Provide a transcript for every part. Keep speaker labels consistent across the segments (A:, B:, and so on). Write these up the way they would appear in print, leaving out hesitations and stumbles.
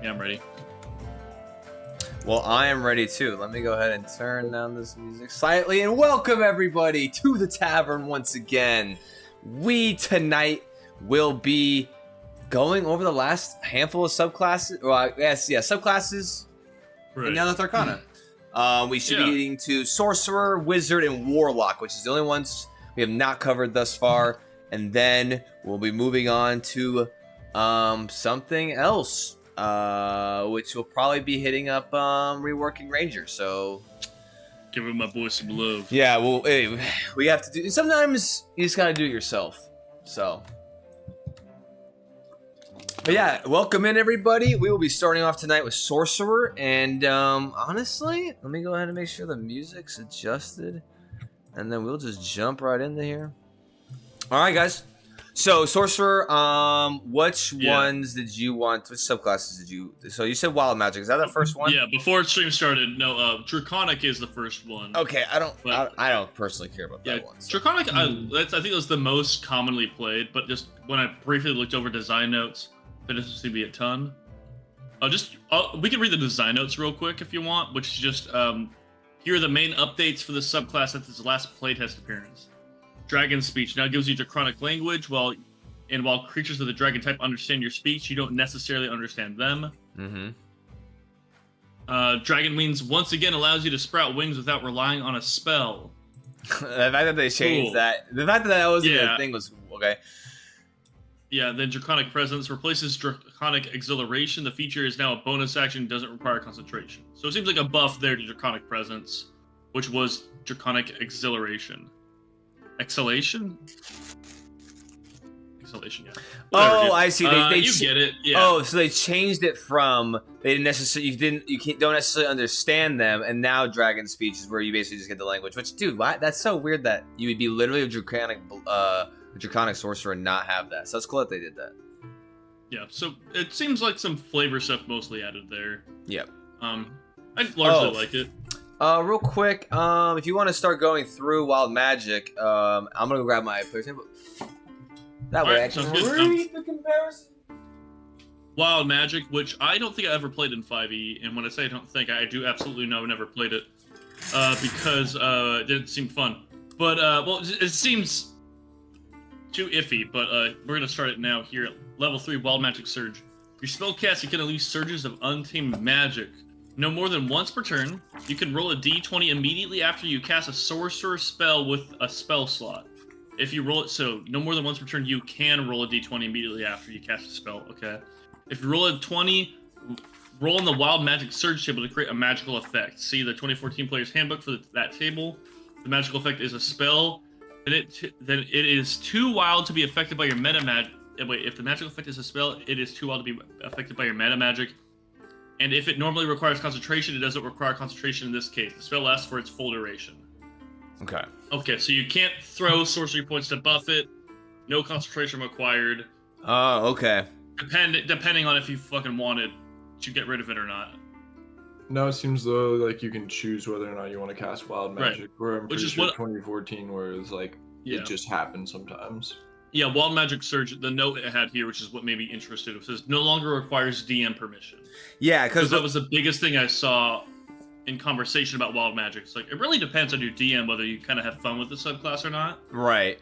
A: Yeah, I'm ready.
B: Well, I am ready too. Let me go ahead and turn down this music slightly and welcome everybody to the tavern once again. We tonight will be going over the last handful of subclasses. Well, subclasses in Unearthed Arcana. We should be getting to Sorcerer, Wizard, and Warlock, which is the only ones we have not covered thus far. And then we'll be moving on to something else, which will probably be hitting up reworking Ranger. So
A: giving my boy some love.
B: Yeah, well, hey, we have to do. Sometimes you just gotta do it yourself. So, but yeah, welcome in everybody. We will be starting off tonight with Sorcerer, and honestly, let me go ahead and make sure the music's adjusted, and then we'll just jump right into here. All right, guys. So Sorcerer, which ones did you want? Which subclasses did you? So you said Wild Magic. Is that the first one?
A: Yeah. Before stream started, no. Draconic is the first one.
B: Okay, I don't personally care about that one. So.
A: Draconic, I think it was the most commonly played, but just when I briefly looked over design notes, there doesn't seem to be a ton. We can read the design notes real quick if you want, which is just here are the main updates for the subclass at its last playtest appearance. Dragon speech now gives you draconic language, while creatures of the dragon type understand your speech, you don't necessarily understand them. Dragon wings once again allows you to sprout wings without relying on a spell.
B: The fact that they changed that, the fact that wasn't a thing was okay.
A: Yeah, then Draconic Presence replaces Draconic Exhilaration. The feature is now a bonus action and doesn't require concentration. So it seems like a buff there to Draconic Presence, which was Draconic Exhilaration. Exhalation? Exhalation, yeah.
B: Whatever, I see. They
A: you get it. Yeah.
B: Oh, so they changed it from they didn't necessarily don't necessarily understand them, and now Dragon Speech is where you basically just get the language. Which, dude, why? That's so weird that you would be literally a Draconic Sorcerer and not have that. So it's cool that they did that.
A: Yeah. So it seems like some flavor stuff mostly added there.
B: Yep.
A: I largely like it.
B: Real quick, if you want to start going through Wild Magic, I'm gonna go grab my player's handbook. That way I can read the comparison.
A: Wild Magic, which I don't think I ever played in 5e, and when I say I don't think, I do absolutely know I never played it, because it didn't seem fun. But well, it seems too iffy. But we're gonna start it now here at level 3, Wild Magic Surge. Your spellcasting can unleash surges of untamed magic. No more than once per turn, you can roll a d20 immediately after you cast a sorcerer spell with a spell slot. If you roll it, so no more than once per turn, you can roll a d20 immediately after you cast a spell, okay? If you roll a 20, roll in the Wild Magic Surge table to create a magical effect. See the 2014 Player's Handbook for that table. The magical effect is a spell, then it is too wild to be affected by your meta magic. Wait, if the magical effect is a spell, it is too wild to be affected by your meta magic. And if it normally requires concentration, it doesn't require concentration in this case. The spell lasts for its full duration.
B: Okay.
A: Okay, so you can't throw sorcery points to buff it. No concentration required.
B: Oh, okay.
A: Depending on if you fucking wanted to get rid of it or not.
C: No, it seems though like you can choose whether or not you want to cast Wild Magic.
A: Right.
C: Where I'm pretty sure 2014, where it was like it just happened sometimes.
A: Yeah, Wild Magic Surge, the note it had here, which is what made me interested, it says no longer requires DM permission.
B: Yeah, because
A: that was the biggest thing I saw in conversation about Wild Magic. It's like, it really depends on your DM whether you kind of have fun with the subclass or not.
B: Right.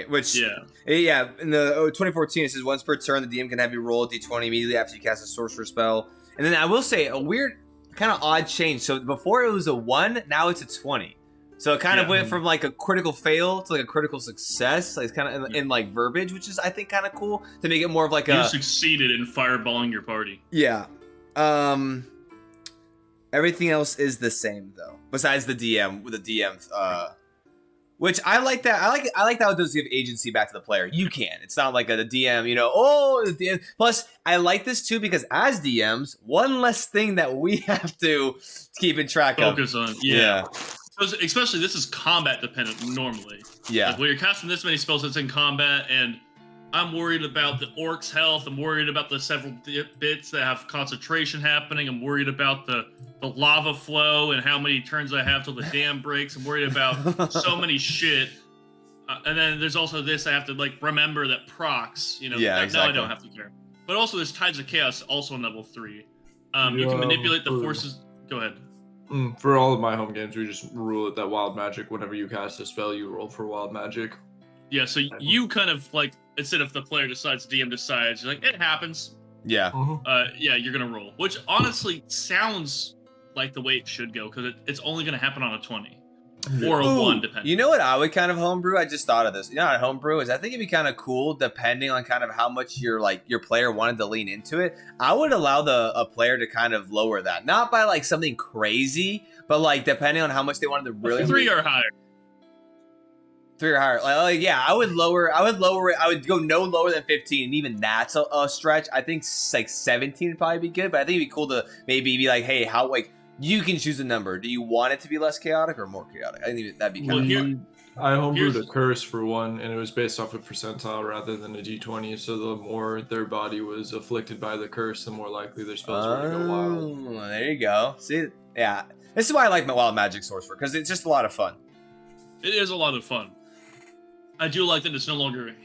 B: Which, yeah, in the 2014, it says once per turn, the DM can have you roll a d20 immediately after you cast a sorcerer spell. And then I will say, a weird, kind of odd change. So before it was a 1, now it's a 20. So it kind of went from like a critical fail to like a critical success. Like it's kind of in like verbiage, which is I think kind of cool to make it more of like
A: you succeeded in fireballing your party.
B: Yeah. Everything else is the same though, besides the DM with the DM. Which I like that. I like how it does give agency back to the player. You can. It's not like the DM. You know. Oh, the DM. Plus, I like this too because as DMs, one less thing that we have to keep in track of.
A: Focus on. Yeah. Especially this is combat dependent normally.
B: Yeah.
A: Like when you're casting this many spells, it's in combat, and I'm worried about the orc's health. I'm worried about the several bits that have concentration happening. I'm worried about the lava flow and how many turns I have till the dam breaks. I'm worried about so many shit. And then there's also this, I have to like remember that procs, you know.
B: Yeah, exactly.
A: Now I don't have to care. But also there's Tides of Chaos also on level 3. You can manipulate the forces. Go ahead.
C: For all of my home games, we just rule it that wild magic, whenever you cast a spell, you roll for wild magic.
A: Yeah, so you kind of like, instead of the player decides, DM decides, you're like, it happens.
B: Yeah.
A: Yeah, you're gonna roll, which honestly sounds like the way it should go, because it's only gonna happen on a 20 or a 1, depending.
B: You know what I would kind of homebrew? I just thought of this. You know what homebrew is? I think it'd be kind of cool, depending on kind of how much your player wanted to lean into it. I would allow a player to kind of lower that, not by like something crazy, but like depending on how much they wanted to really.
A: 3 or higher.
B: 3 or higher. Like yeah, I would lower it. I would go no lower than 15, and even that's a stretch. I think like 17 would probably be good, but I think it'd be cool to maybe be like, hey, how like you can choose a number. Do you want it to be less chaotic or more chaotic? I think that'd be kind of fun.
C: I homebrewed a curse for one, and it was based off a percentile rather than a d20. So the more their body was afflicted by the curse, the more likely their spells were to go wild.
B: There you go. See, yeah, this is why I like my wild magic sorcerer, because it's just a lot of fun.
A: It is a lot of fun. I do like that it's no longer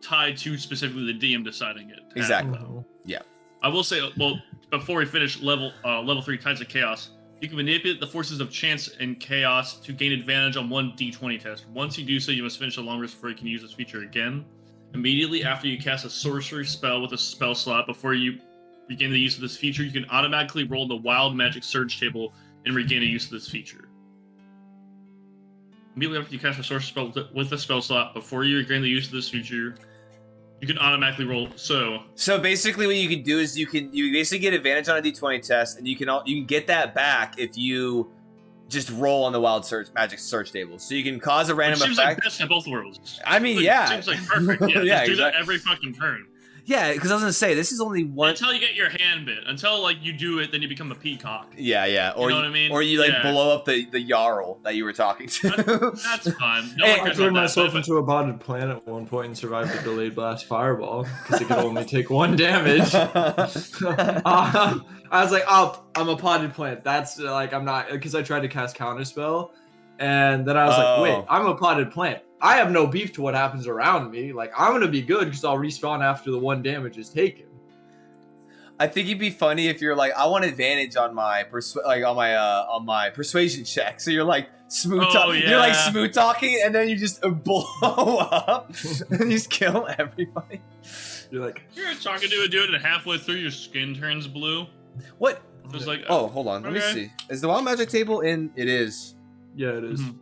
A: tied to specifically the DM deciding it.
B: Exactly. Yeah.
A: I will say, well, before we finish level 3 Tides of Chaos, you can manipulate the forces of chance and chaos to gain advantage on one d20 test. Once you do so, you must finish the long rest before you can use this feature again. Immediately after you cast a sorcery spell with a spell slot, before you regain the use of this feature, you can automatically roll the Wild Magic Surge table and regain the use of this feature. Immediately after you cast a sorcery spell with a spell slot, before you regain the use of this feature, you can automatically roll. So
B: basically, what you can do is you basically get advantage on a d20 test, and you can get that back if you just roll on the Wild Magic Search table. So you can cause a random effect.
A: Seems like best of both worlds.
B: I mean, yeah,
A: seems like perfect. Yeah,
B: yeah,
A: just do that every fucking turn.
B: Yeah, because I was gonna say this is only one
A: until you get your hand bit. Until like you do it, then you become a peacock.
B: Yeah. Or
A: you know what I mean?
B: Or you like blow up the Jarl that you were talking to.
A: That's fine.
C: I turned myself into a botted plant at one point and survived a delayed blast fireball because it could only take 1 damage. I was like, oh, I'm a potted plant. That's like I'm not, because I tried to cast counterspell, and then I was like, wait, I'm a potted plant. I have no beef to what happens around me. Like, I'm gonna be good because I'll respawn after the 1 damage is taken.
B: I think it'd be funny if you're like, I want advantage on my persuasion check. So you're like you're like smooth talking, and then you just blow up and you just kill everybody.
C: You're
A: talking to a dude, and halfway through your skin turns blue.
B: What?
A: It's like,
B: oh, hold on. Let me see. Is the Wild Magic table in? It is.
C: Yeah, it is.
B: Mm-hmm.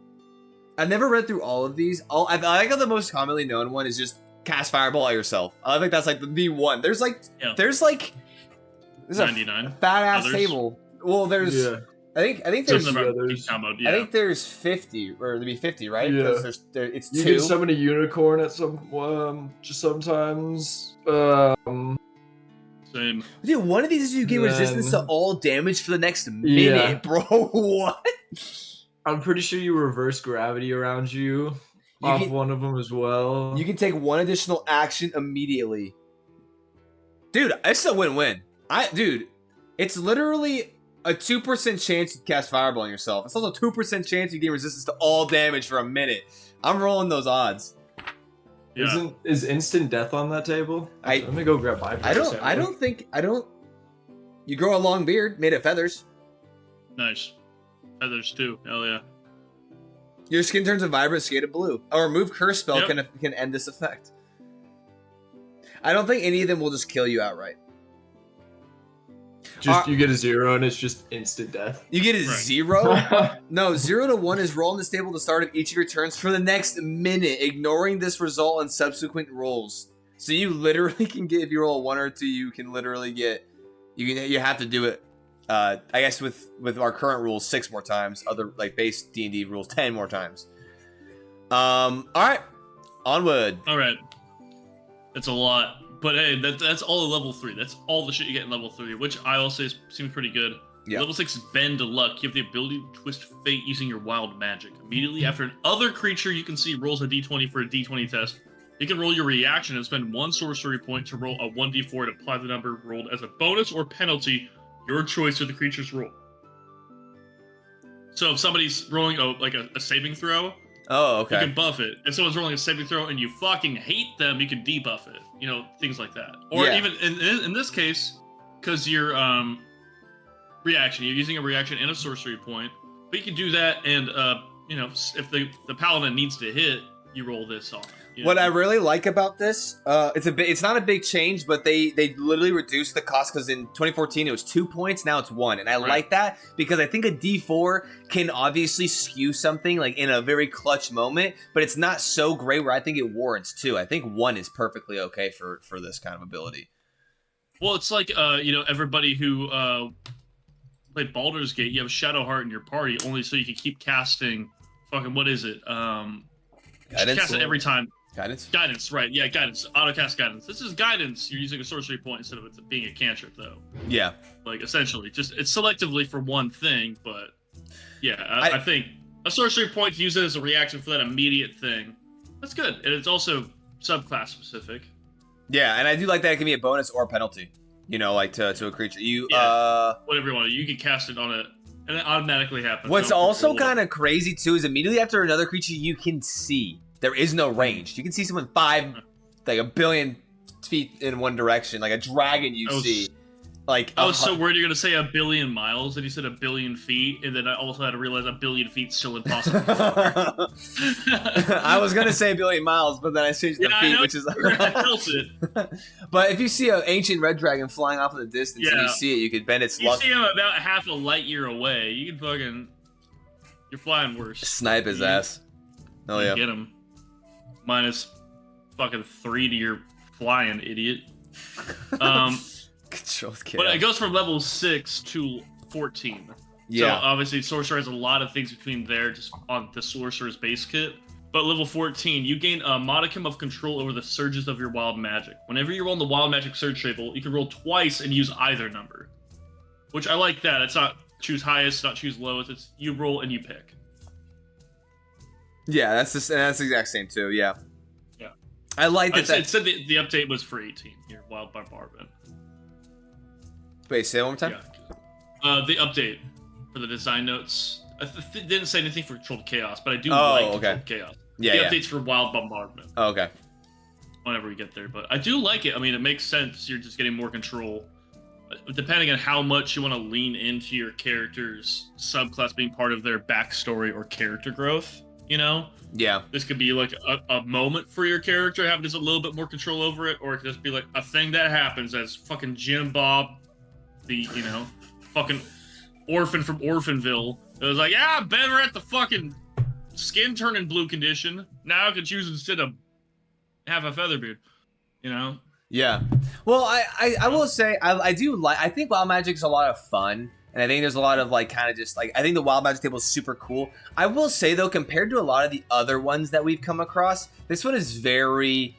B: I've never read through all of these. I like how the most commonly known one is just cast Fireball on yourself. I think that's like the one. There's like
A: 99
B: a fat ass table. Well, there's I think there's I think there's 50 or there'd be 50, right? Because it's
C: you
A: 2.
C: You can summon a unicorn at some just sometimes.
A: Same.
B: Dude, one of these is you gain resistance to all damage for the next minute, bro. What?
C: I'm pretty sure you reverse gravity around you off one of them as well.
B: You can take 1 additional action immediately. Dude, it's a win-win. Dude, it's literally a 2% chance you cast Fireball on yourself. It's also a 2% chance you gain resistance to all damage for a minute. I'm rolling those odds.
C: Yeah. Is instant death on that table? Let me go grab my.
B: I don't. You grow a long beard made of feathers.
A: Nice. Feathers too. Hell yeah.
B: Your skin turns a vibrant shade of blue. A remove curse spell can end this effect. I don't think any of them will just kill you outright.
C: You get a 0 and it's just instant death.
B: You get a 0? No, 0 to 1 is roll on this table at the start of each of your turns for the next minute, ignoring this result and subsequent rolls. So you literally can get, if you roll a 1 or 2, you can literally get, you have to do it. I guess with our current rules 6 more times, other like base D&D rules 10 more times. All right, onward.
A: All right, it's a lot, but hey, that's all at level 3. That's all the shit you get in level 3, which I will say seems pretty good. Yeah. Level 6 is Bend to Luck. You have the ability to twist fate using your wild magic. Immediately after another creature you can see rolls a d20 for a d20 test, you can roll your reaction and spend 1 sorcery point to roll a 1d4 and apply the number rolled as a bonus or penalty. Your choice of the creature's roll. So if somebody's rolling a saving throw, you can buff it. If someone's rolling a saving throw and you fucking hate them, you can debuff it. You know, things like that. Or even in this case, because you're reaction. You're using a reaction and a sorcery point, but you can do that, and you know, if the paladin needs to hit, you roll this on.
B: What I really like about this, it's not a big change, but they literally reduced the cost, because in 2014 it was 2 points, now it's 1, and I like that because I think a D4 can obviously skew something like in a very clutch moment, but it's not so great where I think it warrants 2. I think 1 is perfectly okay for this kind of ability.
A: Well, it's like you know, everybody who played Baldur's Gate, you have Shadowheart in your party only so you can keep casting fucking, what is it?
B: Guidance?
A: Cast it every time.
B: Guidance,
A: right? Yeah, guidance. Autocast guidance. This is guidance. You're using a sorcery point instead of it being a cantrip, though.
B: Yeah.
A: Like, essentially, just it's selectively for one thing, but yeah, I think a sorcery point used as a reaction for that immediate thing. That's good, and it's also subclass specific.
B: Yeah, and I do like that it can be a bonus or a penalty. You know, like to a creature.
A: Whatever you want. You can cast it on it, and it automatically happens.
B: What's also kind of crazy too is immediately after another creature you can see. There is no range. You can see someone 5, like 1 billion feet in one direction, like a dragon you see. Like
A: I was so worried you're gonna say 1 billion miles, and you said 1 billion feet, and then I also had to realize 1 billion feet still impossible.
B: I was gonna say 1 billion miles, but then I changed the feet, which is.
A: I felt it.
B: But if you see an ancient red dragon flying off in the distance, and you see it, you could bend its luck.
A: You see him about half a light year away. You can fucking. You're flying worse.
B: Snipe his ass. Oh yeah.
A: Get him. Minus fucking 3 to your flying, idiot.
B: Controlled chaos.
A: But it goes from level 6 to 14.
B: Yeah.
A: So obviously, Sorcerer has a lot of things between there, just on the Sorcerer's base kit. But level 14, you gain a modicum of control over the surges of your wild magic. Whenever you roll on the wild magic surge table, you can roll twice and use either number. Which I like that. It's not choose highest, not choose lowest. It's you roll and you pick.
B: Yeah, that's the exact same too. Yeah.
A: Yeah.
B: I like that.
A: It said the update was for 18. Your Wild Bombardment.
B: Wait, say it one more time.
A: Yeah. The update for the design notes. Didn't say anything for Controlled Chaos, but I do like Controlled Chaos.
B: Yeah.
A: The update's for Wild Bombardment.
B: Oh, okay.
A: Whenever we get there, but I do like it. I mean, it makes sense. You're just getting more control. Depending on how much you want to lean into your character's subclass being part of their backstory or character growth. You know?
B: Yeah.
A: This could be like a moment for your character, having just a little bit more control over it, or it could just be like a thing that happens as fucking Jim Bob, the, you know, fucking orphan from Orphanville. It was like, yeah, better at the fucking skin turning blue condition. Now I can choose instead of have a feather beard, you know?
B: Yeah. Well, I will say, I do like, I think Wild Magic's a lot of fun. And I think there's a lot of like kind of just like I think the Wild Magic table is super cool. I will say though, compared to a lot of the other ones that we've come across, this one is very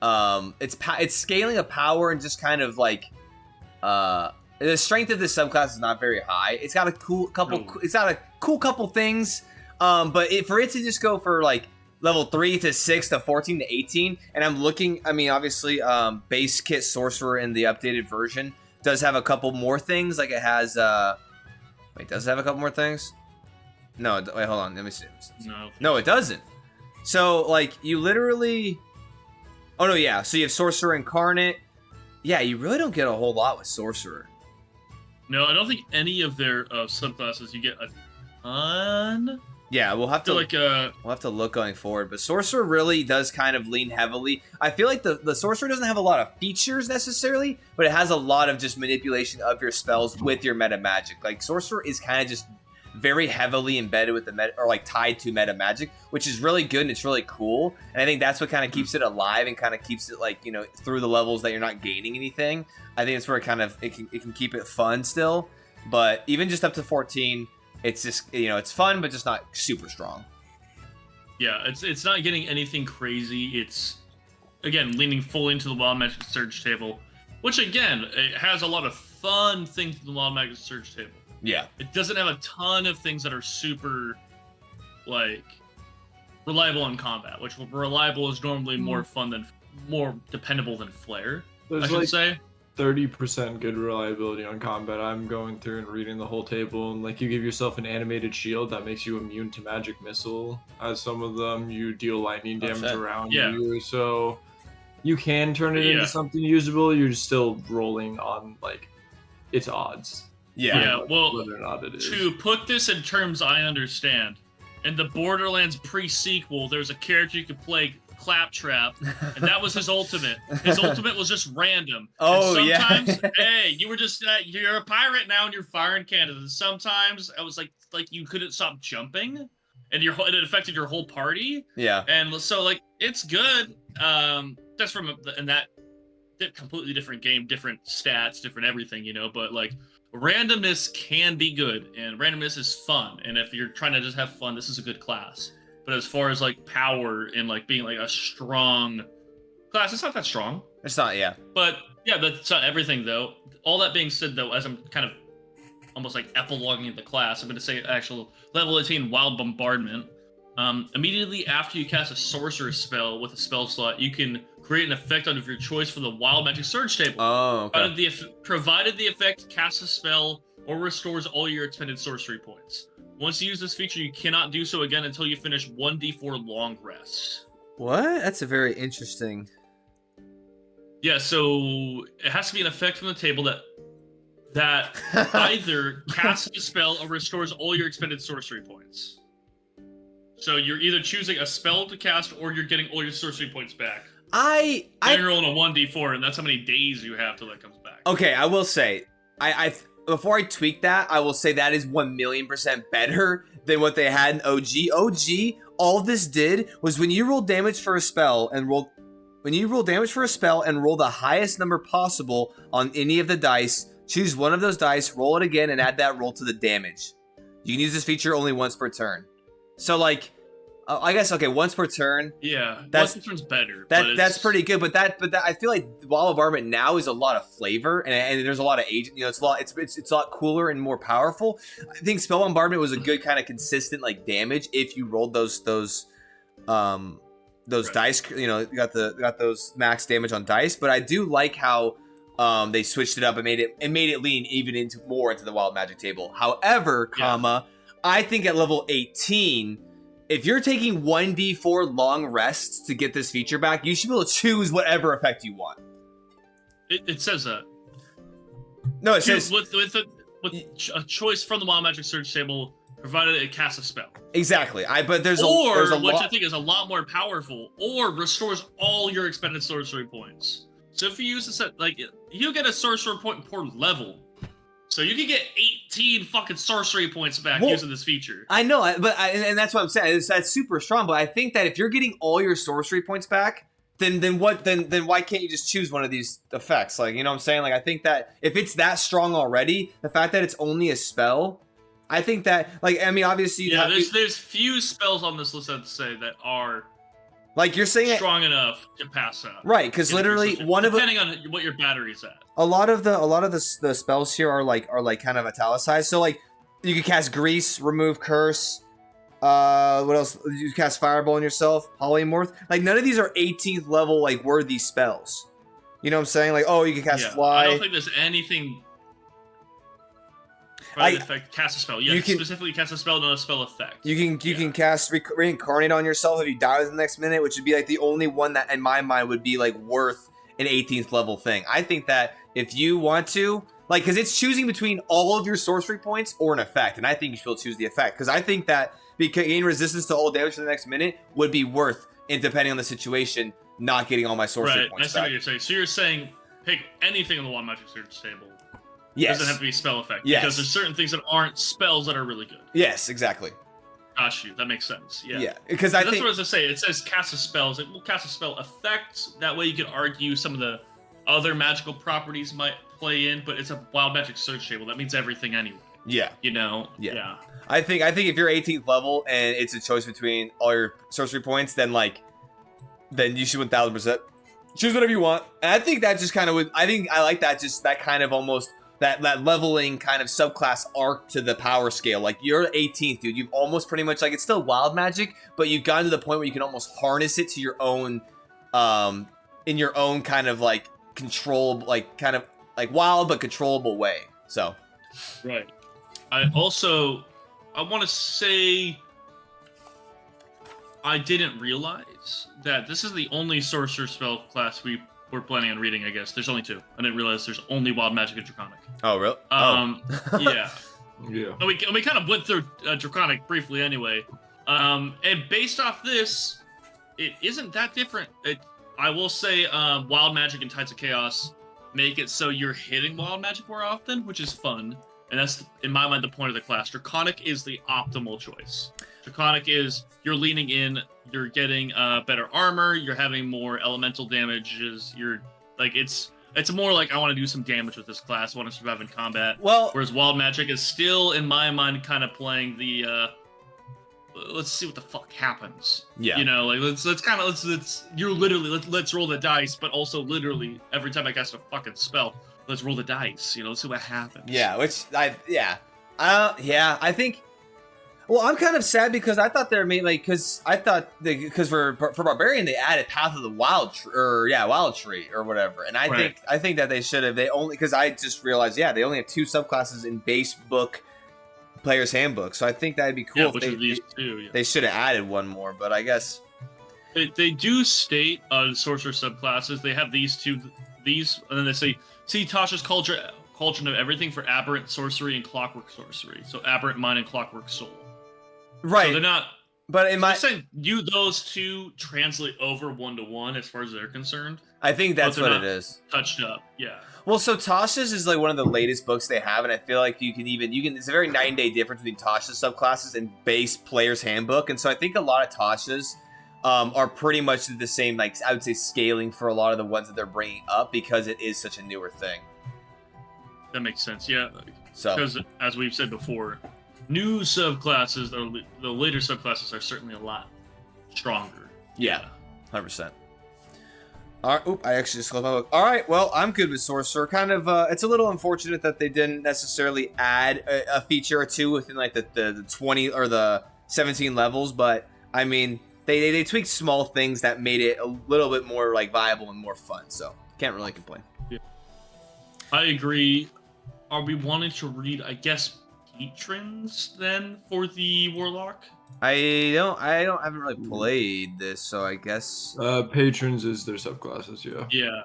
B: it's scaling of power and just kind of like the strength of this subclass is not very high. It's got a cool couple things, but for it to just go for like level 3 to 6 to 14 to 18, and I'm looking. I mean, obviously, base kit Sorcerer in the updated version does have a couple more things. Like it has, wait, does it have a couple more things? No, wait, hold on. Let me see. No, it doesn't. So, like, you literally... Oh, no, yeah. So you have Sorcerer Incarnate. Yeah, you really don't get a whole lot with Sorcerer.
A: No, I don't think any of their subclasses you get a ton.
B: Yeah, we'll have to look going forward. But Sorcerer really does kind of lean heavily. I feel like the Sorcerer doesn't have a lot of features necessarily, but it has a lot of just manipulation of your spells with your meta magic. Like Sorcerer is kind of just very heavily embedded with the meta, or like tied to meta magic, which is really good and it's really cool. And I think that's what kind of keeps it alive and kind of keeps it like, you know, through the levels that you're not gaining anything. I think it's where it can keep it fun still. But even just up to 14. It's just, you know, it's fun, but just not super strong.
A: Yeah, it's not getting anything crazy. It's, again, leaning fully into the Wild Magic Surge table, which, again, it has a lot of fun things in the Wild Magic Surge table.
B: Yeah.
A: It doesn't have a ton of things that are super, like, reliable in combat, which reliable is normally more dependable than Flare, I should say.
C: 30% good reliability on combat. I'm going through and reading the whole table, and like you give yourself an animated shield that makes you immune to magic missile. As some of them, you deal lightning damage around you. So you can turn it
A: Yeah.
C: into something usable. You're still rolling on like its odds.
A: Yeah, well,
C: whether or not it is.
A: to put this in terms I understand, in the Borderlands pre-sequel, there's a character you could play, Claptrap, and that was his ultimate. His ultimate was just random.
B: Oh,
A: and sometimes,
B: yeah.
A: hey, you were just you're a pirate now and you're firing cannons. Sometimes I was like you couldn't stop jumping, and it affected your whole party.
B: Yeah.
A: And so like it's good. That's from and that completely different game, different stats, different everything, you know. But like randomness can be good, and randomness is fun. And if you're trying to just have fun, this is a good class. But as far as like power and like being like a strong class, it's not that strong.
B: It's not, yeah.
A: But yeah, that's not everything though. All that being said though, as I'm kind of almost like epiloguing the class, I'm going to say actual level 18 Wild Bombardment. Immediately after you cast a sorcerer spell with a spell slot, you can create an effect of your choice for the Wild Magic Surge table.
B: Oh, okay.
A: Provided the effect casts a spell or restores all your expended sorcery points. Once you use this feature, you cannot do so again until you finish 1d4 long rests.
B: What? That's a very interesting...
A: Yeah, so it has to be an effect from the table that either casts a spell or restores all your expended sorcery points. So you're either choosing a spell to cast or you're getting all your sorcery points back. And you're rolling a 1d4, and that's how many days you have till that comes back.
B: Okay, I will say, before I tweak that, I will say that is 1,000,000% better than what they had in OG. OG, all this did was when you roll damage for a spell and roll the highest number possible on any of the dice, choose one of those dice, roll it again, and add that roll to the damage. You can use this feature only once per turn. So like, I guess okay, once per turn.
A: Yeah,
B: that's
A: once per turn's better.
B: That's pretty good. But that I feel like Wild Bombardment now is a lot of flavor, and there's a lot of agent. You know, it's a lot cooler and more powerful. I think Spell Bombardment was a good kind of consistent like damage if you rolled those
A: Right.
B: dice. You know, you got those max damage on dice. But I do like how they switched it up and made it lean even into the Wild Magic table. However, I think at level 18. If you're taking 1d4 long rests to get this feature back, you should be able to choose whatever effect you want.
A: It says that.
B: No, it says...
A: With a choice from the Wild Magic Surge table, provided it casts a spell.
B: Exactly. But there's
A: which I think is a lot more powerful, or restores all your expended sorcery points. So if you use this at, like, you get a sorcerer point per level. So you can get 18 fucking sorcery points back using this feature.
B: I know, and that's what I'm saying. That's super strong. But I think that if you're getting all your sorcery points back, then why can't you just choose one of these effects? Like, you know what I'm saying? Like, I think that if it's that strong already, the fact that it's only a spell, I think that, like, I mean, obviously,
A: there's few spells on this list I'd say that are
B: like you're saying
A: strong enough to pass up.
B: Right? Because literally
A: depending on what your battery's at.
B: A lot of the spells here are like kind of italicized. So like you can cast Grease, remove Curse. What else? You can cast Fireball on yourself, Polymorph. Like none of these are 18th level like worthy spells. You know what I'm saying? Like you can cast Fly.
A: I don't think there's anything. Cast a spell. Yeah, you can specifically cast a spell, not a spell effect. You
B: can cast Reincarnate on yourself if you die within the next minute, which would be like the only one that in my mind would be like worth an 18th level thing. I think that if you want to, like, because it's choosing between all of your sorcery points or an effect, and I think you should choose the effect because I think that gain resistance to all damage for the next minute would be worth, and depending on the situation, not getting all my sorcery points.
A: I see what you're saying. So you're saying pick anything on the Wild Magic Surge table.
B: Yes.
A: It doesn't have to be a spell effect.
B: Yes.
A: Because there's certain things that aren't spells that are really good.
B: Yes, exactly.
A: Got you. That makes sense. Yeah.
B: Yeah. Because
A: that's what I was going to say. It says cast a spell. It will cast a spell effect. That way you can argue some of the other magical properties might play in, but it's a Wild Magic Surge table. That means everything anyway.
B: Yeah.
A: You know?
B: Yeah. I think if you're 18th level and it's a choice between all your sorcery points, then you should 1000% choose whatever you want. And I think that just kind of I like that, just that kind of almost that leveling kind of subclass arc to the power scale. Like you're 18th, dude. You've almost pretty much like it's still wild magic, but you've gotten to the point where you can almost harness it to your own, in your own kind of like control, like kind of like wild but controllable way. So,
A: right. I want to say I didn't realize that this is the only sorcerer spell class we were planning on reading. I guess there's only 2. I didn't realize there's only wild magic and draconic.
B: Oh, really?
A: Yeah.
C: Yeah.
A: And we kind of went through draconic briefly anyway. And based off this, it isn't that different. I will say wild magic and tides of chaos make it so you're hitting wild magic more often, which is fun. And that's, in my mind, the point of the class. Draconic is the optimal choice. Draconic is you're leaning in, you're getting better armor, you're having more elemental damages. You're like it's more like I want to do some damage with this class. I want to survive in combat.
B: Well,
A: Whereas wild magic is still, in my mind, kind of playing the let's see what the fuck happens.
B: Yeah.
A: You know, like let's you're literally let's roll the dice, but also literally every time I cast a fucking spell, let's roll the dice. You know, let's see what happens.
B: yeah, I think. Well, I'm kind of sad because I thought they're made because for Barbarian they added Path of the Wild Tree or whatever, and I think that they should have because I just realized they only have 2 subclasses in base book Player's Handbook, so I think that'd be cool if they should have added one more, but I guess
A: they do state sorcerer subclasses. They have these, and then they say see Tasha's cauldron of everything for aberrant sorcery and clockwork sorcery. So aberrant mind and clockwork soul.
B: right.
A: So they're not.
B: But in my
A: saying those 2 translate over 1-to-1 as far as they're concerned.
B: I think that's what it is.
A: Touched up, yeah.
B: Well, so Tasha's is like one of the latest books they have, and I feel like you can it's a very 9-day difference between Tasha's subclasses and base Player's Handbook, and so I think a lot of Tasha's are pretty much the same, like I would say scaling for a lot of the ones that they're bringing up because it is such a newer thing.
A: That makes sense, yeah.
B: So
A: because as we've said before, new subclasses, the later subclasses are certainly a lot stronger.
B: Yeah, 100%. All right, I actually just closed my book. All right, well, I'm good with Sorcerer. Kind of, it's a little unfortunate that they didn't necessarily add a feature or 2 within like the 20 or the 17 levels, but I mean, they tweaked small things that made it a little bit more like viable and more fun. So can't really complain.
A: Yeah. I agree. Are we wanting to read, I guess, patrons then for the Warlock?
B: I haven't really played this, so I guess
C: Patrons is their subclasses, yeah.
A: Yeah.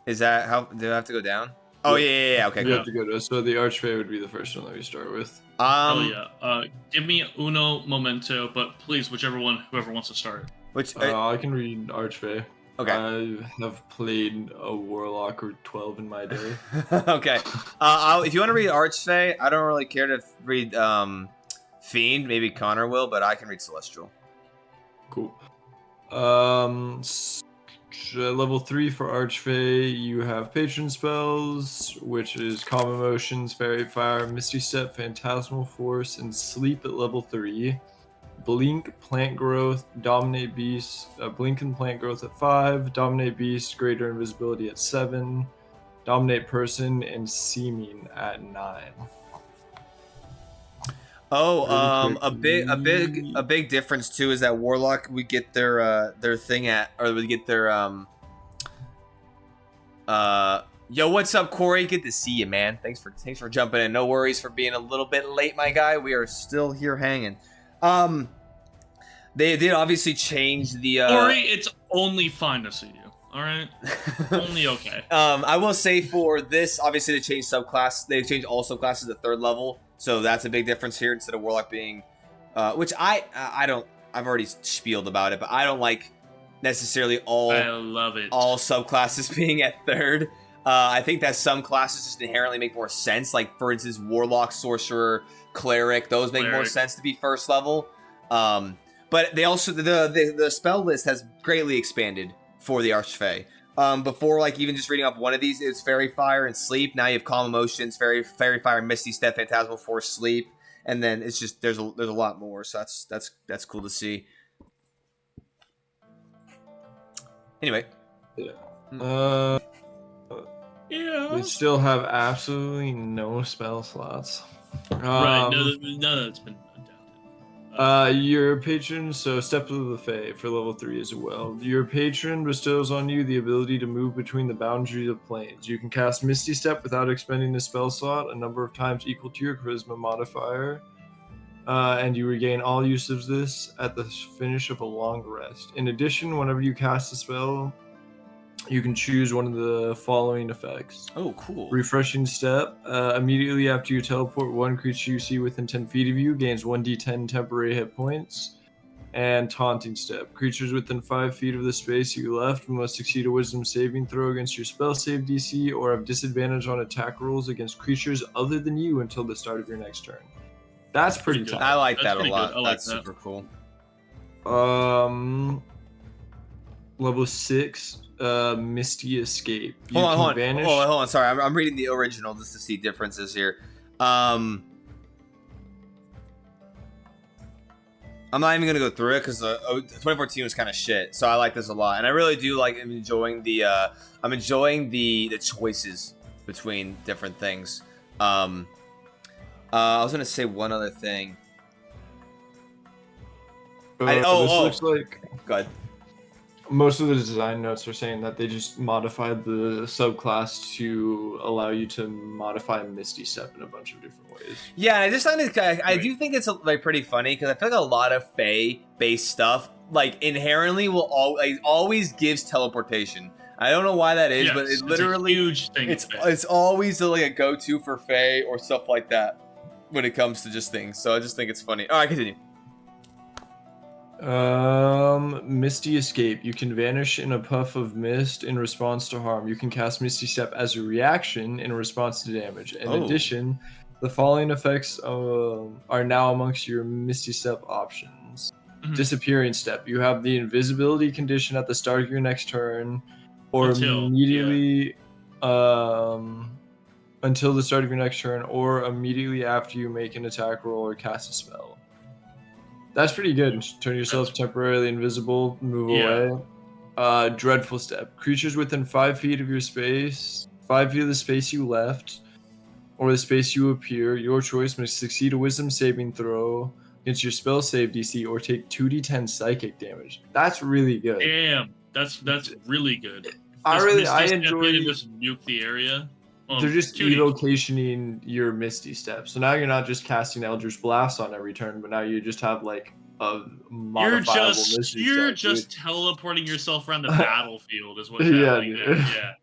B: Is that how do I have to go down? Oh yeah. Okay,
C: You
B: cool.
C: have to go to so the Archfey would be the first one that we start with.
A: Oh yeah. Give me uno momento, but please, whoever wants to start.
B: Which
C: I can read Archfey.
B: okay.
C: I have played a Warlock or 12 in my day.
B: Okay. If you want to read Archfey, I don't really care to read Fiend. Maybe Connor will, but I can read Celestial.
C: Cool. Level 3 for Archfey, you have Patron spells, which is Calm Emotions, Fairy Fire, Misty Step, Phantasmal Force, and Sleep at level 3. Blink, Plant Growth, Dominate Beast, Blink and Plant Growth at 5, Dominate Beast, Greater Invisibility at 7, Dominate Person, and Seeming at 9.
B: Oh, a big difference too is that Warlock we get their thing at, or we get their yo, what's up, Corey? Good to see you, man. Thanks for jumping in. No worries for being a little bit late, my guy. We are still here hanging. They did obviously change the
A: Corey, it's only fine to see you. All right, only okay.
B: I will say for this, obviously they changed subclass. They changed all subclasses to 3rd level. So that's a big difference here instead of Warlock being, which I don't, I've already spieled about it, but I don't like necessarily
A: I love it.
B: all subclasses being at 3rd. I think that some classes just inherently make more sense. Like for instance, Warlock, Sorcerer, Cleric, those make more sense to be 1st level. But they also, the spell list has greatly expanded for the Archfey. Before, like, even just reading off one of these, it's Fairy Fire and Sleep. Now you have Calm Emotions, Fairy Fire, Misty Step, Phantasmal Force, Sleep, and then it's just there's a lot more. So that's cool to see. Anyway,
C: yeah.
A: Yeah.
C: They still have absolutely no spell slots.
A: Right. No, that's been adapted.
C: Your patron, so Step of the Fae for level 3 as well. Your patron bestows on you the ability to move between the boundaries of planes. You can cast Misty Step without expending a spell slot a number of times equal to your charisma modifier. and you regain all use of this at the finish of a long rest. In addition, whenever you cast a spell, you can choose one of the following effects.
B: Oh, cool.
C: Refreshing Step. Immediately after you teleport, one creature you see within 10 feet of you gains 1d10 temporary hit points. And Taunting Step. Creatures within 5 feet of the space you left must succeed a Wisdom saving throw against your spell save DC or have disadvantage on attack rolls against creatures other than you until the start of your next turn. That's pretty tough.
B: I like that a
A: That's
B: lot.
A: pretty good. I like
B: That's
A: that.
B: super cool.
C: Level 6, Misty Escape.
B: Hold on.
C: Vanish.
B: Hold on. Sorry, I'm reading the original just to see differences here. I'm not even gonna go through it because 2014 was kind of shit. So I like this a lot, and I really do like. I'm enjoying the choices between different things. I was gonna say one other thing.
C: This looks like.
B: Go ahead.
C: Most of the design notes are saying that they just modified the subclass to allow you to modify Misty Step in a bunch of different ways.
B: Yeah, I just find it. I do think it's like pretty funny because I feel like a lot of Fae-based stuff, like inherently, will always gives teleportation. I don't know why that is, but it literally
A: a huge thing.
B: it's always like a go-to for Fae or stuff like that when it comes to just things. So I just think it's funny. All right, continue.
C: Misty Escape. You can vanish in a puff of mist in response to harm. You can cast Misty Step as a reaction in response to damage. In addition, the following effects are now amongst your Misty Step options. Disappearing Step. You have the invisibility condition at the start of your next turn, or immediately until the start of your next turn, or immediately after you make an attack roll or cast a spell. That's pretty good. Turn yourself temporarily invisible, move away. Dreadful Step. Creatures within 5 feet of your space, 5 feet of the space you left, or the space you appear, your choice, must succeed a Wisdom saving throw against your spell save DC or take 2d10 psychic damage. That's really good.
A: Damn, that's really good.
C: I enjoy.
A: Just nuke the area.
C: They're just evocationing your Misty Step. So now you're not just casting Eldritch Blast on every turn, but now you just have like a modifiable Misty Step.
A: You're just teleporting yourself around the battlefield is what's happening there. Yeah.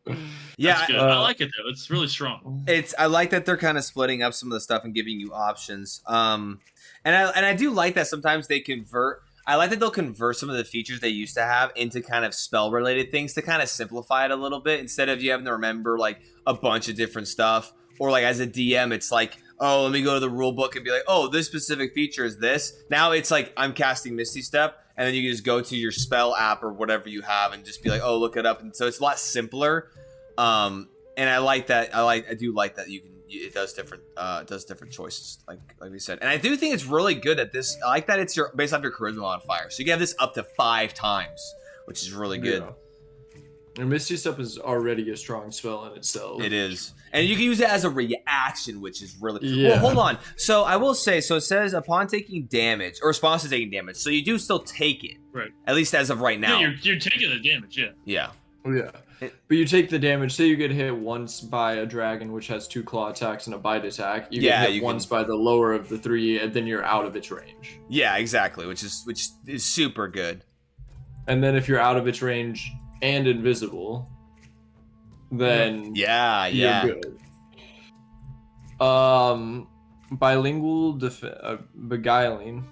A: That's good. I like it though. It's really strong.
B: I like that they're kind of splitting up some of the stuff and giving you options. And I do like that sometimes they convert. I like that they'll convert some of the features they used to have into kind of spell-related things to kind of simplify it a little bit instead of you having to remember like a bunch of different stuff. Or like as a DM, it's like, oh, let me go to the rule book and be like, oh, this specific feature is this. Now it's like I'm casting Misty Step, and then you can just go to your spell app or whatever you have and just be like, oh, look it up. And so it's a lot simpler. And I like that. I do like that you can. It does different choices, like we said, and I do think it's really good that this. I like that it's based off your charisma modifier, so you can have this up to 5 times, which is really good.
C: Yeah. And Misty Step is already a strong spell in itself.
B: It is, and you can use it as a reaction, which is really well. Hold on, so I will say, so it says upon taking damage or response to taking damage, so you do still take it,
A: right?
B: At least as of right now.
A: Yeah, you're taking the damage,
B: yeah.
C: But you take the damage. Say you get hit once by a dragon, which has 2 claw attacks and a bite attack. You get hit once by the lower of the 3, and then you're out of its range.
B: Yeah, exactly. Which is super good.
C: And then if you're out of its range and invisible, then you're good. Bilingual beguiling.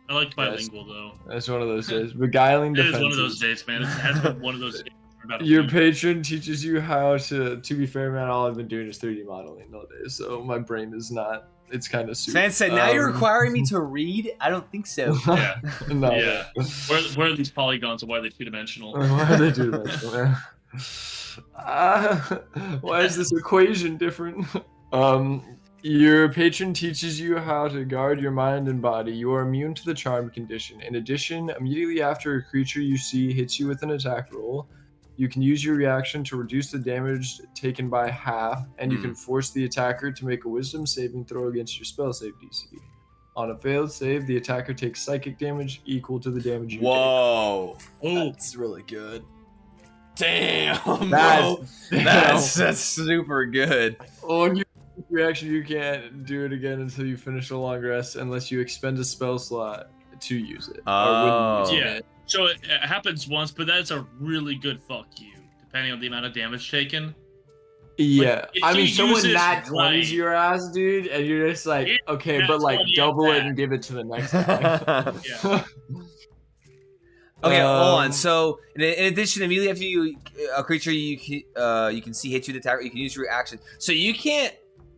A: I like bilingual though.
C: That's one of those days. Beguiling defenses.
A: It is one of those days, man. It has been one of those days.
C: Your patron teaches you how to be fair, man, all I've been doing is 3D modeling all day, so my brain is not, it's kind of super.
B: Fan said, now you're requiring me to read? I don't think so.
A: Yeah.
C: No.
A: Yeah. Where are these polygons and why are they 2-dimensional?
C: Why are they 2-dimensional? Why is this equation different? Your patron teaches you how to guard your mind and body. You are immune to the charm condition. In addition, immediately after a creature you see hits you with an attack roll, you can use your reaction to reduce the damage taken by half, and you can force the attacker to make a wisdom saving throw against your spell save DC. On a failed save, the attacker takes psychic damage equal to the damage you take.
B: Whoa. That's really good. Damn, bro. That's super good.
C: reaction, you can't do it again until you finish a long rest unless you expend a spell slot to use it. Or wouldn't use
A: Yeah.
C: it.
A: So it happens once, but that's a really good fuck you, depending on the amount of damage taken.
C: Yeah,
A: if
C: I
A: he
C: mean, someone
A: uses
C: nat 20s
A: right-
C: your ass, dude, and you're just like,
A: It
C: okay,
A: nat
C: but like
A: 20
C: double it
A: attack.
C: and give it to the next guy.
A: Yeah.
B: Okay, hold on.
C: Um,
B: So, in addition, immediately after you a creature you can see hit you with attack, you can use your reaction. So you can't,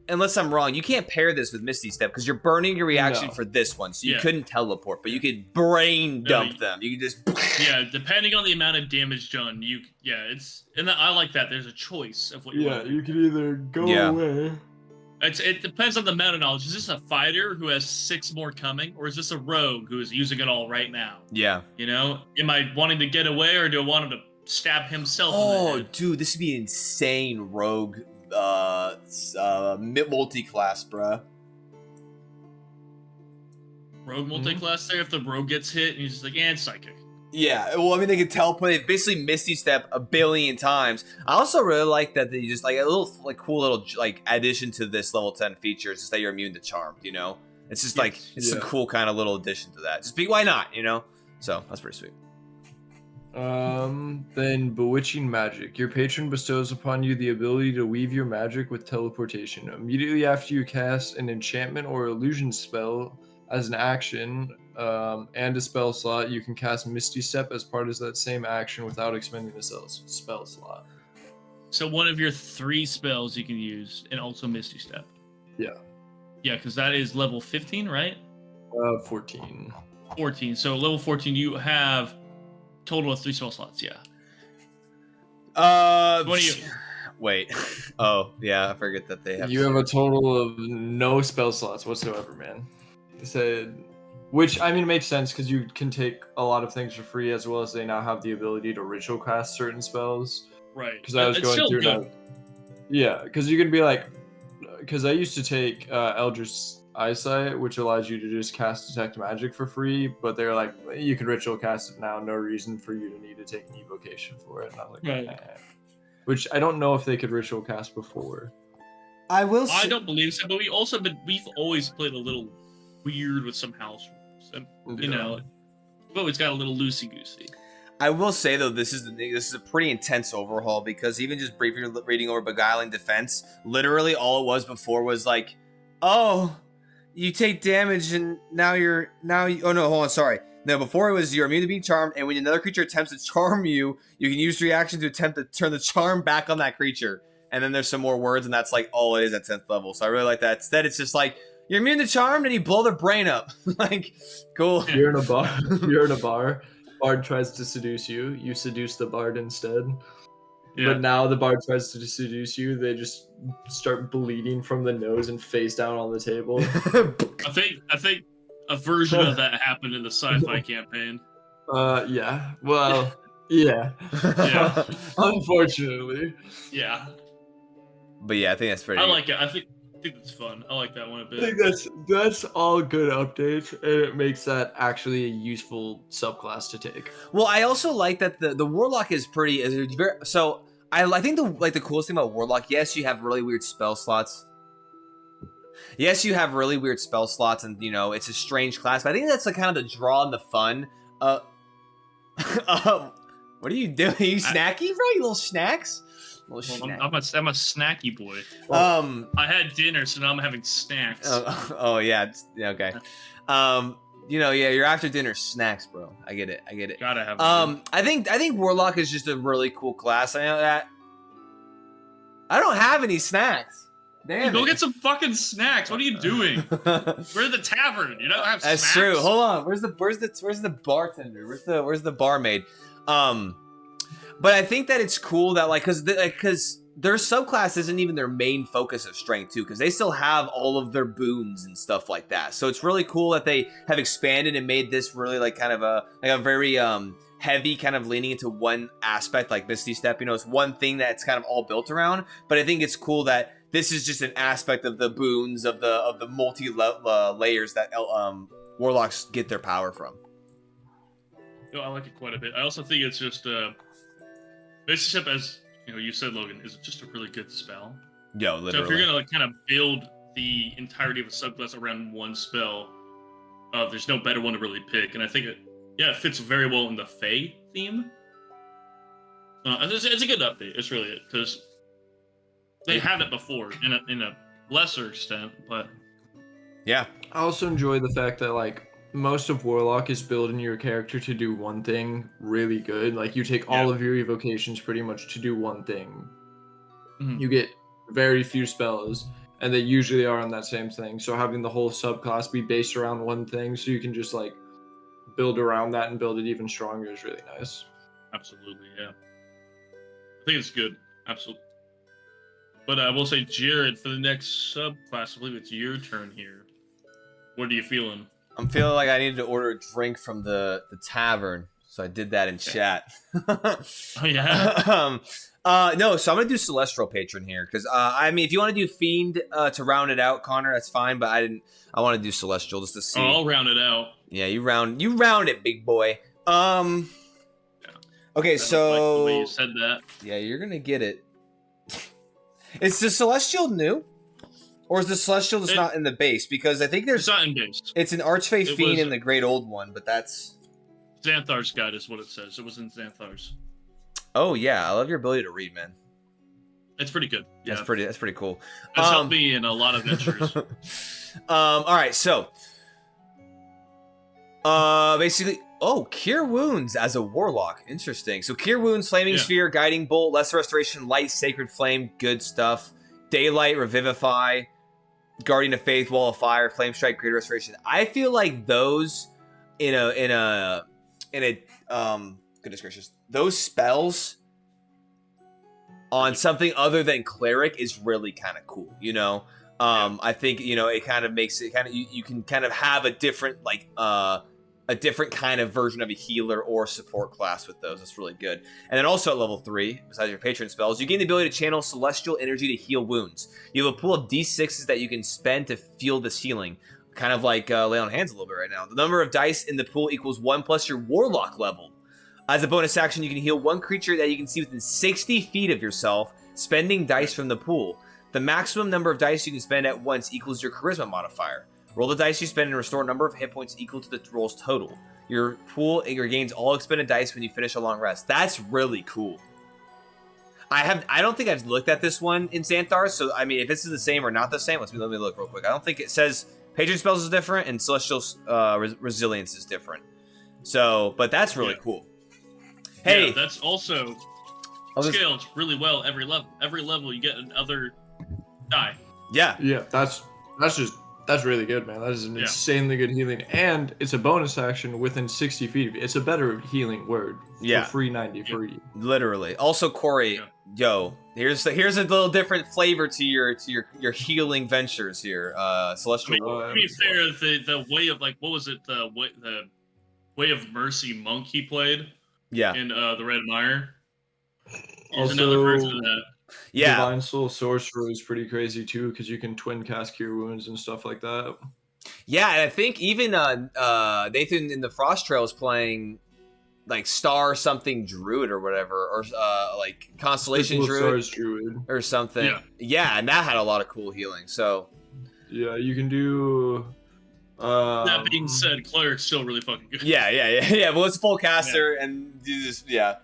B: unless I'm wrong, you can't pair this with Misty Step because you're burning your reaction
C: No.
B: for this one. So you
A: Yeah.
B: couldn't teleport, but you could brain
A: No,
B: dump
A: you-
B: them. You can just
A: Yeah, depending on the amount of damage done, it's and I like that. There's a choice of what you
C: yeah,
A: want to do.
C: you can either go
B: Yeah.
C: away.
A: It depends on the meta knowledge. Is this a fighter who has 6 more coming, or is this a rogue who is using it all right now?
B: yeah.
A: You know, am I wanting to get away, or do I want him to stab himself? in the
B: Oh,
A: head?
B: dude, this would be insane rogue multi-class, bruh.
A: Rogue multi-class there. If the rogue gets hit, and he's just like, it's psychic.
B: Yeah, well, I mean, they can teleport. They basically Misty Step a billion times. I also really like that they just like a little like cool little like addition to this level 10 feature is just that you're immune to charmed. You know, it's just like it's a
C: Yeah.
B: cool kind of little addition to that. Just be why not? You know, so that's pretty sweet.
C: Then bewitching magic. Your patron bestows upon you the ability to weave your magic with teleportation. Immediately after you cast an enchantment or illusion spell as an action, and a spell slot, you can cast Misty Step as part of that same action without expending a spell slot.
A: So one of your 3 spells you can use, and also Misty Step.
C: Yeah.
A: Yeah, because that is level 15, right?
C: 14.
A: 14. So level 14, you have total of 3 spell slots. Yeah. What do you?
B: Wait. Oh, yeah, I forget that they have.
C: You have a total of no spell slots whatsoever, man. Said, which I mean makes sense because you can take a lot of things for free, as well as they now have the ability to ritual cast certain spells.
A: Right.
C: Because I was
A: It's
C: going
A: still
C: through
A: good.
C: that. Yeah, because you can be like, because I used to take Eldritch Eyesight, which allows you to just cast detect magic for free, but they're like, you can ritual cast it now, no reason for you to need to take an evocation for it. And I was like,
A: Right.
C: "Eh." Which I don't know if they could ritual cast before.
B: I will.
A: I don't believe so, but we've always played a little weird with some house rules, and you
C: Yeah.
A: know, we've always got a little loosey goosey.
B: I will say though, this is a pretty intense overhaul because even just briefly reading over Beguiling Defense, literally all it was before was like, oh, you take damage and now you, oh no, hold on, sorry. No, before it was you're immune to being charmed, and when another creature attempts to charm you, you can use reaction to attempt to turn the charm back on that creature. And then there's some more words, and that's like all it is at 10th level. So I really like that. Instead, it's just like you're immune to charmed, and you blow their brain up. Like, cool.
C: You're in a bar. You're in a bar. Bard tries to seduce you. You seduce the bard instead.
A: Yeah.
C: But now the bard tries to seduce you. They just start bleeding from the nose and face down on the table.
A: I think a version of that happened in the sci-fi campaign.
C: Yeah. Well, yeah.
A: Yeah.
C: Unfortunately.
A: Yeah,
B: But yeah, I think that's pretty.
A: I like it. I think that's fun. I like that one a
C: I
A: bit.
C: think that's all good updates, and it makes that actually a useful subclass to take.
B: Well, I also like that the Warlock is pretty. Is very, so I think the coolest thing about Warlock, yes, you have really weird spell slots. Yes, you have really weird spell slots, and you know it's a strange class. But I think that's the kind of the draw and the fun. What are you doing? Are you snacky, bro? You little snacks.
A: Well, I'm a snacky boy. I had dinner, so now I'm having snacks.
B: Oh yeah, okay. You know, yeah, you're after dinner snacks, bro. I get it.
A: Gotta have.
B: I think Warlock is just a really cool class. I know that. I don't have any snacks. Damn
A: Go
B: it.
A: get some fucking snacks. What are you doing? We're at the tavern. You don't have
B: That's
A: snacks.
B: true. Hold on. Where's the bartender? Where's the barmaid? But I think that it's cool that because their subclass isn't even their main focus of strength too, because they still have all of their boons and stuff like that. So it's really cool that they have expanded and made this really like kind of a very heavy kind of leaning into one aspect, like Misty Step. You know, it's one thing that's kind of all built around. But I think it's cool that this is just an aspect of the boons of the multi layers that Warlocks get their power from.
A: No, I like it quite a bit. I also think it's just Misty Step, as you know, you said, Logan, is just a really good spell.
B: Yo, literally.
A: So if you're gonna like kind of build the entirety of a subclass around one spell, there's no better one to really pick, and I think it fits very well in the Fae theme. It's a good update. It's really it because they had it before in a lesser extent, but
B: yeah.
C: I also enjoy the fact that like most of Warlock is building your character to do one thing really good. Like you take all of your evocations pretty much to do one thing.
A: Mm-hmm.
C: You get very few spells, and they usually are on that same thing. So having the whole subclass be based around one thing, so you can just like build around that and build it even stronger is really nice.
A: Absolutely, yeah. I think it's good. Absolutely. But I will say, Jared, for the next subclass, I believe it's your turn here. What are you feeling?
B: I'm feeling like I needed to order a drink from the tavern, so I did that in chat.
A: Oh, yeah?
B: No, so I'm going to do Celestial Patron here, because, I mean, if you want to do Fiend to round it out, Connor, that's fine, but I want to do Celestial just to see.
A: Oh, I'll round it out.
B: Yeah, you round it, big boy. Okay, so...
A: like the way you said that.
B: Yeah, you're going to get it. Is the Celestial new? Or is the Celestial just not in the base? Because I think there's...
A: It's not in base.
B: It's an Archfey Fiend in the Great Old One, but that's...
A: Xanthar's Guide is what it says. It was in Xanthar's.
B: Oh, yeah. I love your ability to read, man.
A: It's pretty good. Yeah.
B: That's pretty cool.
A: It's helped me in a lot of ventures.
B: All right, so... basically... Oh, Cure Wounds as a Warlock. Interesting. So Cure Wounds, Flaming Sphere, Guiding Bolt, Lesser Restoration, Light, Sacred Flame. Good stuff. Daylight, Revivify, Guardian of Faith, Wall of Fire, Flame Strike, Greater Restoration. I feel like those goodness gracious, those spells on something other than Cleric is really kind of cool, you know? I think, you know, it kind of makes it kind of, you can kind of have a different, like, a different kind of version of a healer or support class with those. That's really good. And then also at level 3, besides your patron spells, you gain the ability to channel celestial energy to heal wounds. You have a pool of d6s that you can spend to fuel this healing. Kind of like lay on hands a little bit right now. The number of dice in the pool equals 1 plus your warlock level. As a bonus action, you can heal one creature that you can see within 60 feet of yourself, spending dice from the pool. The maximum number of dice you can spend at once equals your charisma modifier. Roll the dice you spend and restore a number of hit points equal to the roll's total. Your pool regains all expended dice when you finish a long rest. That's really cool. I don't think I've looked at this one in Xanthar, so I mean, if this is the same or not the same, let me look real quick. I don't think it says patron spells is different and celestial resilience is different. So, but that's really cool. Hey,
A: that's also scaled really well every level. Every level you get another die.
C: Yeah, that's really good, man. That is an insanely good healing, and it's a bonus action within 60 feet. It's a better healing word. For free 90 for you.
B: Literally. Also, Corey, yo, here's a little different flavor to your healing ventures here. Celestial.
A: To be fair, the way of like, what was it? The way of mercy monk he played.
B: Yeah.
A: In the Red Mire. Here's
C: Also,
A: another version of that.
B: Yeah.
C: Divine Soul Sorcerer is pretty crazy too, because you can twin cast Cure Wounds and stuff like that.
B: Yeah, and I think even Nathan in the Frost Trail is playing like Star something Druid or whatever, or like Constellation Druid or something. Yeah, and that had a lot of cool healing. So
C: yeah, you can do.
A: That being said, Cleric's still really fucking good.
B: Yeah. Well, it's full caster, and you just
A: Yeah.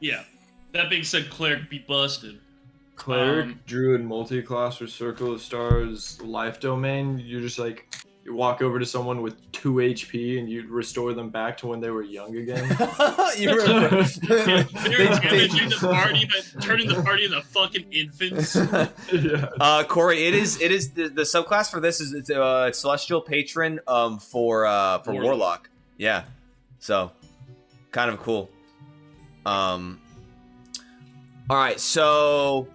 A: That being said, Cleric be busted.
C: Cleric, Druid, multi-class, or Circle of Stars, Life Domain. You just like you walk over to someone with 2 HP and you restore them back to when they were young again.
B: You remember?
A: They're damaging the party, but turning the party into fucking infants.
B: Corey, it is the subclass for this is it's Celestial Patron for Warlock. Yeah, so kind of cool. All right, so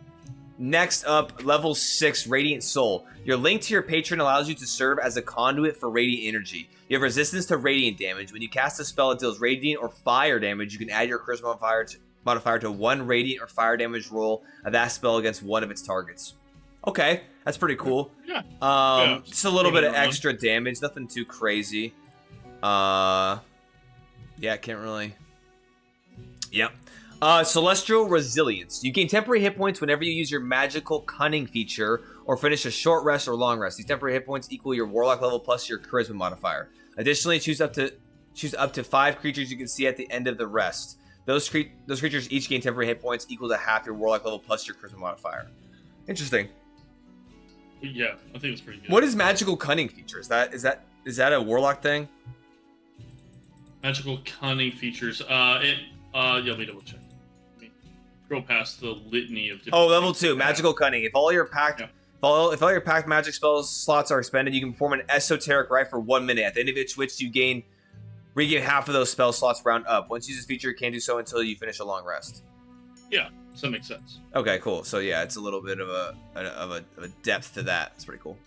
B: next up, level 6, Radiant Soul. Your link to your patron allows you to serve as a conduit for radiant energy. You have resistance to radiant damage. When you cast a spell that deals radiant or fire damage, you can add your charisma modifier to 1 radiant or fire damage roll of that spell against one of its targets. Okay, that's pretty cool.
A: Yeah.
B: Just a little bit of extra damage, nothing too crazy. Yeah, can't really. Yep. Celestial Resilience. You gain temporary hit points whenever you use your magical cunning feature or finish a short rest or long rest. These temporary hit points equal your Warlock level plus your Charisma modifier. Additionally, choose up to 5 creatures you can see at the end of the rest. Those creatures each gain temporary hit points equal to half your Warlock level plus your Charisma modifier. Interesting.
A: Yeah, I think it's pretty good.
B: What is Magical Cunning feature? Is that a Warlock thing?
A: Magical Cunning features. Yeah, let me double check. Let me scroll past the litany of different
B: level 2, Magical Cunning. If all your packed magic spells slots are expended, you can perform an esoteric rite for 1 minute. At the end of which you regain half of those spell slots round up. Once you use this feature, you can't do so until you finish a long rest.
A: Yeah, so that makes sense.
B: Okay, cool. So yeah, it's a little bit of a depth to that. It's pretty cool.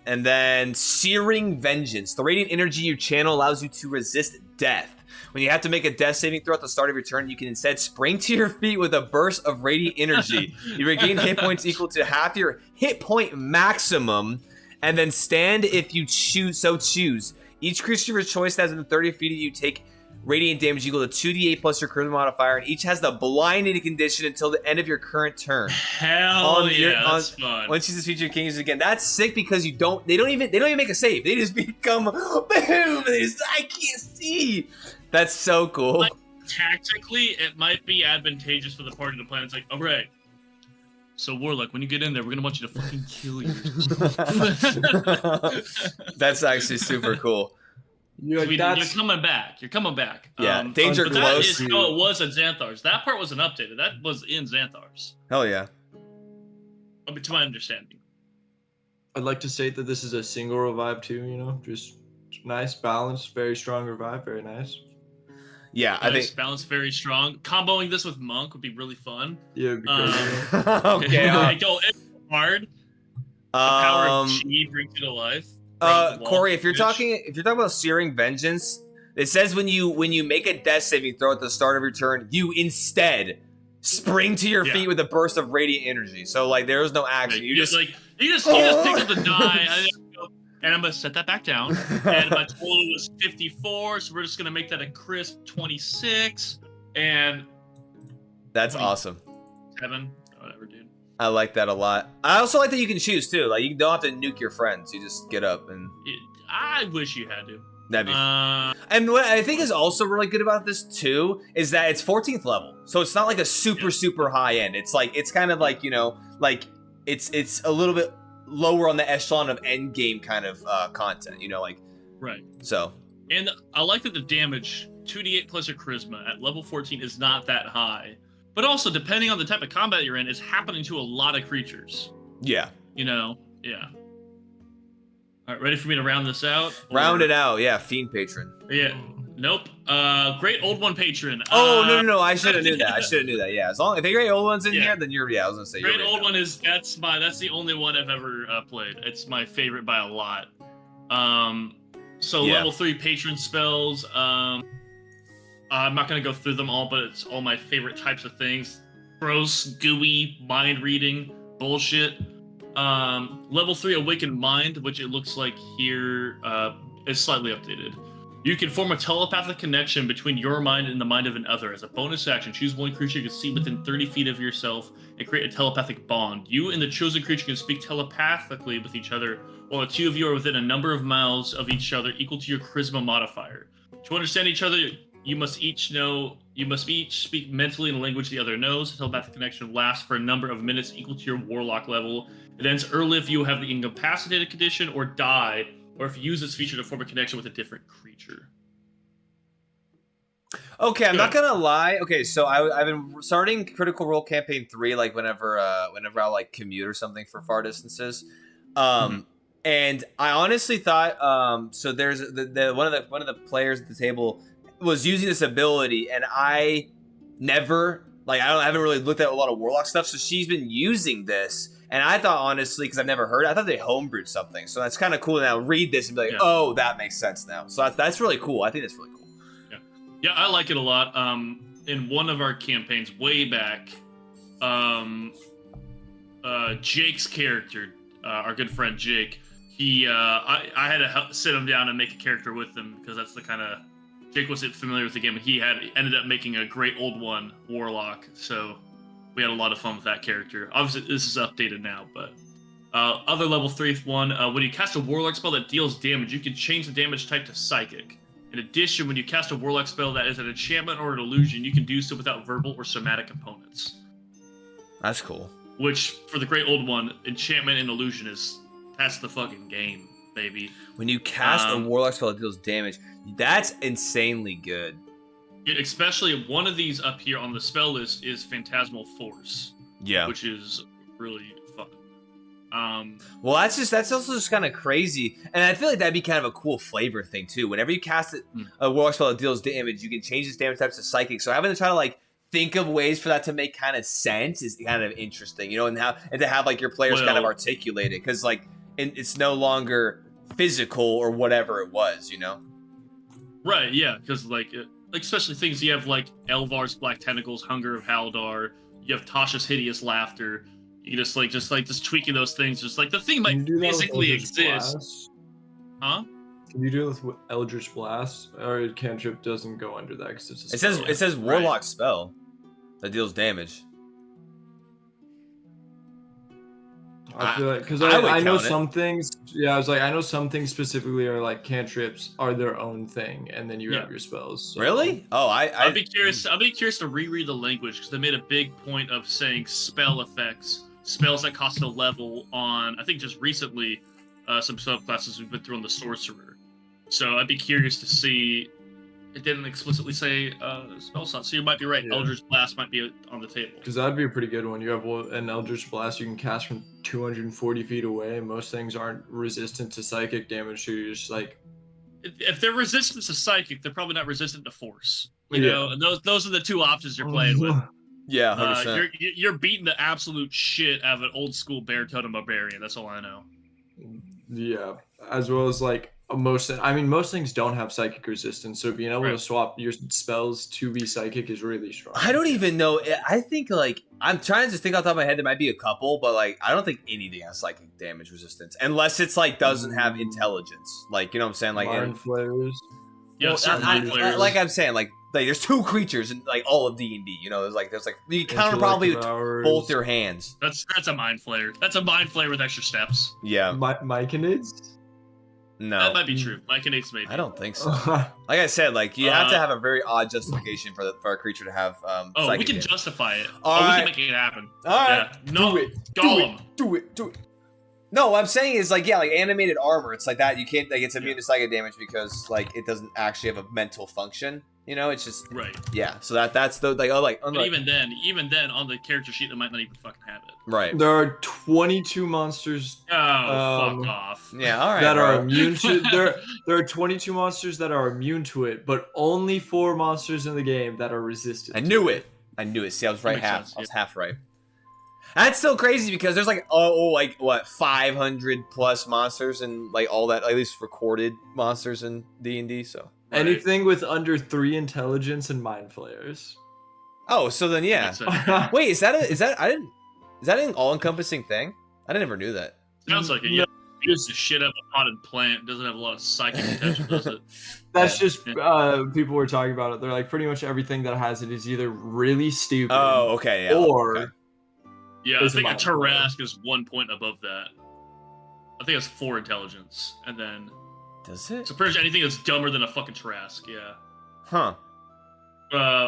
B: And then Searing Vengeance. The radiant energy you channel allows you to resist death. When you have to make a death saving throw at the start of your turn, you can instead spring to your feet with a burst of radiant energy. You regain hit points equal to half your hit point maximum, and then stand if you choose. Each creature of your choice that is within 30 feet of you take radiant damage equal to 2d8 plus your charisma modifier, and each has the blinding condition until the end of your current turn.
A: That's fun.
B: Once you use this feature, you can use it again. That's sick because they don't even make a save. They just become boom, and I can't see. That's so cool.
A: Like, tactically, it might be advantageous for the party to plan. It's like, all right. So Warlock, when you get in there, we're gonna want you to fucking kill you.
B: That's actually super cool.
A: You're coming back. You're coming back.
B: Yeah, danger
A: but
B: close.
A: That is how it was at Xanathar's. That part wasn't updated. That was in Xanathar's.
B: Hell yeah.
A: To my understanding.
C: I'd like to state that this is a single revive too. You know, just nice, balanced, very strong revive. Very nice.
B: Yeah,
A: I think balance very strong. Comboing this with Monk would be really fun.
C: Yeah, it'd be great.
B: Okay.
A: Go hard. The power of Chi brings you to life.
B: Corey, if you're talking about Searing Vengeance, it says when you make a death saving throw at the start of your turn, you instead spring to your feet with a burst of radiant energy. So like there is no action. You just pick
A: up the die. And I'm gonna set that back down. And my total was 54, so we're just gonna make that a crisp 26. And
B: that's awesome.
A: 7, whatever, dude.
B: I like that a lot. I also like that you can choose too. Like you don't have to nuke your friends. You just get up and.
A: I wish you had to.
B: That'd be. And what I think is also really good about this too is that it's 14th level, so it's not like a super high end. It's like it's kind of like like it's a little bit lower on the echelon of end game kind of content.
A: Right.
B: So.
A: And I like that the damage 2d8 plus your charisma at level 14 is not that high. But also, depending on the type of combat you're in, it's happening to a lot of creatures.
B: Yeah.
A: Yeah. All right, ready for me to round this out?
B: Round it out, yeah. Fiend Patron.
A: Yeah. Nope. Great Old One Patron.
B: Oh, no. I should have knew that. Yeah. As long if the Great Old One's in here, then I was gonna say
A: Great Old One that's the only one I've ever played. It's my favorite by a lot. Level 3 patron spells. I'm not going to go through them all, but it's all my favorite types of things. Gross, gooey, mind reading, bullshit. Level 3 Awakened Mind, which it looks like here is slightly updated. You can form a telepathic connection between your mind and the mind of another. As a bonus action, choose one creature you can see within 30 feet of yourself and create a telepathic bond. You and the chosen creature can speak telepathically with each other, while the two of you are within a number of miles of each other equal to your charisma modifier. To understand each other, you must each speak mentally in a language the other knows. The telepathic connection lasts for a number of minutes equal to your Warlock level. It ends early if you have the incapacitated condition or die, or if you use this feature to form a connection with a different creature.
B: Okay, I'm not gonna lie. Okay, so I've been starting Critical Role Campaign 3 like whenever I like commute or something for far distances. And I honestly thought so there's one of the players at the table was using this ability, and I haven't really looked at a lot of Warlock stuff, so she's been using this, and I thought honestly, because I've never heard it, I thought they homebrewed something, so that's kind of cool. Now read this and be like, oh, that makes sense now. So that's really cool. I think that's really cool.
A: Yeah, I like it a lot. In one of our campaigns way back, Jake's character, our good friend Jake, I had to sit him down and make a character with him because that's the kind of Jake wasn't familiar with the game, and he ended up making a great Old One Warlock. So we had a lot of fun with that character. Obviously, this is updated now, but other level 3 one, when you cast a Warlock spell that deals damage, you can change the damage type to Psychic. In addition, when you cast a Warlock spell that is an enchantment or an illusion, you can do so without verbal or somatic components.
B: That's cool.
A: Which, for the Great Old One, enchantment and illusion that's the fucking game, baby.
B: When you cast a Warlock spell that deals damage, that's insanely good.
A: Especially one of these up here on the spell list is Phantasmal Force.
B: Yeah.
A: Which is really fun.
B: Well, that's also just kind of crazy, and I feel like that'd be kind of a cool flavor thing too. Whenever you cast a Warlock spell that deals damage, you can change its damage types to Psychic. So having to try to like think of ways for that to make kind of sense is kind of interesting, you know, and to have like your players kind of articulate it, because like it's no longer physical or whatever it was, you know.
A: Right. Yeah. Because like especially things you have like Elvar's Black Tentacles, Hunger of Haldar. You have Tasha's Hideous Laughter. You just tweaking those things. Just like the thing might physically exist.
C: Blast?
A: Huh?
C: Can you do it with Eldritch Blast? Or cantrip doesn't go under that because it's a spell.
B: It says Warlock spell that deals damage.
C: I feel like, because I know some things. Yeah, I was like, I know some things specifically are like cantrips are their own thing, and then you have your spells. So.
B: Really? Oh,
A: I'd be curious. I'd be curious to reread the language, because they made a big point of saying spell effects, spells that cost a level on. I think just recently, some subclasses we've been through on the Sorcerer. So I'd be curious to see. It didn't explicitly say spell slot, so you might be right. Yeah. Eldritch Blast might be on the table.
C: Because that'd be a pretty good one. You have an Eldritch Blast you can cast from 240 feet away. Most things aren't resistant to psychic damage, so you're just like...
A: If they're resistant to psychic, they're probably not resistant to force. You know, and those are the two options you're playing with.
B: Yeah, 100%.
A: You're beating the absolute shit out of an old school Bear Totem Barbarian. That's all I know.
C: Yeah, as well as like... most things don't have psychic resistance, so being able to swap your spells to be psychic is really strong.
B: I don't even know. I think like I'm trying to just think off the top of my head. There might be a couple, but like I don't think anything has psychic damage resistance unless it's like doesn't have intelligence. Like, you know what I'm saying? Like
C: Mind Flayers.
A: Yeah,
B: well, like I'm saying, like there's two creatures in like all of D&D. You know, there's like you count probably with both your hands.
A: That's a Mind Flayer. That's a Mind Flayer with extra steps.
B: Yeah.
C: Myconids?
B: No.
A: That might be true. Myconids maybe.
B: I don't think so. Like I said, like you have to have a very odd justification for a creature to have.
A: We can justify it.
B: We
A: can make it happen.
B: All right.
A: Yeah. No, Golem.
B: Do it. No, what I'm saying is like animated armor. It's like that. You can't like it's immune to psychic damage because like it doesn't actually have a mental function. You know, it's just Yeah, so that's the like.
A: But even then, on the character sheet, it might not even fucking have it.
B: Right.
C: There are 22 monsters.
A: Fuck off.
B: Yeah, all right.
C: That are immune to there are 22 monsters that are immune to it, but only 4 monsters in the game that are resistant.
B: I knew it. See, I was right half. Sense, I was half right. That's still crazy because there's like 500 plus monsters and like all that, at least recorded monsters in D&D. So.
C: Anything with under 3 intelligence and Mind Flayers.
B: Oh, so then Wait, is that an all-encompassing thing? I never knew that.
A: Sounds like it. Yeah. Use the shit up a potted plant. Doesn't have a lot of psychic potential, does it?
C: That's just people were talking about it. They're like pretty much everything that has it is either really stupid.
B: Oh, okay, yeah.
C: Or
A: I think a Tarrasque is 1 point above that. I think it's 4 intelligence, and then.
B: Does it?
A: So pretty much anything that's dumber than a fucking Tarrasque, yeah.
B: Huh.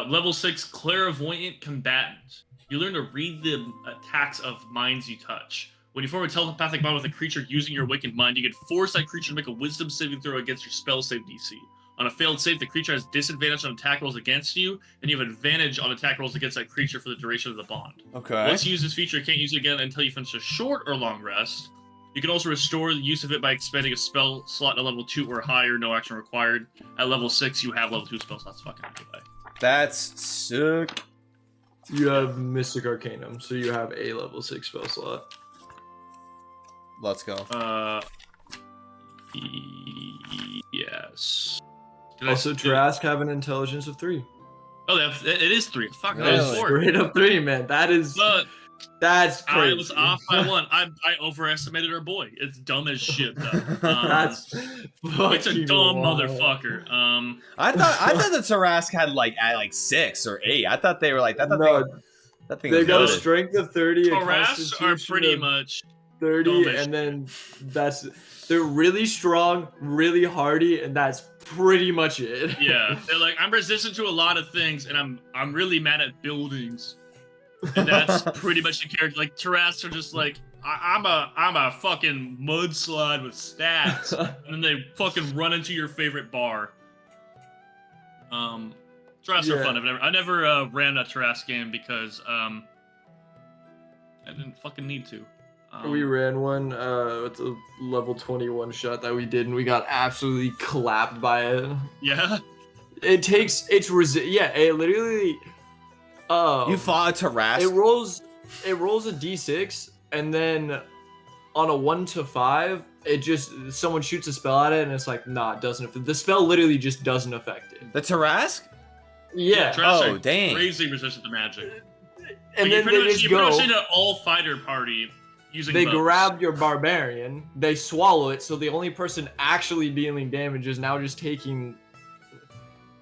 A: Level 6, Clairvoyant Combatant. You learn to read the attacks of minds you touch. When you form a telepathic bond with a creature using your awakened mind, you can force that creature to make a wisdom saving throw against your spell save DC. On a failed save, the creature has disadvantage on attack rolls against you, and you have advantage on attack rolls against that creature for the duration of the bond.
B: Okay.
A: Once you use this feature, you can't use it again until you finish a short or long rest. You can also restore the use of it by expanding a spell slot at level 2 or higher, no action required. At level 6, you have level 2 spell slots. Fucking anyway.
B: That's sick.
C: You have Mystic Arcanum, so you have a level 6 spell slot.
B: Let's go.
A: Yes.
C: Also, Tarrasque have an intelligence of 3.
A: Oh, it is 3. Fuck,
B: really?
A: that is 4.
C: Straight up 3, man. That's crazy.
A: I was off by 1. I overestimated our boy. It's dumb as shit, though. It's a dumb motherfucker.
B: I thought the Tarrasque had like 6 or 8. I thought they were like That thing
C: They
B: is
C: got a
B: loaded.
C: strength of 30, a
A: Harass are
C: constitution
A: pretty
C: of
A: much
C: 30,
A: Gnomish.
C: and then they're really strong, really hardy, and that's pretty much it.
A: yeah. They're like, I'm resistant to a lot of things, and I'm really mad at buildings, and that's pretty much the character. Like Terras are just like, I'm a fucking mudslide with stats, and then they fucking run into your favorite bar. Terras are fun. I never ran a Terras game because I didn't fucking need to.
C: We ran one with a level 21 shot that we did, and we got absolutely clapped by it.
A: Yeah.
C: It literally.
B: You fought a Terras?
C: It rolls a d6, and then on a 1 to 5, someone shoots a spell at it, and it's like, nah, it doesn't affect. The spell literally just doesn't affect it.
B: The Terras?
C: Yeah.
A: Terras
B: Oh,
A: are
B: dang.
A: crazy resistant to magic.
C: And
A: Like,
C: then
A: you
C: they just
A: pretty
C: go.
A: much need an all fighter party using
C: They
A: bows.
C: grab your barbarian, they swallow it, so the only person actually dealing damage is now just taking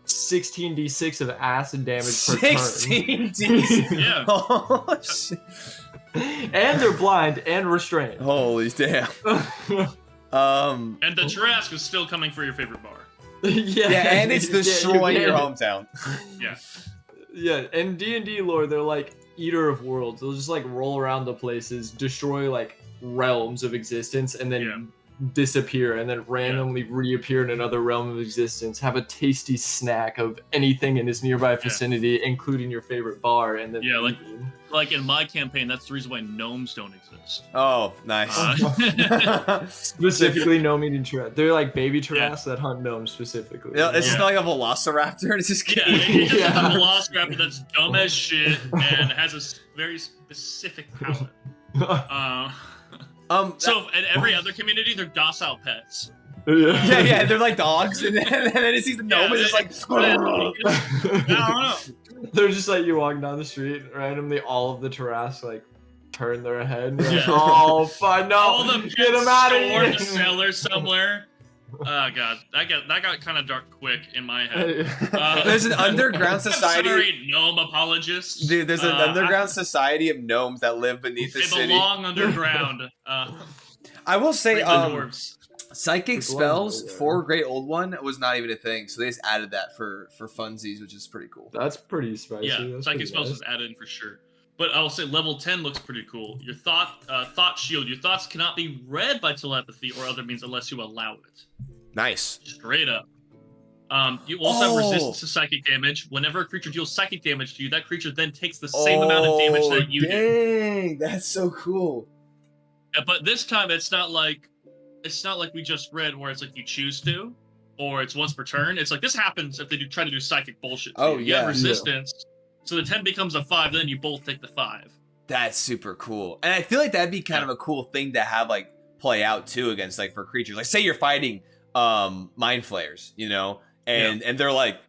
C: 16d6 of acid damage per turn.
B: 16d6.
A: Yeah.
B: Oh, shit.
C: And they're blind and restrained.
B: Holy damn.
A: And the Terras is still coming for your favorite bar.
C: Yeah,
B: and it's destroying
C: you
B: your
C: can.
B: hometown.
A: Yeah.
C: Yeah, and D&D lore, they're like Eater of Worlds. They'll just like roll around the places, destroy like realms of existence, and then disappear, and then randomly reappear in another realm of existence. Have a tasty snack of anything in his nearby vicinity, including your favorite bar, and then leave.
A: Like in my campaign, that's the reason why gnomes don't exist.
B: Oh, nice.
C: Specifically, gnome eating Terras. They're like baby Terras that hunt gnomes specifically.
B: Yeah, it's not like a velociraptor. It's just
A: Yeah, it's just a velociraptor that's dumb as shit and has a very specific palate. So in every other community, they're docile pets.
B: Yeah, they're like dogs, and then it sees the gnome, and it's like,
A: I don't know.
C: They're just like, you walk down the street, randomly all of the Terras like turn their head. And you're like,
A: Yeah.
C: oh, fuck, no,
A: All the
C: get
A: pets
C: them out of
A: stored in
C: here.
A: the cellar somewhere. Oh god, that got kind of dark quick in my head.
B: there's an underground
A: I'm
B: society.
A: sorry, gnome apologists.
B: Dude, there's an underground society of gnomes that live beneath the
A: They
B: city.
A: belong underground.
B: I will say,
A: like the dwarves.
B: psychic
C: It's
B: spells
C: long, yeah.
B: for Great Old One was not even a thing, so they just added that for funsies, which is pretty cool.
C: That's pretty spicy.
A: Yeah,
C: That's
A: psychic
C: pretty
A: spells
C: nice.
A: is added in for sure. But I'll say level 10 looks pretty cool. Your thought shield. Your thoughts cannot be read by telepathy or other means unless you allow it.
B: Nice.
A: Straight up. You also have resistance to psychic damage. Whenever a creature deals psychic damage to you, that creature then takes the same amount of damage that you do.
B: Dang, that's so cool.
A: But this time, it's not like we just read where it's like you choose to, or it's once per turn. It's like this happens if they try to do psychic bullshit. To you. You have resistance, so the 10 becomes a 5. Then you both take the 5.
B: That's super cool, and I feel like that'd be kind of a cool thing to have like play out too against like for creatures. Like say you're fighting mind flayers, you know, and they're like,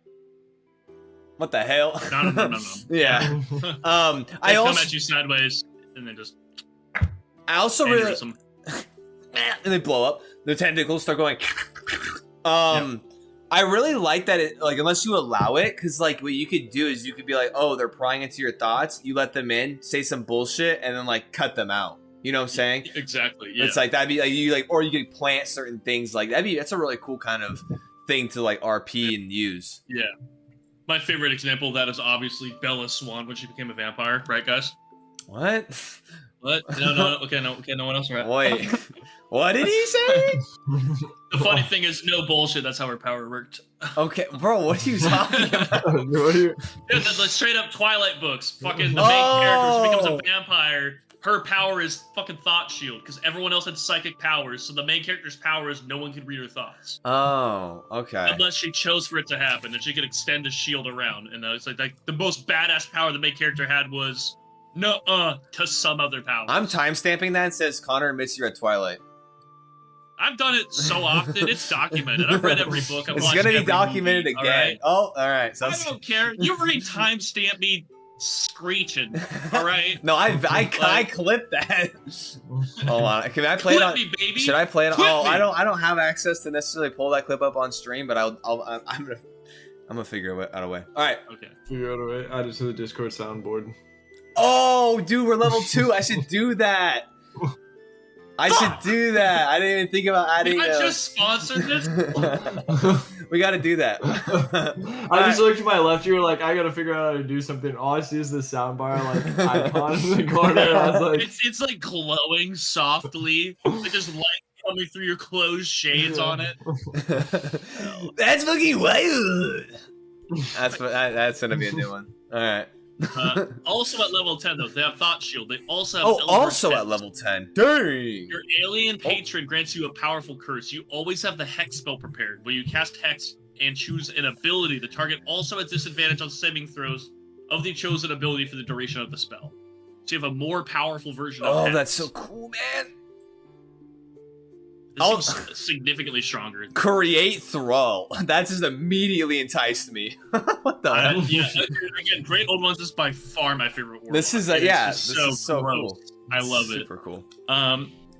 B: what the hell?
A: No.
B: Yeah.
A: They
B: I
A: come
B: also
A: at you sideways and then just
B: I also really
A: aneurysm.
B: and they blow up. The tentacles start going. I really like that it like unless you allow it, because like what you could do is you could be like, oh, they're prying into your thoughts. You let them in, say some bullshit, and then like cut them out. You know what I'm saying?
A: Exactly. Yeah.
B: It's like that'd be like you like, or you could plant certain things like that's a really cool kind of thing to like RP and use.
A: Yeah. My favorite example of that is obviously Bella Swan when she became a vampire, right, guys?
B: What?
A: What? No. Okay, no one else. Right.
B: Wait, what did he say?
A: The funny thing is, no bullshit. That's how her power worked.
B: Okay, bro, what are you talking about?
A: Yeah, the straight up Twilight books. Fucking the main character, she becomes a vampire. Her power is fucking thought shield because everyone else had psychic powers. So the main character's power is no one could read her thoughts.
B: Oh, okay.
A: Unless she chose for it to happen, and she could extend the shield around. And it's like the most badass power the main character had was to some other power.
B: I'm timestamping that. It says Connor admits you're at Twilight.
A: I've done it so often. It's documented. I've read every book. I've
B: It's
A: watched
B: gonna be
A: every
B: documented
A: movie,
B: again.
A: all right?
B: Oh, all right.
A: I don't care. You already timestamp me screeching. All right.
B: No, I clipped that. Hold on. Can I play it on?
A: Me, baby.
B: Should I play it?
A: Clip
B: Oh,
A: me.
B: I don't have access to necessarily pull that clip up on stream, but I'm gonna figure out a way. All right.
A: Okay.
C: Figure out a way. Add it to the Discord soundboard.
B: Oh, dude, we're level 2. I should do that. I should do that. I didn't even think about adding.
A: Did I just sponsor this?
B: We got to do that.
C: I just looked to my left. You were like, I gotta figure out how to do something. All I see is the soundbar like icon in the corner. And I was like,
A: it's like glowing softly. Like there's light coming through your closed shades on it.
B: That's fucking wild. That's gonna be a new one. All right.
A: Also at level 10 though, they have Thought Shield. They also have
B: also
A: Eldritch
B: at
A: Fist.
B: level 10. Dang.
A: Your alien patron grants you a powerful curse. You always have the Hex spell prepared. When you cast Hex and choose an ability, the target also has disadvantage on saving throws of the chosen ability for the duration of the spell. So you have a more powerful version of Hex.
B: Oh, that's so cool, man.
A: This seems significantly stronger.
B: Create Thrall. That just immediately enticed me. What the hell?
A: Yeah, again, Great Old Ones is by far my favorite Warlock.
B: This is this is so cool.
A: I love it.
B: Super cool.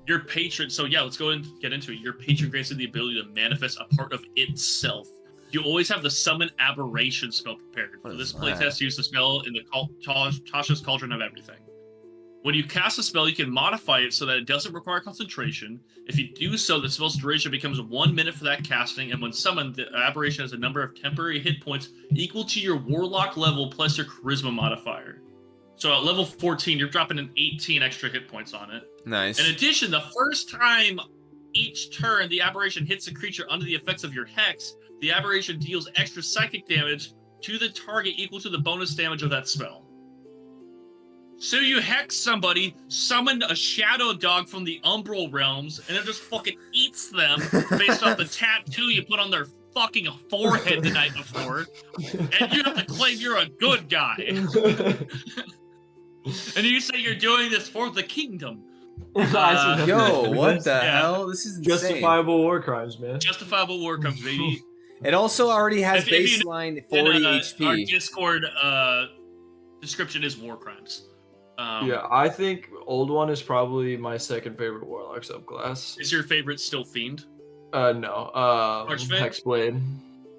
A: Your patron. So yeah, let's go and get into it. Your patron grants you the ability to manifest a part of itself. You always have the Summon Aberration spell prepared. For this playtest, use the spell in the Tasha's Cauldron of Everything. When you cast a spell, you can modify it so that it doesn't require concentration. If you do so, the spell's duration becomes 1 minute for that casting, and when summoned, the aberration has a number of temporary hit points equal to your Warlock level plus your Charisma modifier. So at level 14, you're dropping an 18 extra hit points on it.
B: Nice.
A: In addition, the first time each turn the aberration hits a creature under the effects of your Hex, the aberration deals extra psychic damage to the target equal to the bonus damage of that spell. So you hex somebody, summon a shadow dog from the Umbral realms, and it just fucking eats them based off the tattoo you put on their fucking forehead the night before, and you have to claim you're a good guy. And you say you're doing this for the kingdom.
B: Yo, what the hell? This is insane.
C: Justifiable war crimes, man.
A: Justifiable war crimes, baby.
B: It also already has baseline 40 HP.
A: Our Discord description is war crimes.
C: Yeah, I think Old One is probably my second favorite Warlock subclass.
A: Is your favorite still Fiend?
C: No.
A: Archfey?
C: Hexblade.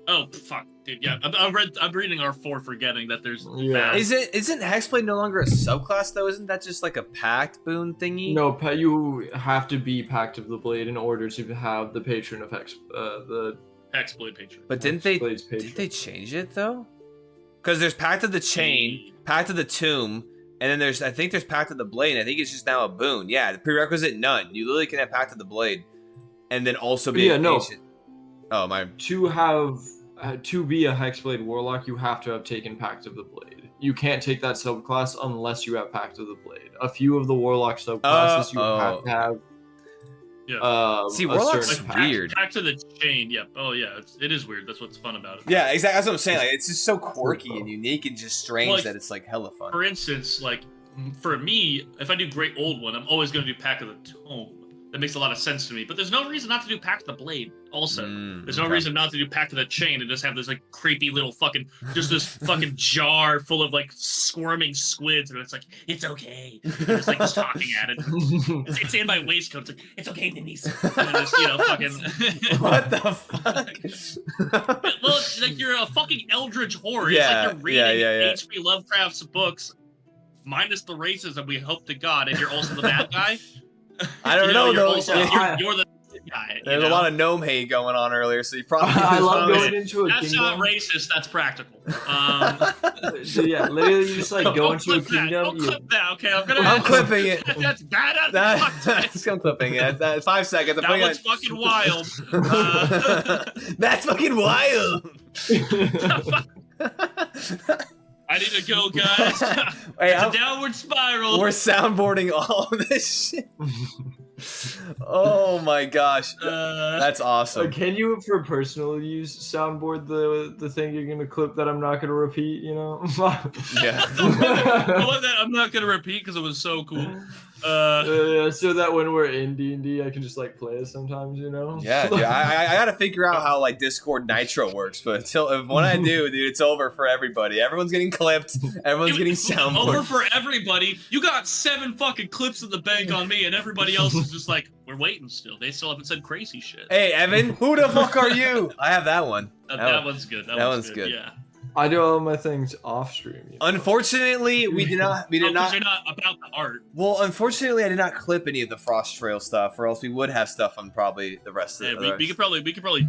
A: Oh fuck, dude. Yeah, I'm reading R4, forgetting that there's.
C: Yeah.
B: Isn't Hexblade no longer a subclass though? Isn't that just like a pact boon thingy?
C: No, you have to be Pact of the Blade in order to have the patron of the
A: Hexblade patron.
B: But didn't they change it though? Because there's Pact of the Chain, Pact of the Tomb, and then I think there's Pact of the Blade. And I think it's just now a boon. Yeah, the prerequisite none. You literally can have Pact of the Blade, and then also be ancient. Oh my!
C: To be a Hexblade Warlock, you have to have taken Pact of the Blade. You can't take that subclass unless you have Pact of the Blade. A few of the Warlock subclasses you have to have.
A: Yeah.
B: See, Warlock's weird.
A: Pact of the Chain. Yeah. Oh yeah. It is weird. That's what's fun about it.
B: Yeah, exactly. That's what I'm saying. Like, it's just so quirky and unique and just strange that it's like hella fun.
A: For instance, like for me, if I do Great Old One, I'm always going to do Pact of the Tome. That makes a lot of sense to me. But there's no reason not to do Pact of the Blade also. There's no reason not to do Pact of the Chain and just have this like creepy little fucking, just this fucking jar full of like squirming squids, and it's like, it's okay. And it's like just talking at it. It's in my waistcoat. It's like, it's okay, Denise. And just, fucking.
B: What the fuck?
A: Well, it's like you're a fucking eldritch horror. It's like you're reading H.P. Lovecraft's books, minus the racism, we hope to God, and you're also the bad guy.
B: I don't know though.
A: You're the guy.
B: There's a lot of gnome hate going on earlier, so you probably.
C: I love going into a
A: That's
C: kingdom.
A: not racist. That's practical.
C: So yeah, literally you just like go into a kingdom.
A: Don't clip that. Okay,
B: I'm clipping it.
A: That's bad.
B: I'm clipping it. That's 5 seconds.
A: That was fucking wild.
B: That's fucking wild.
A: I need to go, guys.
B: Hey,
A: it's a downward spiral.
B: We're soundboarding all of this shit. Oh my gosh, that's awesome.
C: Can you, for personal use, soundboard the thing you're gonna clip that I'm not gonna repeat? You know?
B: Yeah.
A: I'm not gonna repeat because it was so cool.
C: So that when we're in D&D, I can just like play it sometimes, you know?
B: Yeah, dude, I gotta figure out how like Discord Nitro works, but when I do, dude, it's over for everybody. Everyone's getting clipped. Everyone's getting soundboarded.
A: Over for everybody. You got 7 fucking clips in the bank on me, and everybody else is just like, we're waiting still. They still haven't said crazy shit.
B: Hey, Evan, who the fuck are you? I have that one.
A: That one's good. That one's good. Yeah.
C: I do all my things off stream. You know?
B: Unfortunately, we did not.
A: They're not about the art.
B: Well, unfortunately, I did not clip any of the Frost Trail stuff, or else we would have stuff on probably the rest of
A: Yeah,
B: it.
A: we could probably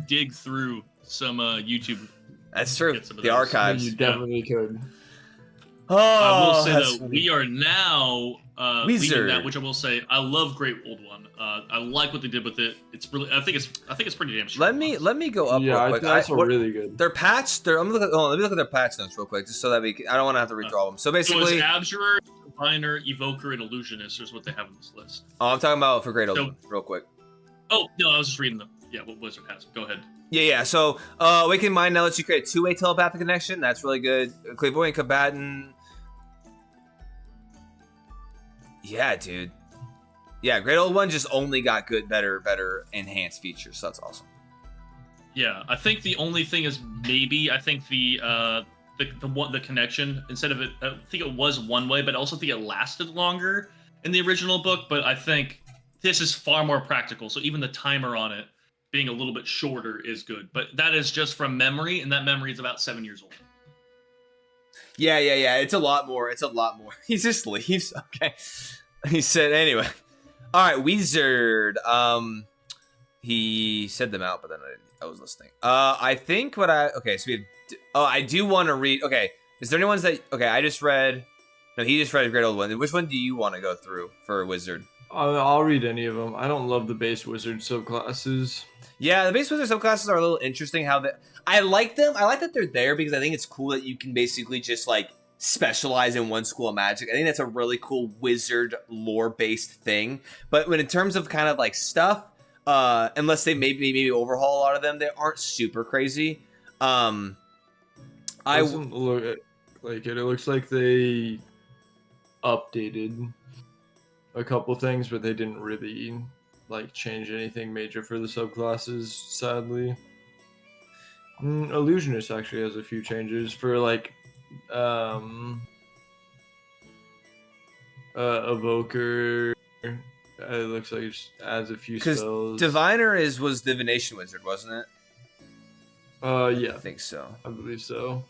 A: dig through some YouTube.
B: That's true.
A: Get some of
B: The
A: those.
B: archives.
C: You definitely could.
B: Oh,
A: I will say
B: that's
A: though, we are now leaving
B: Wizard.
A: that, which I will say, I love Great Old One. I like what they did with it. It's really, I think it's pretty damn strong.
B: Let me go up
C: Yeah,
B: real
C: I
B: quick.
C: think that's really good.
B: Their patch. Let me look at their patch notes real quick, just so that I don't want to have to read through all of them. So
A: So it's
B: basically,
A: Abjurer, Diviner, Evoker, and Illusionist is what they have on this list.
B: oh, I'm talking about for Great Old
A: So-
B: One, real quick.
A: Oh no, I was just reading them. Yeah, what Wizard has. Go ahead.
B: Yeah. So, Awakened Mind now lets you create a two-way telepathic connection. That's really good. Clairvoyant Combatant. Yeah, dude. Yeah, Great Old One just only got better enhanced features. So that's awesome.
A: Yeah, I think the only thing is maybe I think the connection, instead of it, I think it was one way, but I also think it lasted longer in the original book. But I think this is far more practical. So even the timer on it being a little bit shorter is good. But that is just from memory, and that memory is about 7 years old.
B: Yeah. It's a lot more. He just leaves. Okay. He said anyway. All right, Wizard. He said them out, but then I was listening. I think okay. So we have. Oh, I do want to read. Okay, is there any ones that? Okay, I just read. No, he just read a Great Old One. Which one do you want to go through for Wizard?
C: I'll read any of them. I don't love the base wizard subclasses.
B: Yeah, the base Wizard subclasses are a little interesting. I like them. I like that they're there because I think it's cool that you can basically just like specialize in one school of magic. I think that's a really cool wizard lore based thing. But when in terms of kind of like stuff, unless they maybe overhaul a lot of them, they aren't super crazy.
C: Doesn't look like it. It looks like they updated a couple things, but they didn't really like change anything major for the subclasses, sadly. Illusionist actually has a few changes for like Evoker. It looks like it adds a few spells.
B: Diviner was Divination Wizard, wasn't it?
C: Yeah,
B: I think so.
C: I believe so.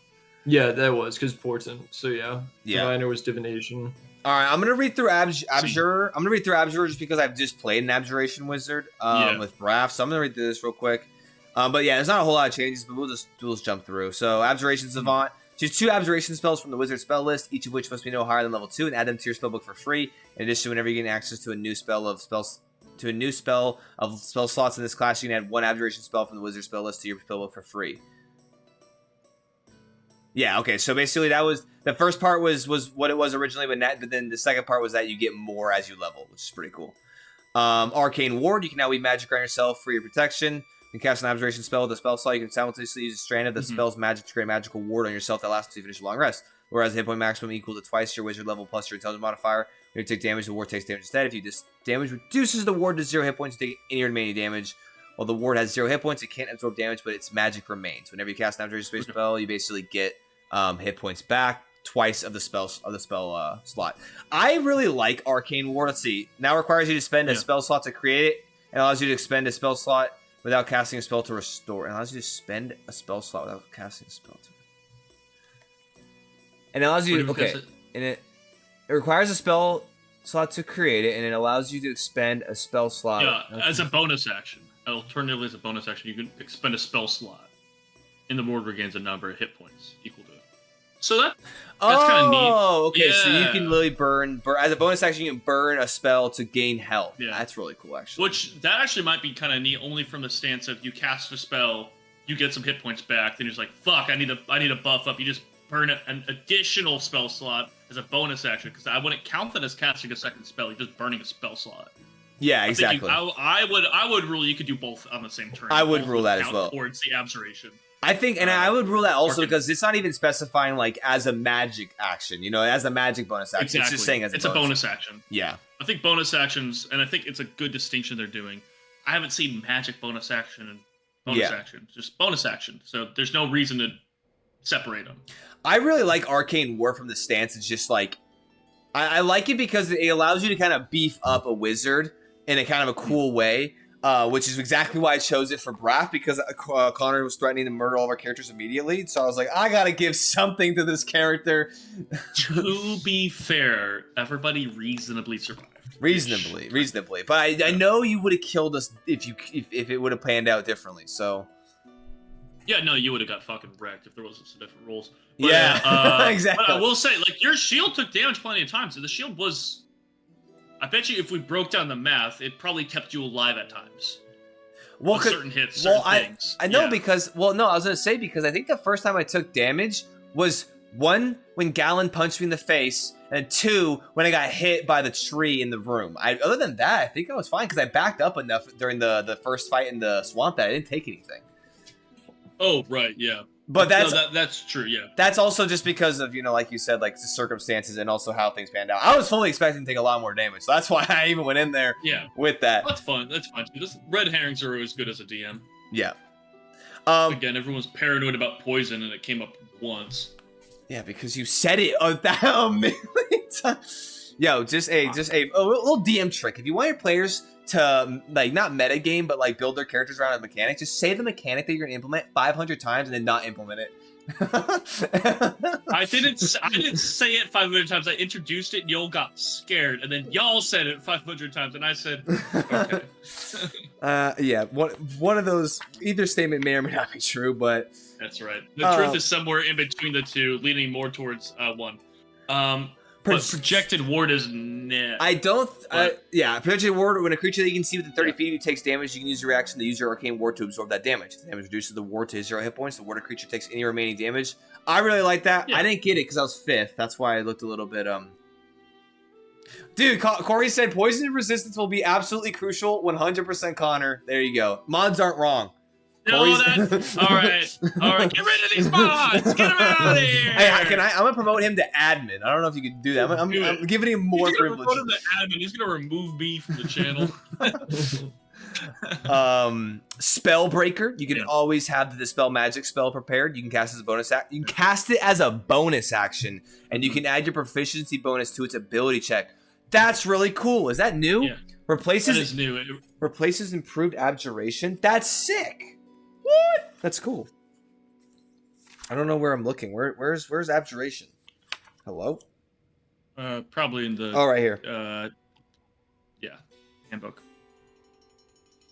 C: Yeah, that was because Portent. So yeah, Diviner was Divination.
B: All right, I'm gonna read through Abjurer. I'm gonna read through Abjurer just because I've just played an Abjuration Wizard with Braf, so I'm gonna read through this real quick. But yeah, there's not a whole lot of changes, but we'll just jump through. So Abjuration Savant. Choose 2 Abjuration spells from the Wizard spell list, each of which must be no higher than level 2, and add them to your spellbook for free. In addition, whenever you gain access to a new spell of spell slots in this class, you can add 1 Abjuration spell from the Wizard spell list to your spellbook for free. Yeah, okay, so basically that was the first part was what it was originally, but then the second part was that you get more as you level, which is pretty cool. Arcane Ward, you can now weave magic around yourself for your protection. You can cast an Abjuration spell with a spell slot. You can simultaneously use a strand of the spell's magic to create a magical ward on yourself that lasts until you finish a long rest. Whereas the hit point maximum equal to twice your wizard level plus your intelligence modifier. When you take damage, the ward takes damage instead. If you damage reduces the ward to 0 hit points, you take any remaining damage. While the ward has 0 hit points, it can't absorb damage, but its magic remains. Whenever you cast an Abjuration spell, you basically get hit points back twice of the spell slot. I really like Arcane Ward. Let's see. Now requires you to spend a spell slot to create it. It allows you to expend a spell slot without casting a spell to restore. It allows you to spend a spell slot without casting a spell to. And it allows you to, and it requires a spell slot to create it, and it allows you to expend a spell slot.
A: Yeah, as a bonus action. Alternatively, as a bonus action, you can expend a spell slot, and the ward regains a number of hit points equal to it. So that's kind of neat.
B: Oh, okay. So you can literally burn as a bonus action. You can burn a spell to gain health.
A: Yeah,
B: that's really cool, actually.
A: Which that actually might be kind of neat, only from the stance of you cast a spell, you get some hit points back, then you're just like, fuck, I need to buff up. You just burn an additional spell slot as a bonus action, because I wouldn't count that as casting a second spell. You're just burning a spell slot.
B: Yeah, exactly.
A: I would rule you could do both on the same turn.
B: I would rule that as well.
A: Towards the Abjuration.
B: I think, and I would rule that also because it's not even specifying like as a magic action, as a magic bonus action.
A: Exactly.
B: It's just saying as
A: a bonus action.
B: Yeah.
A: I think bonus actions, and I think it's a good distinction they're doing. I haven't seen magic bonus action and bonus action, just bonus action. So there's no reason to separate them.
B: I really like Arcane War from the stance. It's just like, I like it because it allows you to kind of beef up a wizard in a kind of a cool way. which is exactly why I chose it for Braff, because Connor was threatening to murder all of our characters immediately. So I was like, I gotta give something to this character.
A: To be fair, everybody reasonably survived.
B: Reasonably. But I know you would have killed us if it would have panned out differently. So.
A: Yeah, no, you would have got fucking wrecked if there was some different rules. But,
B: yeah, exactly.
A: But I will say, like, your shield took damage plenty of times. So the shield was... I bet you if we broke down the math, it probably kept you alive at times.
B: Well,
A: certain hits, certain things.
B: I know because... Well, no, I was going to say because I think the first time I took damage was, 1, when Gallon punched me in the face, and 2, when I got hit by the tree in the room. Other than that, I think I was fine because I backed up enough during the first fight in the swamp that I didn't take anything.
A: Oh, right, yeah.
B: But
A: that's true, yeah.
B: That's also just because of, like you said, like the circumstances and also how things panned out. I was fully expecting to take a lot more damage, so that's why I even went in there with that.
A: That's fun. That's fun. Red herrings are always good as a DM.
B: Yeah.
A: Again, everyone's paranoid about poison, and it came up once.
B: Yeah, because you said it a million times. Yo, just a little DM trick. If you want your players to like not metagame but like build their characters around a mechanic, just say the mechanic that you're gonna implement 500 times and then not implement it.
A: I didn't say it 500 times. I introduced it and y'all got scared, and then y'all said it 500 times and I said okay.
B: Yeah, one of those, either statement may or may not be true, but
A: that's right. The truth is somewhere in between the two, leaning more towards one. But projected ward is nah.
B: Projected ward, when a creature that you can see within 30 feet takes damage, you can use your reaction to use your arcane ward to absorb that damage. If the damage reduces the ward to 0 hit points, the warded creature takes any remaining damage. I really like that. I didn't get it because I was 5th. That's why I looked a little bit Dude, Corey said poison resistance will be absolutely crucial. 100% Connor. There you go. Mods aren't wrong.
A: No, that's all right. All right, get rid of these mods. Get them out of here.
B: Hey, I'm gonna promote him to admin. I don't know if you can do that. I'm giving him more privilege.
A: Promote him to admin. He's gonna remove me from the channel.
B: Spellbreaker. You can always have the dispel magic spell prepared. You can cast it as a bonus. You can cast it as a bonus action, and you can add your proficiency bonus to its ability check. That's really cool. Is that new?
A: Yeah.
B: That
A: is new.
B: Replaces improved abjuration. That's sick. What? That's cool. I don't know where I'm looking. Where's abjuration? Hello?
A: Probably in the
B: right here.
A: Handbook.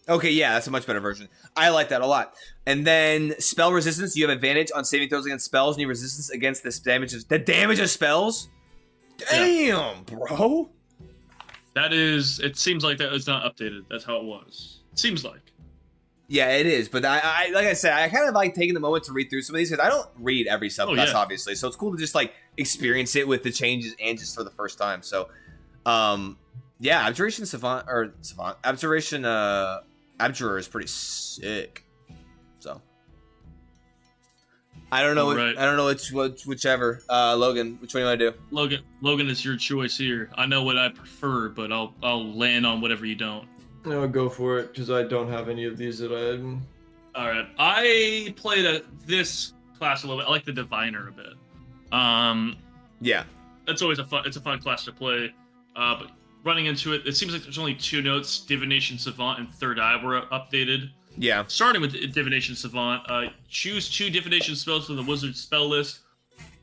B: Okay, yeah, that's a much better version. I like that a lot. And then spell resistance, you have advantage on saving throws against spells, and you have resistance against the damage of spells? Damn, bro.
A: It seems like that is not updated. That's how it was. It seems like.
B: Yeah, it is, but I like I said, I kind of like taking the moment to read through some of these because I don't read every subclass, obviously, so it's cool to just like experience it with the changes and just for the first time. So, Abjuration Abjuration Abjurer is pretty sick. So, I don't know.
A: Right.
B: I don't know whichever. Logan, which one do you want to do?
A: Logan, it's your choice here. I know what I prefer, but I'll land on whatever you don't.
C: No, go for it, because I don't have any of these that I...
A: All right, I played this class a little bit. I like the Diviner a bit.
B: Yeah,
A: that's always a fun class to play. But running into it seems like there's only 2 notes. Divination Savant and Third Eye were updated.
B: Yeah.
A: Starting with Divination Savant, choose 2 divination spells from the wizard spell list,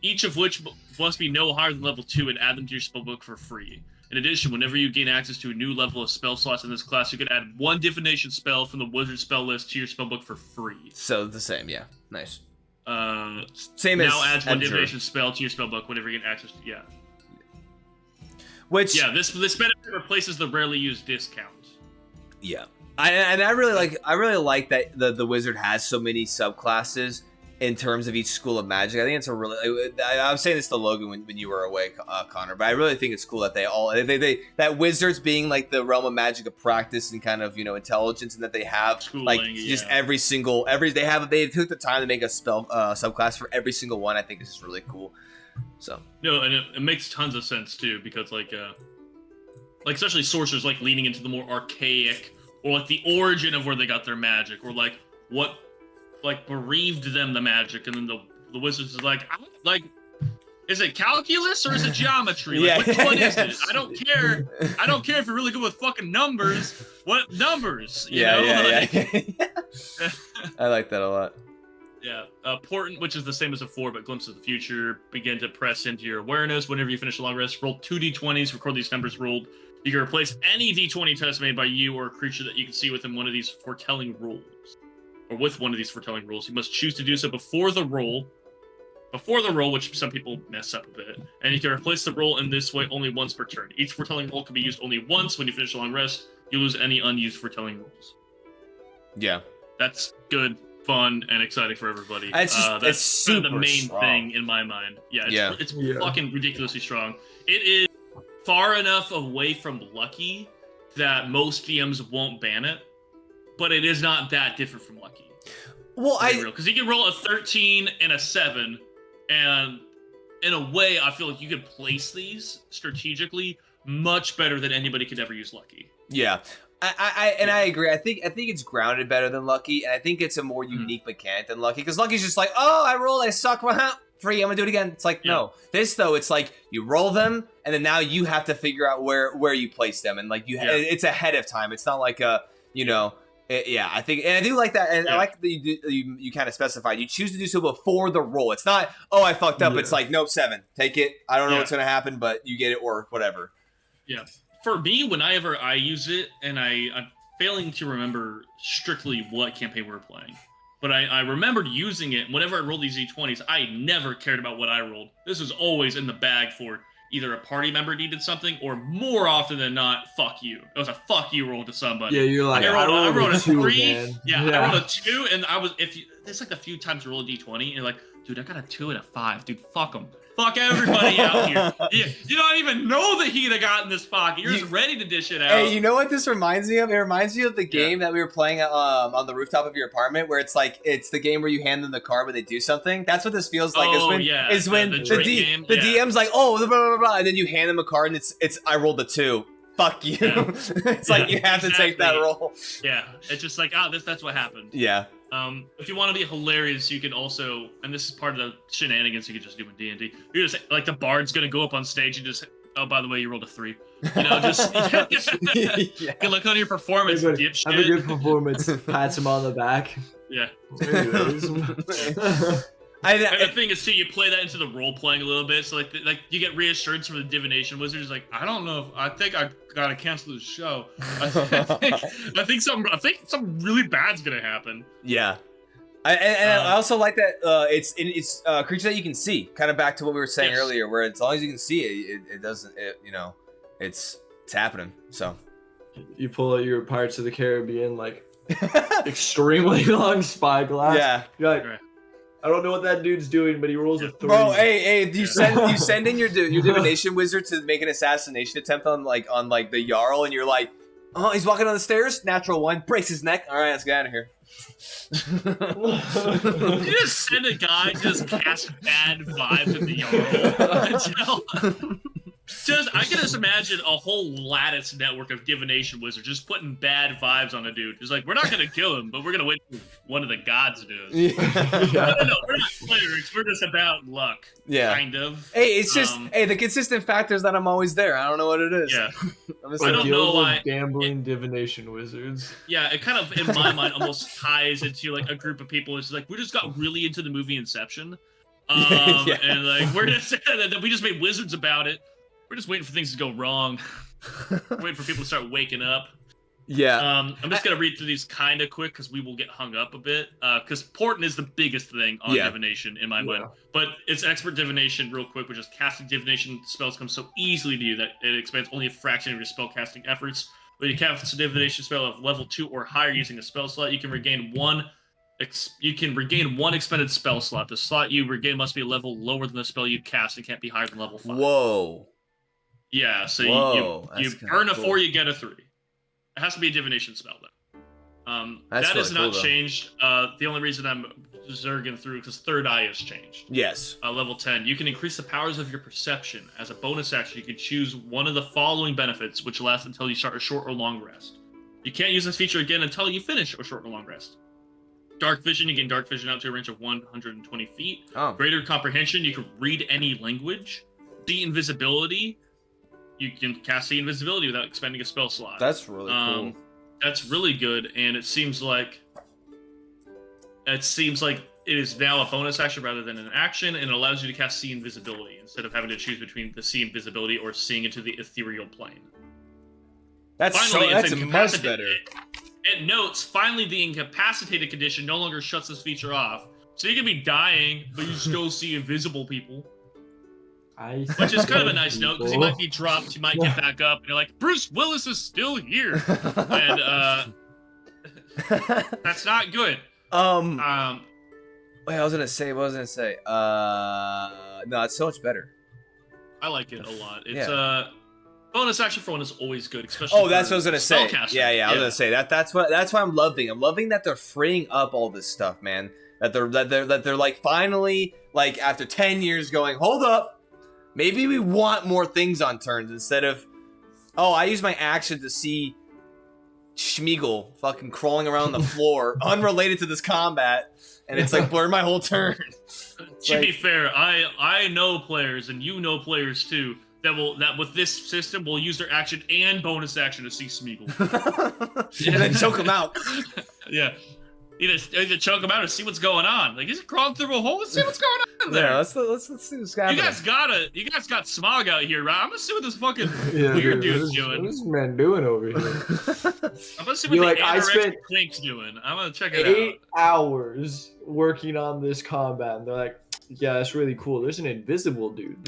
A: each of which must be no higher than level 2, and add them to your spellbook for free. In addition, whenever you gain access to a new level of spell slots in this class, you can add 1 divination spell from the wizard spell list to your spellbook for free.
B: So the same, yeah. Nice.
A: Same as adds 1 divination spell to your spellbook whenever you get access to
B: Which
A: this benefit replaces the rarely used discount.
B: Yeah. I really like that the wizard has so many subclasses in terms of each school of magic. I think it's a really... I was saying this to Logan when you were away, Connor, but I really think it's cool that that wizards being like the realm of magic of practice and kind of, intelligence, and that they have every single... They took the time to make a spell subclass for every single one. I think it's just really cool. So...
A: No, and it makes tons of sense too, because like especially sorcerers like leaning into the more archaic, or like the origin of where they got their magic, or like what bereaved them the magic, and then the wizards is like Is it calculus or is it geometry?
B: Yeah.
A: Like, which one is it? I don't care. I don't care if you're really good with fucking numbers. What numbers? You know?
B: Yeah.
A: Like,
B: I like that a lot.
A: yeah. Portent, which is the same as before, but glimpse of the future. Begin to press into your awareness whenever you finish a long rest. Roll 2 d20s. Record these numbers rolled. You can replace any d20 test made by you or a creature that you can see within one of these foretelling rules. Or with one of these foretelling rules. You must choose to do so before the roll, which some people mess up a bit. And you can replace the roll in this way only once per turn. Each foretelling roll can be used only once. When you finish a long rest, you lose any unused foretelling rolls.
B: Yeah.
A: That's good, fun, and exciting for everybody.
B: It's just,
A: that's
B: it's super
A: the main
B: strong.
A: thing in my mind. Yeah, it's
C: Yeah.
A: fucking ridiculously strong. It is far enough away from Lucky that most GMs won't ban it, but it is not that different from Lucky.
B: Well,
A: because you can roll a 13 and a 7, and in a way, I feel like you could place these strategically much better than anybody could ever use Lucky.
B: Yeah. I agree. I think it's grounded better than Lucky, and I think it's a more unique mechanic than Lucky, because Lucky's just like, oh, I rolled, I suck, free, I'm gonna do it again. It's like, no. This though, it's like you roll them, and then now you have to figure out where you place them, and like it's ahead of time. It's not like a, you know, I think, and I do like that, and I like that you kind of specified. You choose to do so before the roll. It's not, oh, I fucked up. It's like, nope, 7, take it. I don't know what's gonna happen, but you get it or whatever.
A: Yeah. For me, whenever I use it, and I'm failing to remember strictly what campaign we were playing, but I remembered using it. Whenever I rolled these d20s, I never cared about what I rolled. This was always in the bag for either a party member needed something, or more often than not, fuck you. It was a fuck you roll to somebody.
C: Yeah, you're like,
A: I rolled a 3.
C: Man.
A: Yeah, I rolled a 2, and there's like a few times I roll a d20, and you're like, dude, I got a 2 and a 5. Dude, fuck them. Fuck everybody out here. You don't even know the heat I got in this pocket. You're just ready to dish it out.
B: Hey, you know what this reminds me of? It reminds me of the game that we were playing on the rooftop of your apartment, where it's like, it's the game where you hand them the card when they do something. That's what this feels like. Is when the DM's like, oh, blah, blah, blah, and then you hand them a card, and it's I rolled a 2. Fuck you. Yeah. It's like you have to take that roll.
A: Yeah, it's just like, that's what happened.
B: Yeah.
A: If you want to be hilarious, you can also, and this is part of the shenanigans you can just do in D&D. You just like the bard's gonna go up on stage and just, oh, by the way, you rolled a 3. You know, just good luck on your performance, dipshit.
C: Have a good performance. Pats him on the back.
A: Yeah.
C: Anyways.
A: And the thing is, too, you play that into the role playing a little bit. So, like you get reassurance from the divination wizards. Like, I don't know if I think I gotta cancel the show. I think something really bad's gonna happen.
B: Yeah, I also like that it's a creature that you can see. Kind of back to what we were saying earlier, where as long as you can see it doesn't. It's happening. So
C: you pull out your Pirates of the Caribbean like extremely long spyglass.
B: Yeah,
C: you're like. Right. I don't know what that dude's doing, but he rolls a 3.
B: Bro, hey, you send in your divination wizard to make an assassination attempt on the Jarl, and you're like, oh, he's walking on the stairs, natural 1, breaks his neck. All right, let's get out of here.
A: You just send a guy just cast bad vibes at the Jarl. I can just imagine a whole lattice network of divination wizards just putting bad vibes on a dude. It's like, we're not gonna kill him, but we're gonna wait for one of the gods does. No, we're not clerics. We're just about luck. Yeah, kind of.
B: Hey, it's just the consistent factor is that I'm always there. I don't know what it is.
A: Yeah,
C: I don't know why. Gambling divination wizards.
A: Yeah, it kind of in my mind almost ties into like a group of people. It's like we just got really into the movie Inception, and like we just made wizards about it. We're just waiting for things to go wrong. Waiting for people to start waking up.
B: Yeah.
A: I'm just going to read through these kind of quick because we will get hung up a bit. Because Portent is the biggest thing on divination in my mind. But it's expert divination real quick, which is casting divination spells come so easily to you that it expands only a fraction of your spell casting efforts. When you cast a divination spell of level 2 or higher using a spell slot, you can regain one expended spell slot. The slot you regain must be a level lower than the spell you cast and can't be higher than level 5.
B: Whoa.
A: Yeah, so you burn a 4, you get a 3. It has to be a divination spell, though. That has not changed. The only reason I'm zerging through because Third Eye has changed.
B: Yes.
A: Level 10. You can increase the powers of your perception. As a bonus action, you can choose one of the following benefits, which lasts until you start a short or long rest. You can't use this feature again until you finish a short or long rest. Dark Vision, you gain Dark Vision out to a range of 120 feet.
B: Oh.
A: Greater Comprehension, you can read any language. See Invisibility, you can cast See Invisibility without expending a spell slot.
B: That's really cool.
A: That's really good, and it seems like it is now a bonus action rather than an action, and it allows you to cast See Invisibility instead of having to choose between the See Invisibility or seeing into the ethereal plane.
B: That's much better.
A: It notes, finally, the incapacitated condition no longer shuts this feature off. So you can be dying, but you still see invisible people. Which is kind of a nice note, because you might be dropped, you might get back up, and you're like, Bruce Willis is still here! And, that's not good.
B: Wait, what was I gonna say? No, it's so much better.
A: I like it a lot. It's, bonus action for one is always good, especially.
B: That's what I was gonna say. Yeah, I was gonna say that's why I'm loving. I'm loving that they're freeing up all this stuff, man. That they're like finally, like after 10 years, going, hold up, maybe we want more things on turns instead of, oh, I use my action to see Schmeagle fucking crawling around the floor, unrelated to this combat, and it's like blur my whole turn.
A: To be fair, I know players, and you know players too, that with this system will use their action and bonus action to see Smeagol.
B: And then choke him out.
A: Yeah. Either choke him out or see what's going on. Like, is he crawling through a hole? Let's see what's going on in there.
B: Yeah, let's see what's happening.
A: You guys got Smog out here, right? I'm gonna see what this fucking weird dude's doing.
C: What's this man doing over here?
A: I'm gonna see what the anorexic Quink's doing. I'm gonna check it out.
C: 8 hours working on this combat, and they're like, yeah, that's really cool. There's an invisible dude.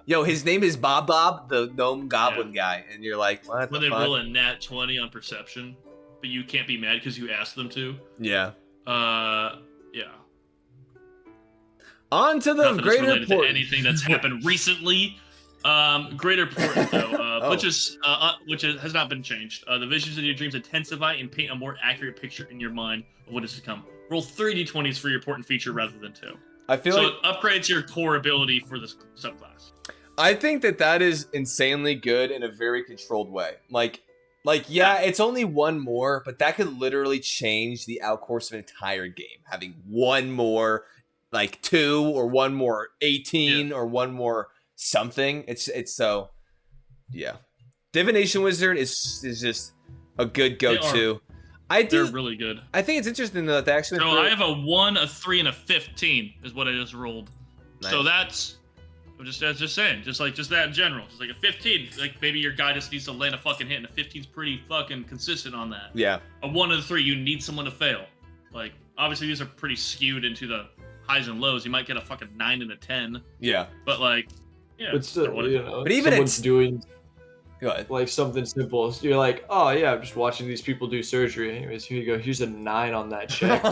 B: Yo, his name is Bob, the gnome goblin guy, and you're like, what
A: when
B: the
A: they
B: fuck?
A: roll a nat 20 on perception, but you can't be mad because you asked them to.
B: Yeah.
A: Yeah.
B: On to the
A: Nothing
B: greater
A: related
B: port.
A: to anything that's happened recently. Greater port though, which has not been changed. The visions of your dreams intensify and paint a more accurate picture in your mind of what is to come. Roll 3 d20s for your important feature rather than 2.
B: I feel
A: so
B: like
A: it upgrades your core ability for this subclass.
B: I think that is insanely good in a very controlled way. Like yeah, it's only one more, but that could literally change the outcourse of an entire game. Having one more, like 2 or one more 18 or one more something. It's so, yeah. Divination Wizard is just a good go-to.
A: They're really good.
B: I think it's interesting though that they actually.
A: So I have a 1, a 3, and a 15 is what I just rolled. Nice. So that's just saying, just that in general. Just like a 15, like maybe your guy just needs to land a fucking hit, and a 15's pretty fucking consistent on that.
B: Yeah.
A: A 1 and a 3, you need someone to fail. Like obviously these are pretty skewed into the highs and lows. You might get a fucking 9 and a 10.
B: Yeah.
A: But like, yeah.
C: But still, you know,
B: but even
C: someone's doing.
B: Go ahead.
C: Like something simple. So you're like, oh yeah, I'm just watching these people do surgery. Anyways, here you go. Here's a 9 on that check.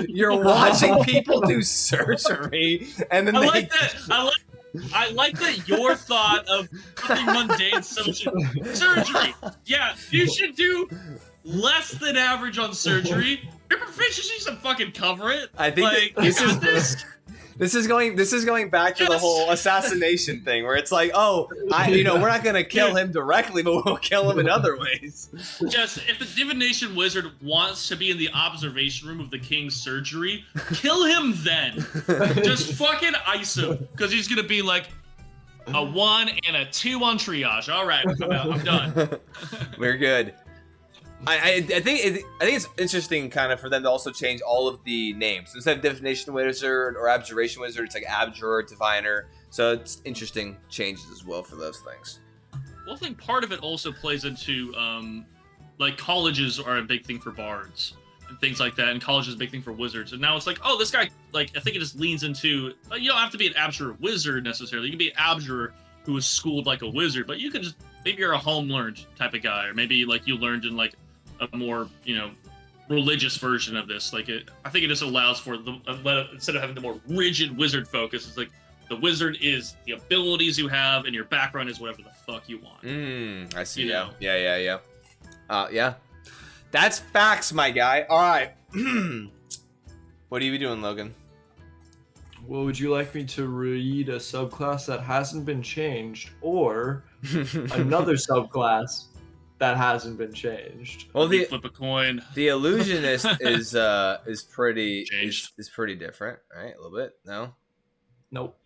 B: You're watching people do surgery, and then
A: I like that your thought of something mundane surgery. Yeah, you should do less than average on surgery. Your proficiency should fucking cover it.
B: I think
A: like,
B: this is going back to the whole assassination thing, where it's like, oh, we're not gonna kill him directly, but we'll kill him in other ways.
A: Just if the divination wizard wants to be in the observation room of the king's surgery, kill him then. Just fucking ice him, because he's gonna be like a 1 and a 2 on triage. All right, I'm done.
B: We're good. I think it's interesting kind of for them to also change all of the names. Instead of Divination Wizard or Abjuration Wizard, it's like Abjurer, Diviner. So it's interesting changes as well for those things.
A: Well, I think part of it also plays into, like, colleges are a big thing for bards and things like that, and college is a big thing for wizards. And now it's like, oh, this guy, like, I think it just leans into, you don't have to be an Abjurer Wizard necessarily. You can be an Abjurer who was schooled like a wizard, but you can just, maybe you're a home-learned type of guy, or maybe, like, you learned in, like, a more, religious version of this. Like, I think it just allows for instead of having the more rigid wizard focus, it's like the wizard is the abilities you have, and your background is whatever the fuck you want.
B: I see. Yeah. Yeah. That's facts, my guy. All right. What are you doing, Logan?
C: Well, would you like me to read a subclass that hasn't been changed, or another subclass that hasn't been changed.
B: Well,
A: You flip a coin.
B: the illusionist is pretty
A: Changed.
B: is pretty different, right? A little bit. No.
C: Nope.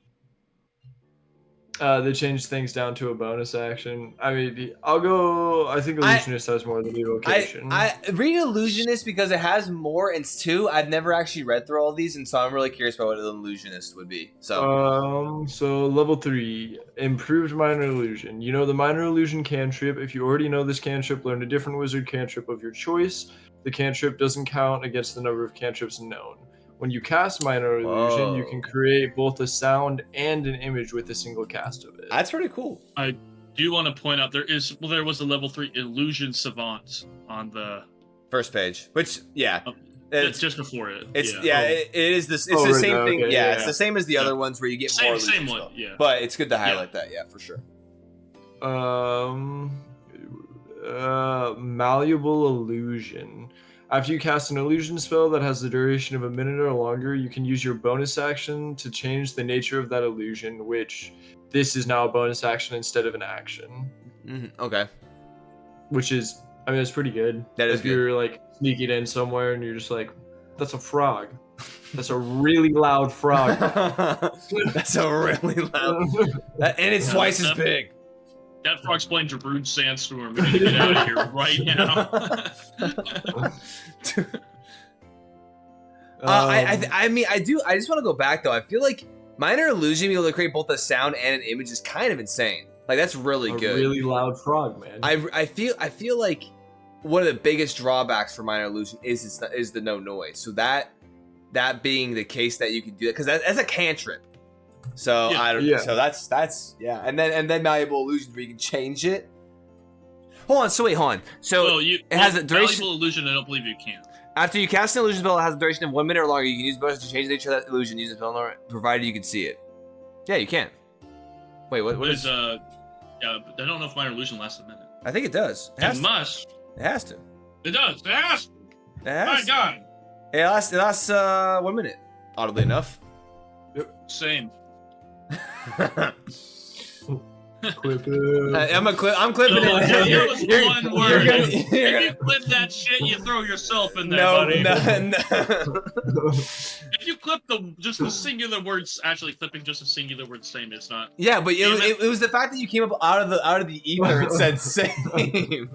C: They changed things down to a bonus action. I mean, I'll go. I think Illusionist has more than evocation.
B: I read Illusionist because it has more, and two, I've never actually read through all these, and so I'm really curious about what an Illusionist would be. So,
C: so level 3, improved minor illusion. You know the minor illusion cantrip. If you already know this cantrip, learn a different wizard cantrip of your choice. The cantrip doesn't count against the number of cantrips known. When you cast minor illusion, you can create both a sound and an image with a single cast of it.
B: that's pretty cool.
A: I do want to point out there was a level 3 illusion savant on the
B: First page, which
A: it's just before it.
B: It is this. It's
C: Oh,
B: the
C: right,
B: same
C: no,
B: thing.
C: okay,
B: Yeah, it's the same as the other ones where you get more illusions.
A: Same one. Yeah.
B: But it's good to highlight that. Yeah, for sure.
C: Malleable illusion. After you cast an illusion spell that has the duration of a minute or longer, you can use your bonus action to change the nature of that illusion, which this is now a bonus action instead of an action.
B: Okay.
C: Which is, I mean, it's pretty good.
B: That is
C: if you're like sneaking in somewhere and you're just like, that's a frog. That's a really loud frog.
B: That's a really loud. And it's twice as big.
A: That frog's playing Darude Sandstorm. We need to get out of here right now.
B: I mean, I just want to go back though. I feel like minor illusion being able to create both a sound and an image is kind of insane. Like that's really good.
C: Really loud frog, man.
B: I feel like one of the biggest drawbacks for minor illusion is the no noise. So that being the case that you can do that because that's a cantrip. So I don't. Yeah. So that's and then malleable illusions where you can change it. Hold on. So it has a duration.
A: Malleable illusion. I don't believe you can.
B: After you cast an illusion spell, it has a duration of 1 minute or longer. You can use bonus to change the nature of that illusion. Use the spell provided you can see it. Yeah, you can. Wait, what is?
A: Yeah, but I don't know if minor illusion lasts a minute.
B: I think it does.
A: It must.
B: It has to.
A: It does. It has.
B: My
A: God.
B: It lasts 1 minute. Oddly enough.
C: Yep.
A: Same.
C: Clip it.
B: I'm clipping it.
A: If you clip that shit, you throw yourself in there, buddy.
B: No.
A: If you clip just the singular words, actually clipping just a singular word, same. It's not.
B: Yeah, but it was the fact that you came up out of the ether. It said same.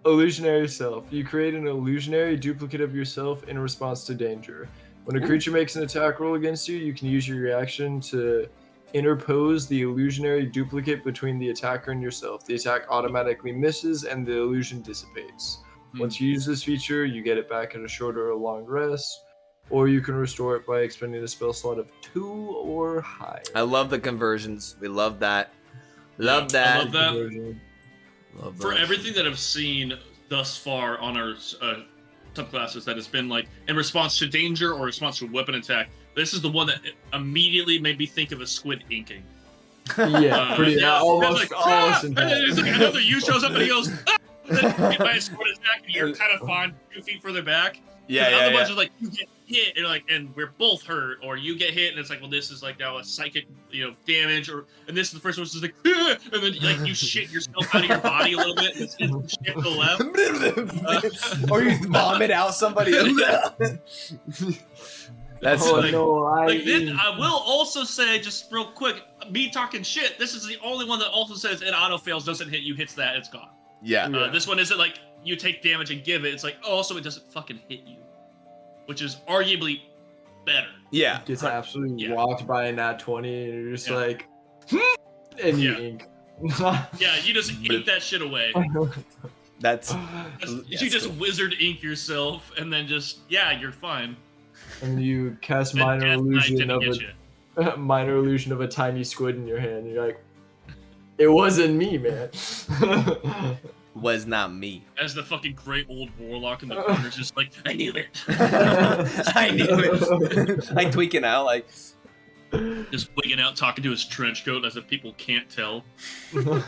C: Illusionary self. You create an illusionary duplicate of yourself in response to danger. When a creature makes an attack roll against you, you can use your reaction to interpose the illusionary duplicate between the attacker and yourself. The attack automatically misses and the illusion dissipates. Once you use this feature, you get it back at a short or a long rest, or you can restore it by expending a spell slot of 2 or higher.
B: I love the conversions. We love that.
A: I love that.
B: Love
A: For
B: that.
A: everything that I've seen thus far on our subclasses that has been like in response to danger or response to a weapon attack, this is the one that immediate made me think of a squid inking.
C: Yeah, almost.
A: And then it's like another you shows up and he goes, ah! And then you get by a squid attack and you're kind of fine 2 feet further back.
B: Yeah,
A: the other bunch is like you get hit and we're both hurt, or you get hit and it's like, well, this is like now a psychic, damage, and this is the first one is like, ah! And then like you shit yourself out of your body a little bit, and it's shit to the left,
B: or you vomit out somebody. That's
A: then I will also say, just real quick, me talking shit. This is the only one that also says it auto fails, doesn't hit you, hits that, it's gone.
B: Yeah.
A: This one isn't like you take damage and give it. It's like, also it doesn't fucking hit you, which is arguably better.
B: Yeah.
C: Gets absolutely walked by a nat 20 and you're just like, and you ink.
A: You just ink that shit away. You just wizard ink yourself and then just you're fine.
C: And you cast minor illusion of a tiny squid in your hand. You're like, it wasn't me, man.
B: Was not me.
A: As the fucking great old warlock in the corner, just like, I knew it.
B: I knew it. Like tweaking out, like
A: just wigging out, talking to his trench coat as if people can't tell. I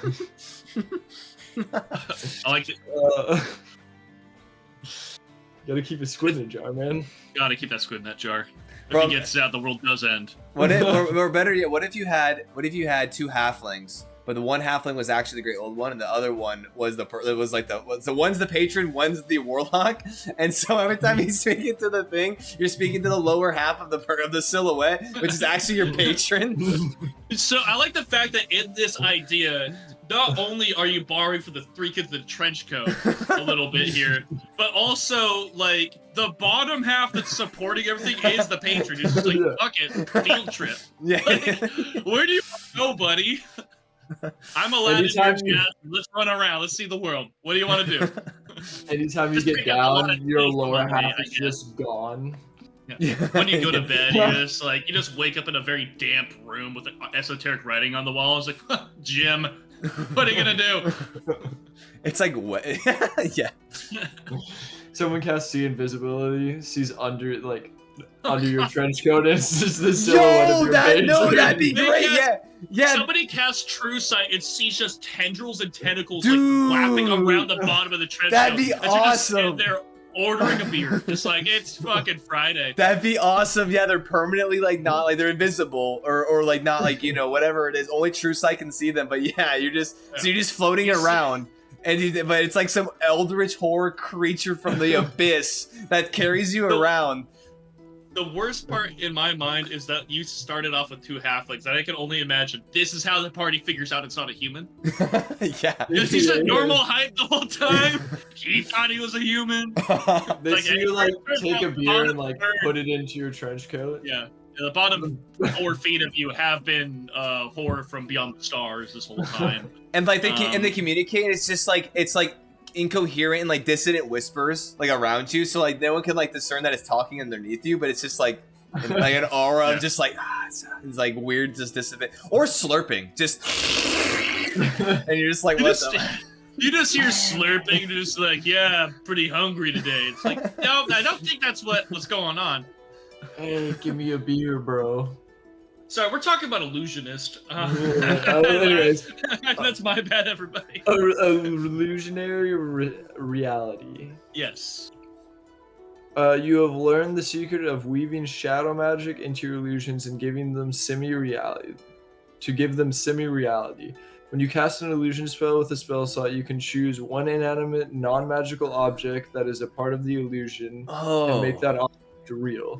A: like it.
C: Gotta keep a squid in a jar, man.
A: Gotta keep that squid in that jar. If he gets out, the world does end.
B: Or better yet, what if you had 2 halflings, but the one halfling was actually the Great Old One, and the other one was so one's the patron, one's the warlock, and so every time you speak into the thing, you're speaking to the lower half of the silhouette, which is actually your patron.
A: So I like the fact that in this idea, not only are you borrowing from the Three Kids in the Trench Coat a little bit here, but also like the bottom half that's supporting everything is the patron. It's just like, fuck it, field trip.
B: Yeah.
A: Like, where do you go, buddy? I'm allowed in your chest. Let's run around. Let's see the world. What do you want to do?
C: Anytime you get down, your lower half is just gone.
A: Yeah. When you go to bed, you just wake up in a very damp room with esoteric writing on the wall. It's like, Jim, what are you gonna do?
B: It's like what? Yeah.
C: Someone casts see invisibility, sees under your trench coat, and it's just the silhouette of your face.
B: No, that'd be great. Yeah.
A: Somebody casts True Sight and sees just tendrils and tentacles
B: Dude,
A: like flapping around the bottom of the trench coat.
B: that'd be
A: and so just
B: awesome.
A: they're ordering a beer, just like it's fucking Friday.
B: That'd be awesome. Yeah, they're permanently like not like they're invisible or like not like whatever it is. Only True Sight can see them. But yeah, you're just floating around. But it's like some eldritch horror creature from the abyss that carries you around.
A: The worst part in my mind is that you started off with two halflings, and I can only imagine this is how the party figures out it's not a human.
B: Yeah.
A: Because he's at normal height the whole time. He thought he was a human.
C: They see you take a beer and put
A: it.
C: it into your trench coat.
A: Yeah. The bottom 4 feet of you have been horror from beyond the stars this whole time.
B: And like they communicate. It's just like incoherent and like dissonant whispers like around you, so like no one can like discern that it's talking underneath you, but it's just like an aura of just like it's like weird, just dissonant or slurping, just and you're just like what the.
A: You just hear slurping, just like, yeah, pretty hungry today. It's like, no, I don't think that's what's going on.
C: Hey, give me a beer, bro.
A: Sorry, we're talking about Illusionist.
C: Anyways,
A: that's my bad, everybody.
C: Illusionary reality.
A: Yes.
C: You have learned the secret of weaving shadow magic into your illusions and giving them semi-reality. To give them semi-reality. When you cast an illusion spell with a spell slot, you can choose one inanimate, non-magical object that is a part of the illusion and make that object real.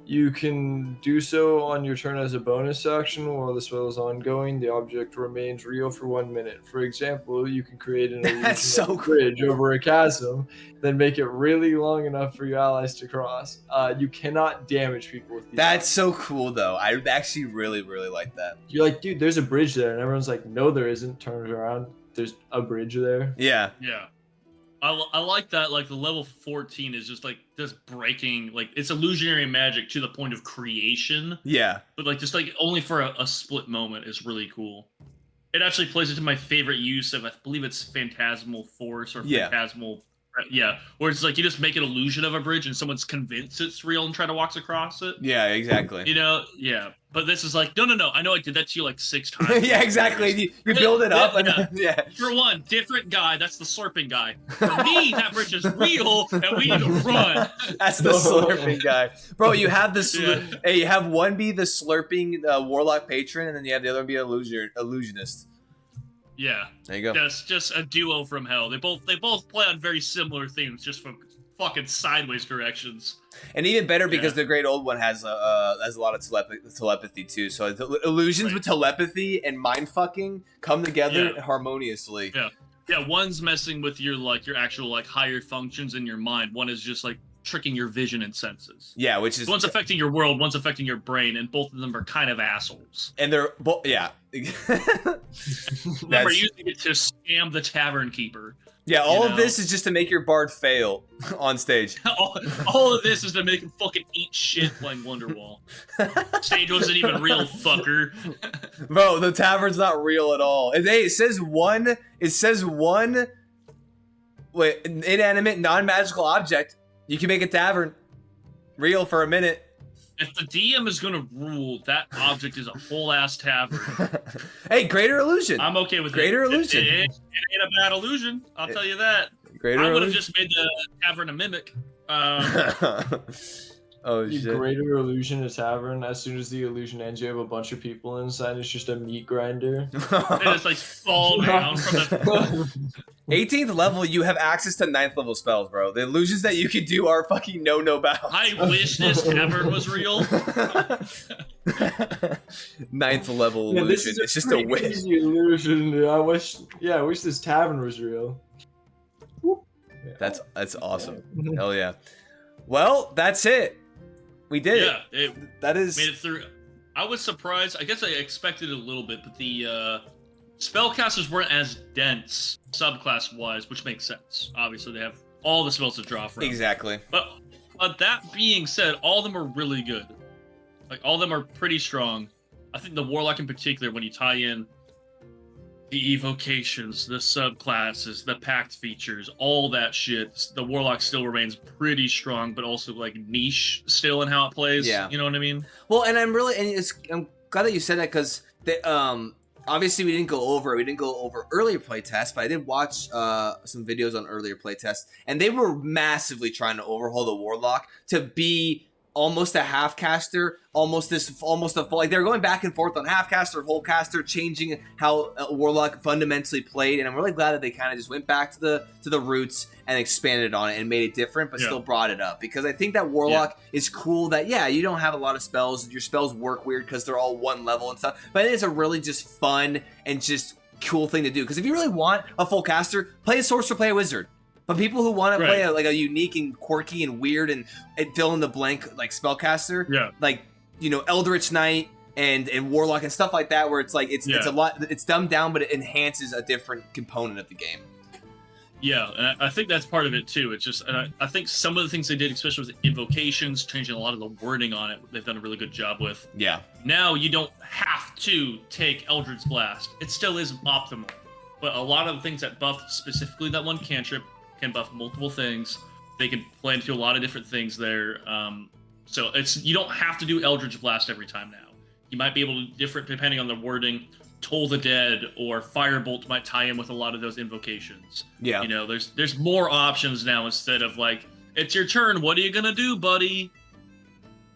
C: You can do so on your turn as a bonus action while the spell is ongoing. The object remains real for 1 minute. For example, you can create an illusion bridge over a chasm, then make it really long enough for your allies to cross. You cannot damage people with these.
B: That's so cool, though. I actually really, really like that.
C: You're like, dude, there's a bridge there, and everyone's like, no, there isn't. Turns around, there's a bridge there.
B: Yeah.
A: Yeah. I like that, like the level 14 is just breaking, like it's illusionary magic to the point of creation.
B: Yeah.
A: But like just like only for a split moment is really cool. It actually plays into my favorite use of, I believe it's Phantasmal Force or Phantasmal. Yeah. Where it's like you just make an illusion of a bridge and someone's convinced it's real and try to walk across it.
B: Yeah, exactly.
A: Yeah. But this is like, no. I know I did that to you like 6 times.
B: Yeah, exactly. You build it up. Yeah.
A: For one, different guy. That's the slurping guy. For me, that bridge is real, and we need to run.
B: That's the slurping guy, bro. You have this. Hey, you have one be the slurping warlock patron, and then you have the other one be illusionist.
A: Yeah.
B: There you go.
A: Just a duo from hell. They both play on very similar themes, just from fucking sideways directions.
B: And even better because the Great Old One has a lot of telepathy too. So illusions with telepathy and mind fucking come together harmoniously.
A: Yeah. One's messing with your actual higher functions in your mind. One is just like tricking your vision and senses.
B: Yeah, which is
A: one's affecting your world, one's affecting your brain, and both of them are kind of assholes.
B: And they're both
A: We're using it to scam the tavern keeper.
B: Yeah, all of this is just to make your bard fail on stage.
A: all of this is to make him fucking eat shit playing Wonderwall. Stage wasn't even real, fucker.
B: Bro, the tavern's not real at all. It says one inanimate, non-magical object. You can make a tavern real for a minute.
A: If the DM is gonna rule, that object is a whole ass tavern.
B: Hey, greater illusion.
A: I'm okay with
B: greater illusion.
A: It ain't a bad illusion. I'll tell you that.
B: Greater
A: I would have just made the tavern a mimic.
B: Oh
C: You
B: shit.
C: greater illusion a tavern. As soon as the illusion ends, you have a bunch of people inside. It's just a meat grinder.
A: They just like fall down from the.
B: 18th level, you have access to 9th level spells, bro. The illusions that you can do are fucking no bounds.
A: I wish this tavern was real.
B: 9th level
C: Yeah,
B: illusion. It's just a wish.
C: crazy illusion. Dude. I wish this tavern was real. Yeah.
B: That's awesome. Hell yeah. Well, that's it. We did
A: Yeah,
B: it.
A: it
B: That is.
A: made it through. I was surprised. I guess I expected it a little bit, but the spellcasters weren't as dense subclass wise, which makes sense. Obviously, they have all the spells to draw from.
B: Exactly.
A: But that being said, all of them are really good. Like all of them are pretty strong. I think the Warlock in particular, when you tie in the evocations, the subclasses, the pact features, all that shit, the Warlock still remains pretty strong, but also like niche still in how it plays.
B: Yeah.
A: You know what I mean?
B: Well, and I'm glad that you said that because obviously we didn't go over earlier playtests, but I did watch some videos on earlier playtests, and they were massively trying to overhaul the Warlock to be almost a half caster, almost a full. Like they're going back and forth on half caster, whole caster, changing how Warlock fundamentally played. And I'm really glad that they kind of just went back to the roots and expanded on it and made it different, but still brought it up, because I think that Warlock is cool. That you don't have a lot of spells. Your spells work weird because they're all one level and stuff. But it is a really just fun and just cool thing to do. Because if you really want a full caster, play a sorcerer, play a wizard. But people who want to play a unique and quirky and weird and fill in the blank like spellcaster, like Eldritch Knight and Warlock and stuff like that, where it's like it's a lot, it's dumbed down, but it enhances a different component of the game.
A: Yeah, and I think that's part of it too. It's just, and I think some of the things they did, especially with invocations, changing a lot of the wording on it, they've done a really good job with.
B: Yeah.
A: Now you don't have to take Eldritch Blast. It still is optimal, but a lot of the things that buff specifically that one cantrip can buff multiple things. They can play into a lot of different things there. So you don't have to do Eldritch Blast every time now. You might be able to different depending on the wording. Toll the Dead or Firebolt might tie in with a lot of those invocations. Yeah. There's more options now instead of like, it's your turn, what are you gonna do, buddy?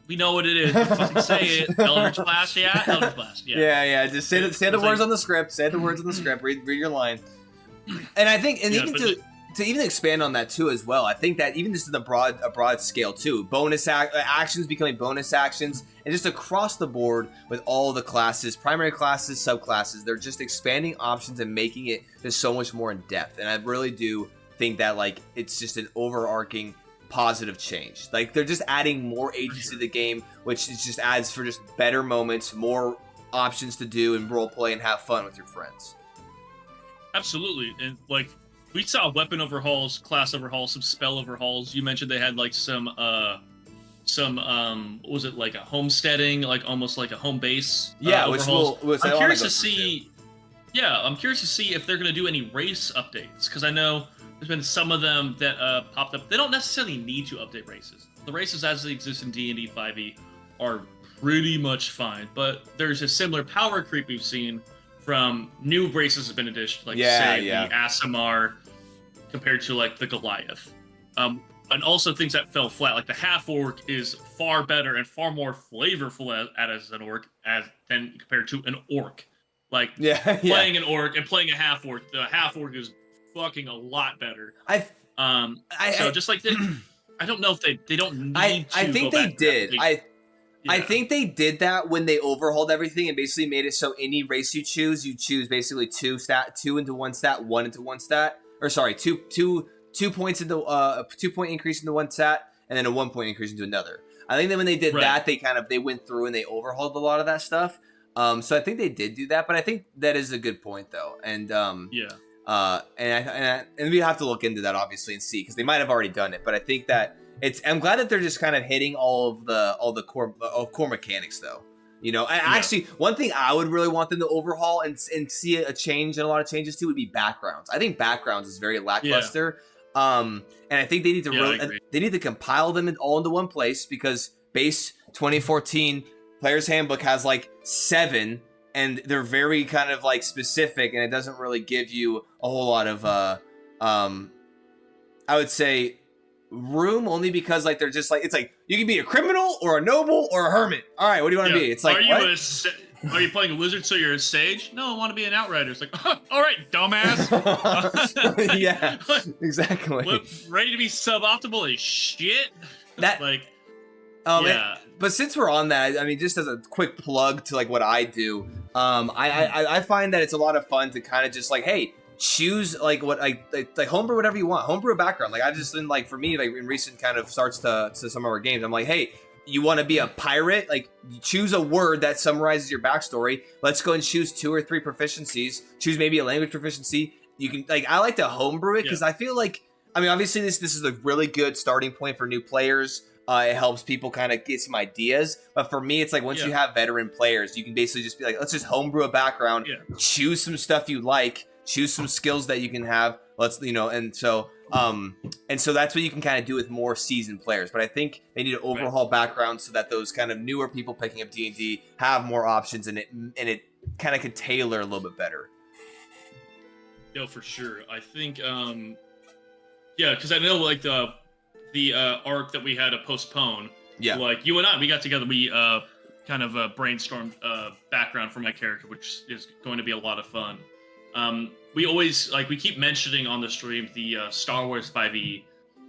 A: We know what it is. Fucking say it. Eldritch Blast, Eldritch Blast,
B: Yeah, just say the words on the script. Say the words on the script. Read your line. And I think, and even to even expand on that too as well, I think that even just in a broad scale too, bonus actions becoming bonus actions, and just across the board with all the classes, primary classes, subclasses, they're just expanding options and making it just so much more in depth. And I really do think that like it's just an overarching positive change. Like they're just adding more agency to the game, which just adds for just better moments, more options to do and role play and have fun with your friends.
A: Absolutely, and like. We saw weapon overhauls, class overhauls, some spell overhauls. You mentioned they had like some what was it, like a homesteading, like almost like a home base. Overhauls. I'm curious to see. Yeah, I'm curious to see if they're going to do any race updates, because I know there's been some of them that popped up. They don't necessarily need to update races. The races as they exist in D&D 5e are pretty much fine, but there's a similar power creep we've seen from new races have been addition, like the Aasimar compared to like the Goliath, and also things that fell flat, like the half orc is far better and far more flavorful as an orc than compared to an orc. Like playing an orc and playing a half orc, the half orc is fucking a lot better. I don't know if they don't need to.
B: I think they did. I think they did that when they overhauled everything and basically made it so any race you choose basically two into one stat, one into one stat, or sorry, two points into 2 point increase into one stat, and then a 1 point increase into another. I think that when they did that, they went through and they overhauled a lot of that stuff. So I think they did do that, but I think that is a good point though, and and we have to look into that obviously and see, because they might have already done it, but I think that. I'm glad that they're just kind of hitting all the core mechanics though. Actually, one thing I would really want them to overhaul and see a change and a lot of changes to would be backgrounds. I think backgrounds is very lackluster. And I think they need to compile them all into one place, because base 2014 Player's Handbook has like 7, and they're very kind of like specific, and it doesn't really give you a whole lot of I would say room only because like they're just like it's like you can be a criminal or a noble or a hermit. All right, what do you want to be? It's like
A: are you playing a wizard so you're a sage? No, I want to be an outrider. It's like, all right, dumbass.
B: Yeah, exactly.
A: Ready to be suboptimal as shit.
B: That
A: like,
B: yeah. But since we're on that, I mean, just as a quick plug to like what I do, I find that it's a lot of fun to kind of just like, hey, choose like what like homebrew whatever you want, homebrew a background. Like I've just been like for me like in recent kind of starts to some of our games, I'm like, hey, you want to be a pirate? Like you choose a word that summarizes your backstory. Let's go and choose 2 or 3 proficiencies. Choose maybe a language proficiency. You can like I like to homebrew it because I feel like I mean obviously this is a really good starting point for new players. It helps people kind of get some ideas, but for me, it's like once you have veteran players, you can basically just be like, let's just homebrew a background, choose some stuff you like, choose some skills that you can have. Let's and so that's what you can kind of do with more seasoned players. But I think they need to overhaul backgrounds so that those kind of newer people picking up D&D have more options and it kind of could tailor a little bit better.
A: No, for sure. I think because I know like the arc that we had to postpone. Yeah. Like you and I, we got together. We kind of brainstormed background for my character, which is going to be a lot of fun. We always we keep mentioning on the stream the Star Wars 5e,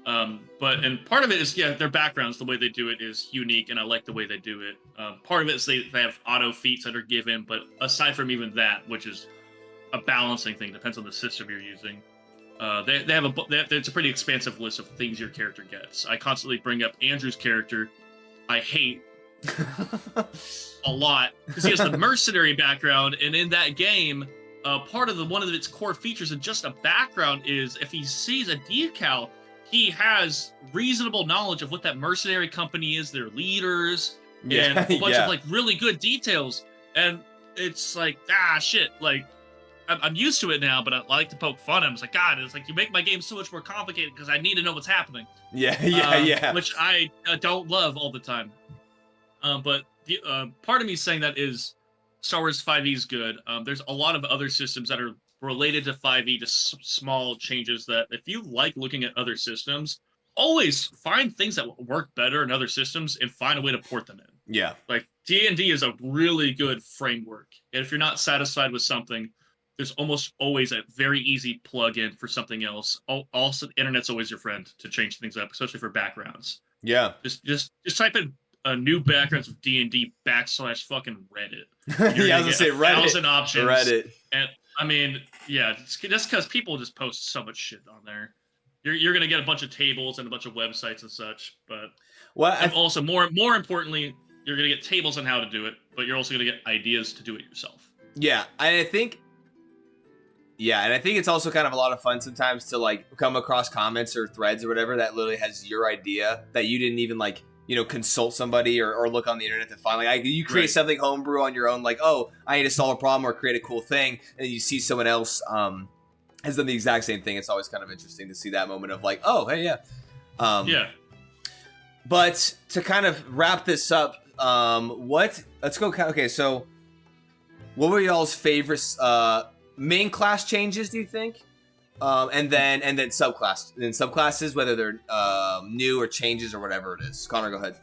A: and part of it is their backgrounds, the way they do it is unique, and I like the way they do it. Part of it is they have auto feats that are given, but aside from even that, which is a balancing thing, depends on the system you're using. They have it's a pretty expansive list of things your character gets. I constantly bring up Andrew's character. I hate a lot because he has the mercenary background, and in that game, part of one of its core features of just a background is if he sees a decal, he has reasonable knowledge of what that mercenary company is, their leaders, and a bunch of like really good details. And it's like shit, like. I'm used to it now, but I like to poke fun at him. It's like, God, it's like you make my game so much more complicated because I need to know what's happening. Which I don't love all the time. But the part of me saying that is Star Wars 5e is good. There's a lot of other systems that are related to 5e, just small changes that if you like looking at other systems, always find things that work better in other systems and find a way to port them in. Yeah. Like D&D is a really good framework. And if you're not satisfied with something, there's almost always a very easy plug-in for something else. Also, the internet's always your friend to change things up, especially for backgrounds. Yeah. Just type in new backgrounds of D&D / fucking Reddit. I was gonna say Reddit. 1,000 options. Reddit. And I mean, just because people just post so much shit on there. You're gonna get a bunch of tables and a bunch of websites and such, but also more importantly, you're gonna get tables on how to do it, but you're also gonna get ideas to do it yourself. Yeah, I think. Yeah, and I think it's also kind of a lot of fun sometimes to like come across comments or threads or whatever that literally has your idea that you didn't even like, consult somebody or look on the internet to find. Like you create something homebrew on your own, like, oh, I need to solve a problem or create a cool thing, and you see someone else has done the exact same thing. It's always kind of interesting to see that moment of like, oh, hey, yeah. But to kind of wrap this up, let's go. Okay, so what were y'all's favorite main class changes, do you think? And then subclass. And then subclasses, whether they're new or changes or whatever it is. Connor, go ahead.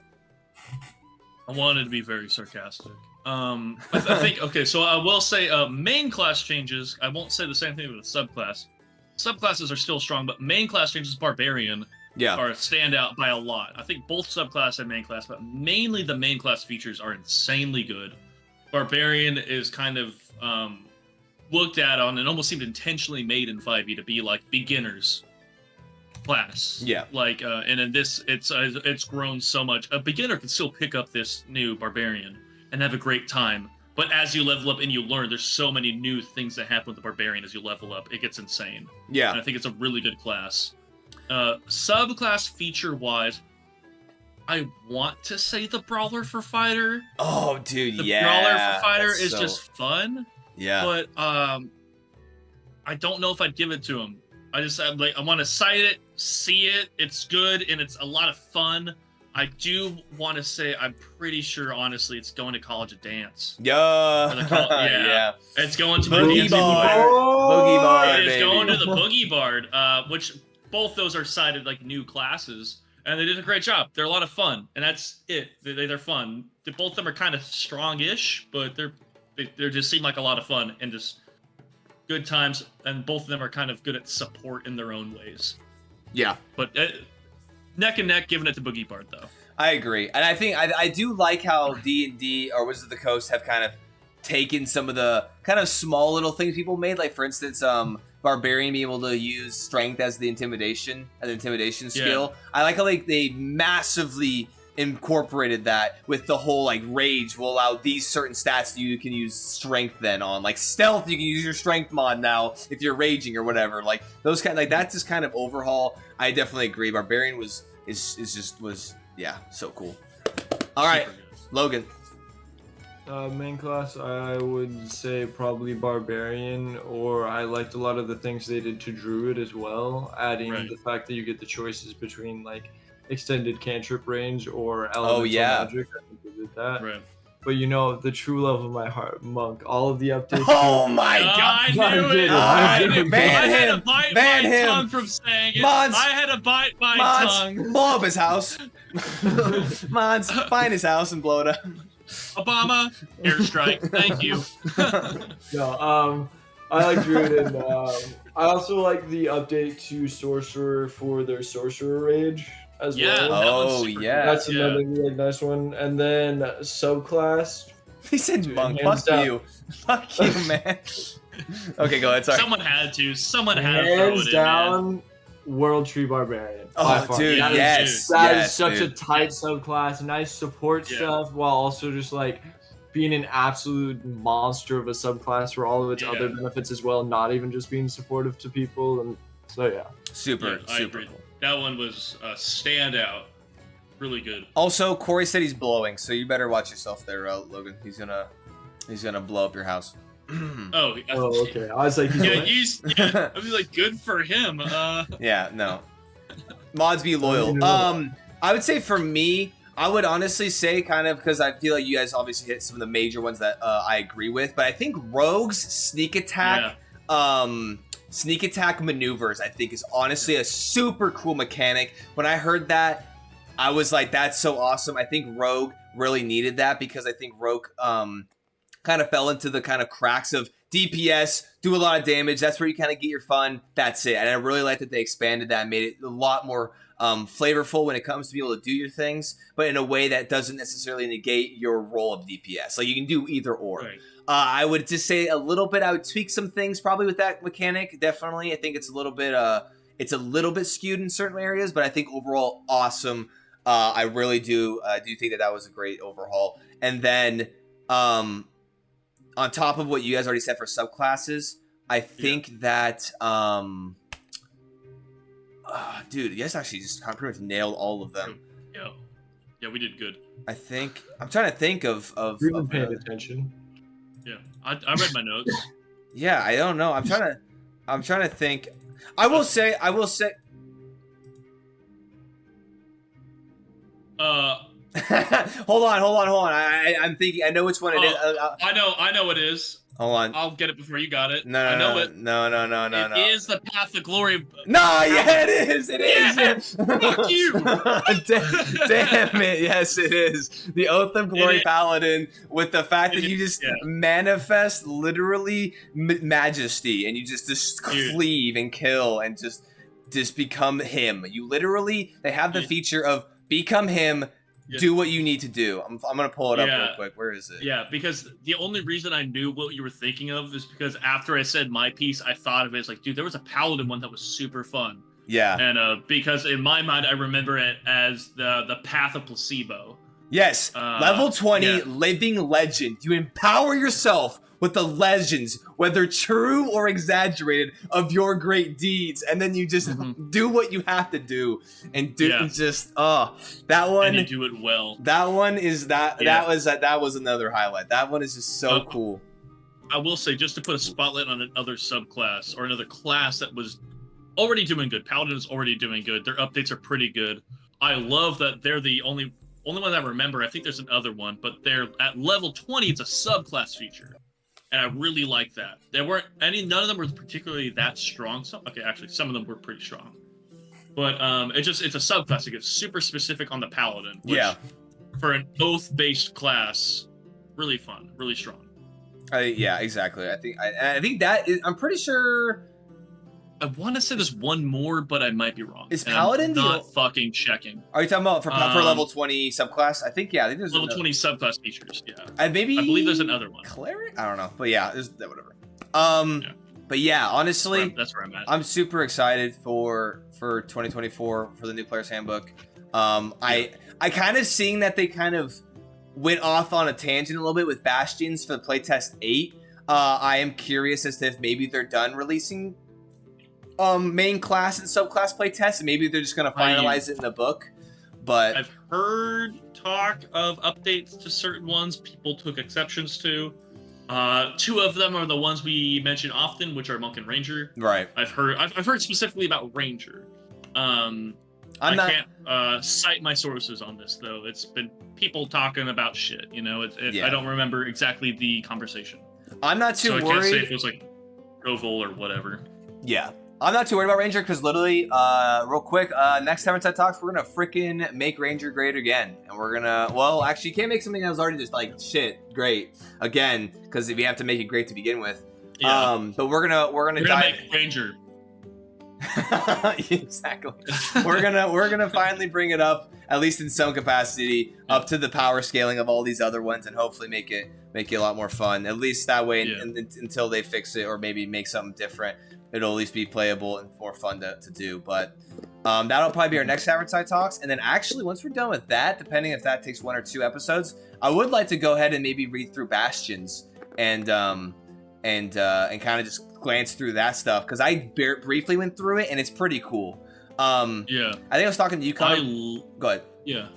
A: I wanted to be very sarcastic. I think, okay, so I will say main class changes. I won't say the same thing with the subclass. Subclasses are still strong, but main class changes, Barbarian, are a standout by a lot. I think both subclass and main class, but mainly the main class features are insanely good. Barbarian is kind of looked at on and almost seemed intentionally made in 5e to be like beginners class. Yeah. Like and in this it's grown so much. A beginner can still pick up this new Barbarian and have a great time. But as you level up and you learn, there's so many new things that happen with the Barbarian as you level up. It gets insane. Yeah. And I think it's a really good class. Subclass feature wise, I want to say the Brawler for Fighter.
B: Oh, dude,
A: the Brawler for Fighter is just fun. Yeah. But I don't know if I'd give it to him. I want to cite it, see it. It's good and it's a lot of fun. I do want to say I'm pretty sure, honestly, it's going to College of Dance. Yeah. It's going to
B: Boogie Bard. Boogie Bard.
A: It's going to the Boogie Bard, which both those are cited like new classes, and they did a great job. They're a lot of fun, and that's it. They're fun. Both of them are kind of strong-ish, but they just seem like a lot of fun and just good times. And both of them are kind of good at support in their own ways.
B: Yeah,
A: but neck and neck, giving it to Boogie Bard though.
B: I agree, and I think I do like how D&D or Wizards of the Coast have kind of taken some of the kind of small little things people made, like for instance, Barbarian being able to use strength as the intimidation skill. I like how they massively incorporated that with the whole like rage will allow these certain stats you can use strength then on, like stealth you can use your strength mod now if you're raging or whatever, like those kind, like that's just kind of overhaul. I definitely agree. Barbarian was yeah, so cool. All right, Logan.
C: Main class, I would say probably Barbarian, or I liked a lot of the things they did to Druid as well, adding the fact that you get the choices between like extended cantrip range or elemental magic. I think they did that. Right. But you know, the true love of my heart, Monk, all of the updates.
B: Oh my god!
A: I knew it! I had to bite my tongue from saying it.
B: Mons,
A: I had to bite my tongue.
B: Blow up his house. Mons, find his house and blow it up.
A: Obama, airstrike. Thank you.
C: No, I like Druid, and I also like the update to Sorcerer for their Sorcerer Rage as well. That's another really nice one. And then Subclass.
B: He said, "Monk, fuck you, fuck you, man." Okay, go ahead. Sorry.
A: Someone had to throw it
C: down.
A: In, man.
C: World Tree Barbarian.
B: Oh, dude, that
C: is such a tight subclass. Nice support stuff, while also just like being an absolute monster of a subclass for all of its other benefits as well. Not even just being supportive to people, and so
B: super
A: cool. That one was a standout. Really good. Also,
B: Corey said he's blowing, so you better watch yourself there, Logan. He's gonna blow up your house.
A: Oh,
C: okay. I was like,
A: I was like, good for him.
B: Yeah, no. Mods be loyal. I would say for me, I would honestly say kind of, because I feel like you guys obviously hit some of the major ones that I agree with, but I think Rogue's sneak attack maneuvers, I think, is honestly a super cool mechanic. When I heard that, I was like, that's so awesome. I think Rogue really needed that, because I think Rogue kind of fell into the kind of cracks of DPS, do a lot of damage. That's where you kind of get your fun. That's it. And I really like that they expanded that and made it a lot more flavorful when it comes to being able to do your things, but in a way that doesn't necessarily negate your role of DPS. Like you can do either or. Right. I would just say a little bit, I would tweak some things probably with that mechanic. Definitely. I think it's a little bit skewed in certain areas, but I think overall awesome. I really do think that was a great overhaul. And then, on top of what you guys already said for subclasses, I think that, dude, you guys actually just pretty much nailed all of them.
A: Yeah, we did good.
B: I think I'm trying to think of
C: really paying attention.
A: Yeah, I read my notes.
B: Yeah, I don't know. I'm trying to think. I will say. Hold on. I'm thinking. I know which one it is.
A: I know it is.
B: Hold on.
A: I'll get it before you got it.
B: No,
A: I know it.
B: No.
A: It is the Path of Glory.
B: No, yeah, it is. It is.
A: Fuck you.
B: Damn it. Yes, it is. The Oath of Glory Paladin, with the fact that you just manifest literally majesty, and you just cleave and kill and just become him. You literally, they have the feature of become him. Do what you need to do. I'm gonna pull it up real quick. Where is it?
A: Yeah, because the only reason I knew what you were thinking of is because after I said my piece, I thought of it as like, dude, there was a paladin one that was super fun.
B: Yeah.
A: And because in my mind, I remember it as the Path of Placebo.
B: Yes. Level 20, Living Legend. You empower yourself with the legends, whether true or exaggerated, of your great deeds, and then you just do what you have to do, and that one.
A: And you do it well.
B: That one is that was another highlight. That one is just so cool.
A: I will say, just to put a spotlight on another subclass or another class that was already doing good. Paladin is already doing good. Their updates are pretty good. I love that they're the only one I remember. I think there's another one, but they're at level 20. It's a subclass feature. And I really like that. None of them were particularly that strong. Actually, some of them were pretty strong. But it's a subclass. It gets super specific on the paladin. Which,
B: Yeah.
A: For an oath-based class, really fun, really strong.
B: Yeah, exactly. I think that is. I'm pretty sure.
A: I want to say there's one more, but I might be wrong.
B: Is
A: And
B: Paladin
A: I'm not fucking checking?
B: Are you talking about for level 20 subclass? I think there's
A: Level 20 subclass features. Yeah.
B: I
A: believe there's another one.
B: Cleric? I don't know, but yeah, there's whatever.
A: Yeah.
B: But yeah, honestly,
A: That's where I'm at.
B: I'm super excited for 2024 for the new player's handbook. I kind of seeing that they kind of went off on a tangent a little bit with Bastions for the playtest 8. I am curious as to if maybe they're done releasing main class and subclass playtests, and maybe they're just gonna finalize it in the book. But
A: I've heard talk of updates to certain ones people took exceptions to. 2 of them are the ones we mention often, which are Monk and Ranger.
B: right,
A: I've heard specifically about Ranger. I can't cite my sources on this though. It's been people talking about shit. I don't remember exactly the conversation.
B: I'm not too
A: so
B: worried.
A: I can't say if it was like Oval or whatever.
B: Yeah. I'm not too worried about Ranger because literally, real quick, next Tavernside Talks, we're going to freaking make Ranger great again. And we're going to, well, actually, you can't make something that was already just like, shit, great, again, because if you have to make it great to begin with.
A: Yeah.
B: But we're gonna
A: make Ranger.
B: Exactly. we're gonna finally bring it up, at least in some capacity, up to the power scaling of all these other ones, and hopefully make it a lot more fun. At least that way, until they fix it or maybe make something different, it'll at least be playable and more fun to do. But that'll probably be our next Tavernside Talks. And then actually, once we're done with that, depending if that takes 1 or 2 episodes, I would like to go ahead and maybe read through Bastions and kind of just glance through that stuff, because I briefly went through it and it's pretty cool. I think I was talking to you, Connor. Go ahead.
A: Yeah.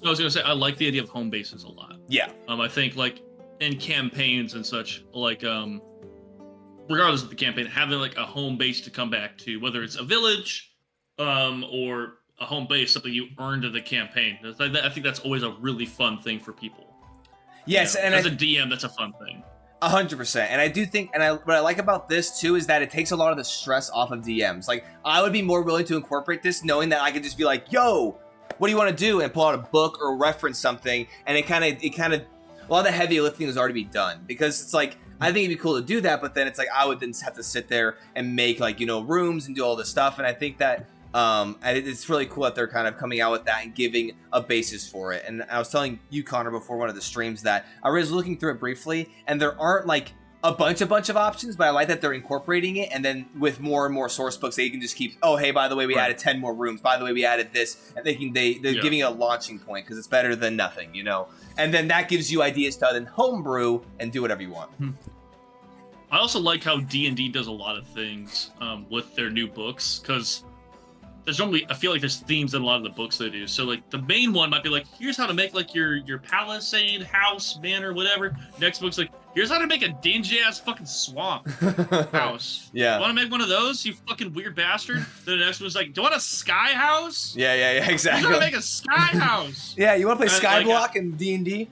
A: I was gonna say I like the idea of home bases a lot.
B: Yeah.
A: I think like in campaigns and such, like regardless of the campaign, having like a home base to come back to, whether it's a village, or a home base, something you earned in the campaign. I think that's always a really fun thing for people.
B: Yes, and
A: as a DM, that's a fun thing.
B: 100%. And I do think, what I like about this too is that it takes a lot of the stress off of DMs. Like, I would be more willing to incorporate this knowing that I could just be like, yo, what do you want to do? And pull out a book or reference something. And it kind of, a lot of the heavy lifting has already been done, because it's like, I think it'd be cool to do that, but then it's like, I would then have to sit there and make like, rooms and do all this stuff. And I think that, it's really cool that they're kind of coming out with that and giving a basis for it. And I was telling you, Connor, before one of the streams that I was looking through it briefly, and there aren't like a bunch of options, but I like that they're incorporating it. And then with more and more source books, they can just keep, oh, hey, by the way, we added 10 more rooms. By the way, we added this. And they're giving it a launching point, because it's better than nothing, And then that gives you ideas to then homebrew and do whatever you want.
A: I also like how D&D does a lot of things with their new books, because there's normally, I feel like there's themes in a lot of the books they do. So like the main one might be like, here's how to make like your palisade, house, manor, whatever. Next book's like, here's how to make a dingy ass fucking swamp house.
B: Yeah.
A: You want to make one of those, you fucking weird bastard? Then the next one's like, do you want a sky house?
B: Yeah, exactly.
A: You want to make a sky house?
B: Yeah, you want to play Skyblock in D&D?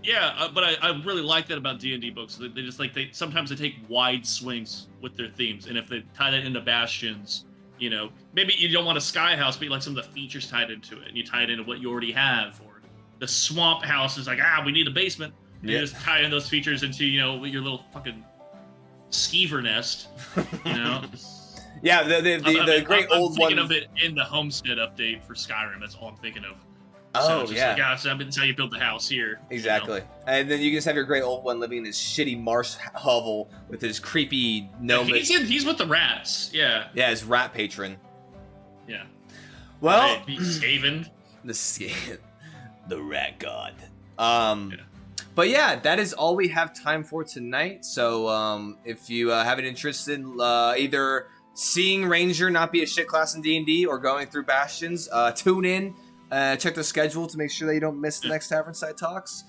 A: Yeah, but I really like that about D&D books. They just like, sometimes they take wide swings with their themes, and if they tie that into Bastions, maybe you don't want a sky house, but you like some of the features tied into it, and you tie it into what you already have. Or the swamp house is like, we need a basement. And you just tie in those features into, your little fucking skeever nest,
B: Yeah, the great old one.
A: I'm thinking of it in the Homestead update for Skyrim. That's all I'm thinking of.
B: Oh,
A: so
B: yeah.
A: So that's how you build the house here.
B: Exactly. And then you can just have your great old one living in this shitty marsh hovel with his creepy gnome.
A: He's with the rats. Yeah.
B: Yeah, his rat patron.
A: Yeah.
B: Well,
A: Skaven.
B: The rat god. But yeah, that is all we have time for tonight. So if you have an interest in either seeing Ranger not be a shit class in D&D or going through Bastions, tune in. Check the schedule to make sure that you don't miss the next Tavernside Talks.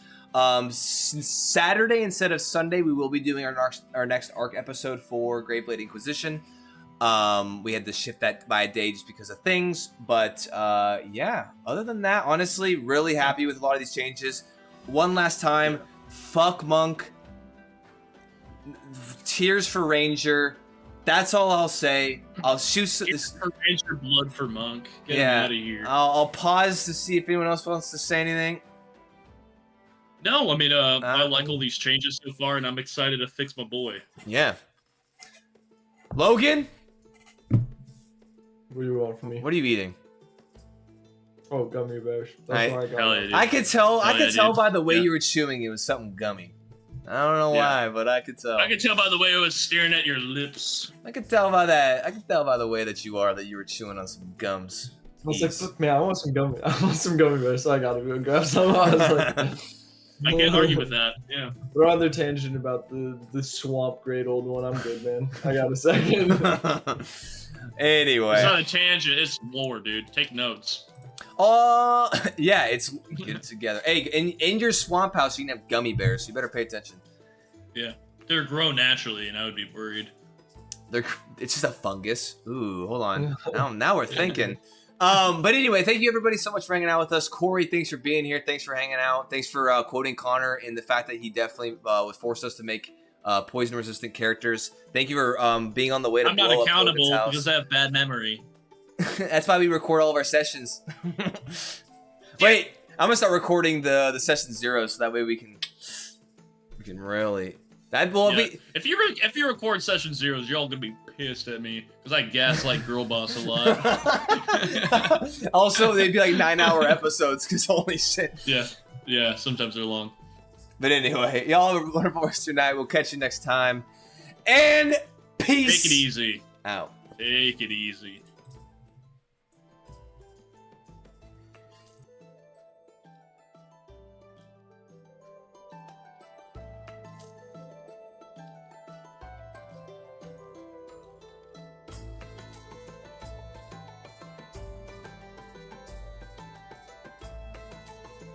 B: Saturday instead of Sunday, we will be doing our next arc episode for Graveblade Inquisition. We had to shift that by a day just because of things. But yeah, other than that, honestly, really happy with a lot of these changes. One last time, fuck Monk. Tears for Ranger. That's all I'll say. I'll shoot
A: Arrange your blood for Monk. Get him
B: Yeah,
A: out of here.
B: I'll pause to see if anyone else wants to say anything.
A: No, I mean, I like all these changes so far, and I'm excited to fix my boy.
B: Yeah. Logan?
C: What do you want from me?
B: What are you eating?
C: Oh, gummy bears. That's what I got.
A: Hell yeah, dude.
B: I could tell. I
A: Oh,
B: could
A: yeah,
B: tell
A: dude.
B: by the way
A: Yeah.
B: you were chewing. It was something gummy. I don't know
A: Yeah.
B: why, but I could tell.
A: I can tell by the way I was staring at your lips.
B: I could tell by that. I could tell by the way that you were chewing on some gums.
C: I was like, "Fuck, man, I want some gummy. I want some gummy bears, so I gotta go grab some. I was like,
A: I can't argue with that. Yeah.
C: We're on their tangent about the swamp grade old one. I'm good, man. I got a second.
B: Anyway.
A: It's not a tangent. It's lore, dude. Take notes.
B: Yeah, it's get it together. Hey, in your swamp house, you can have gummy bears. So you better pay attention.
A: Yeah. They're grown naturally, and I would be worried.
B: It's just a fungus. Ooh, hold on. Now we're thinking. But anyway, thank you everybody so much for hanging out with us. Corey, thanks for being here. Thanks for hanging out. Thanks for quoting Connor in the fact that he definitely would force us to make poison resistant characters. Thank you for being on the way to
A: I'm not
B: blow up
A: accountable
B: Logan's house.
A: because I have bad memory.
B: That's why we record all of our sessions. Wait, I'm gonna start recording the session 0 so that way we can really. That will
A: Yeah.
B: be.
A: If you record session 0s, you're all gonna be pissed at me because I gaslight girl boss a lot.
B: Also, they'd be like 9-hour episodes because holy shit.
A: Yeah. Sometimes they're long.
B: But anyway, y'all have a wonderful rest of your night. We'll catch you next time. And peace.
A: Take it easy.
B: Out.
A: Take it easy.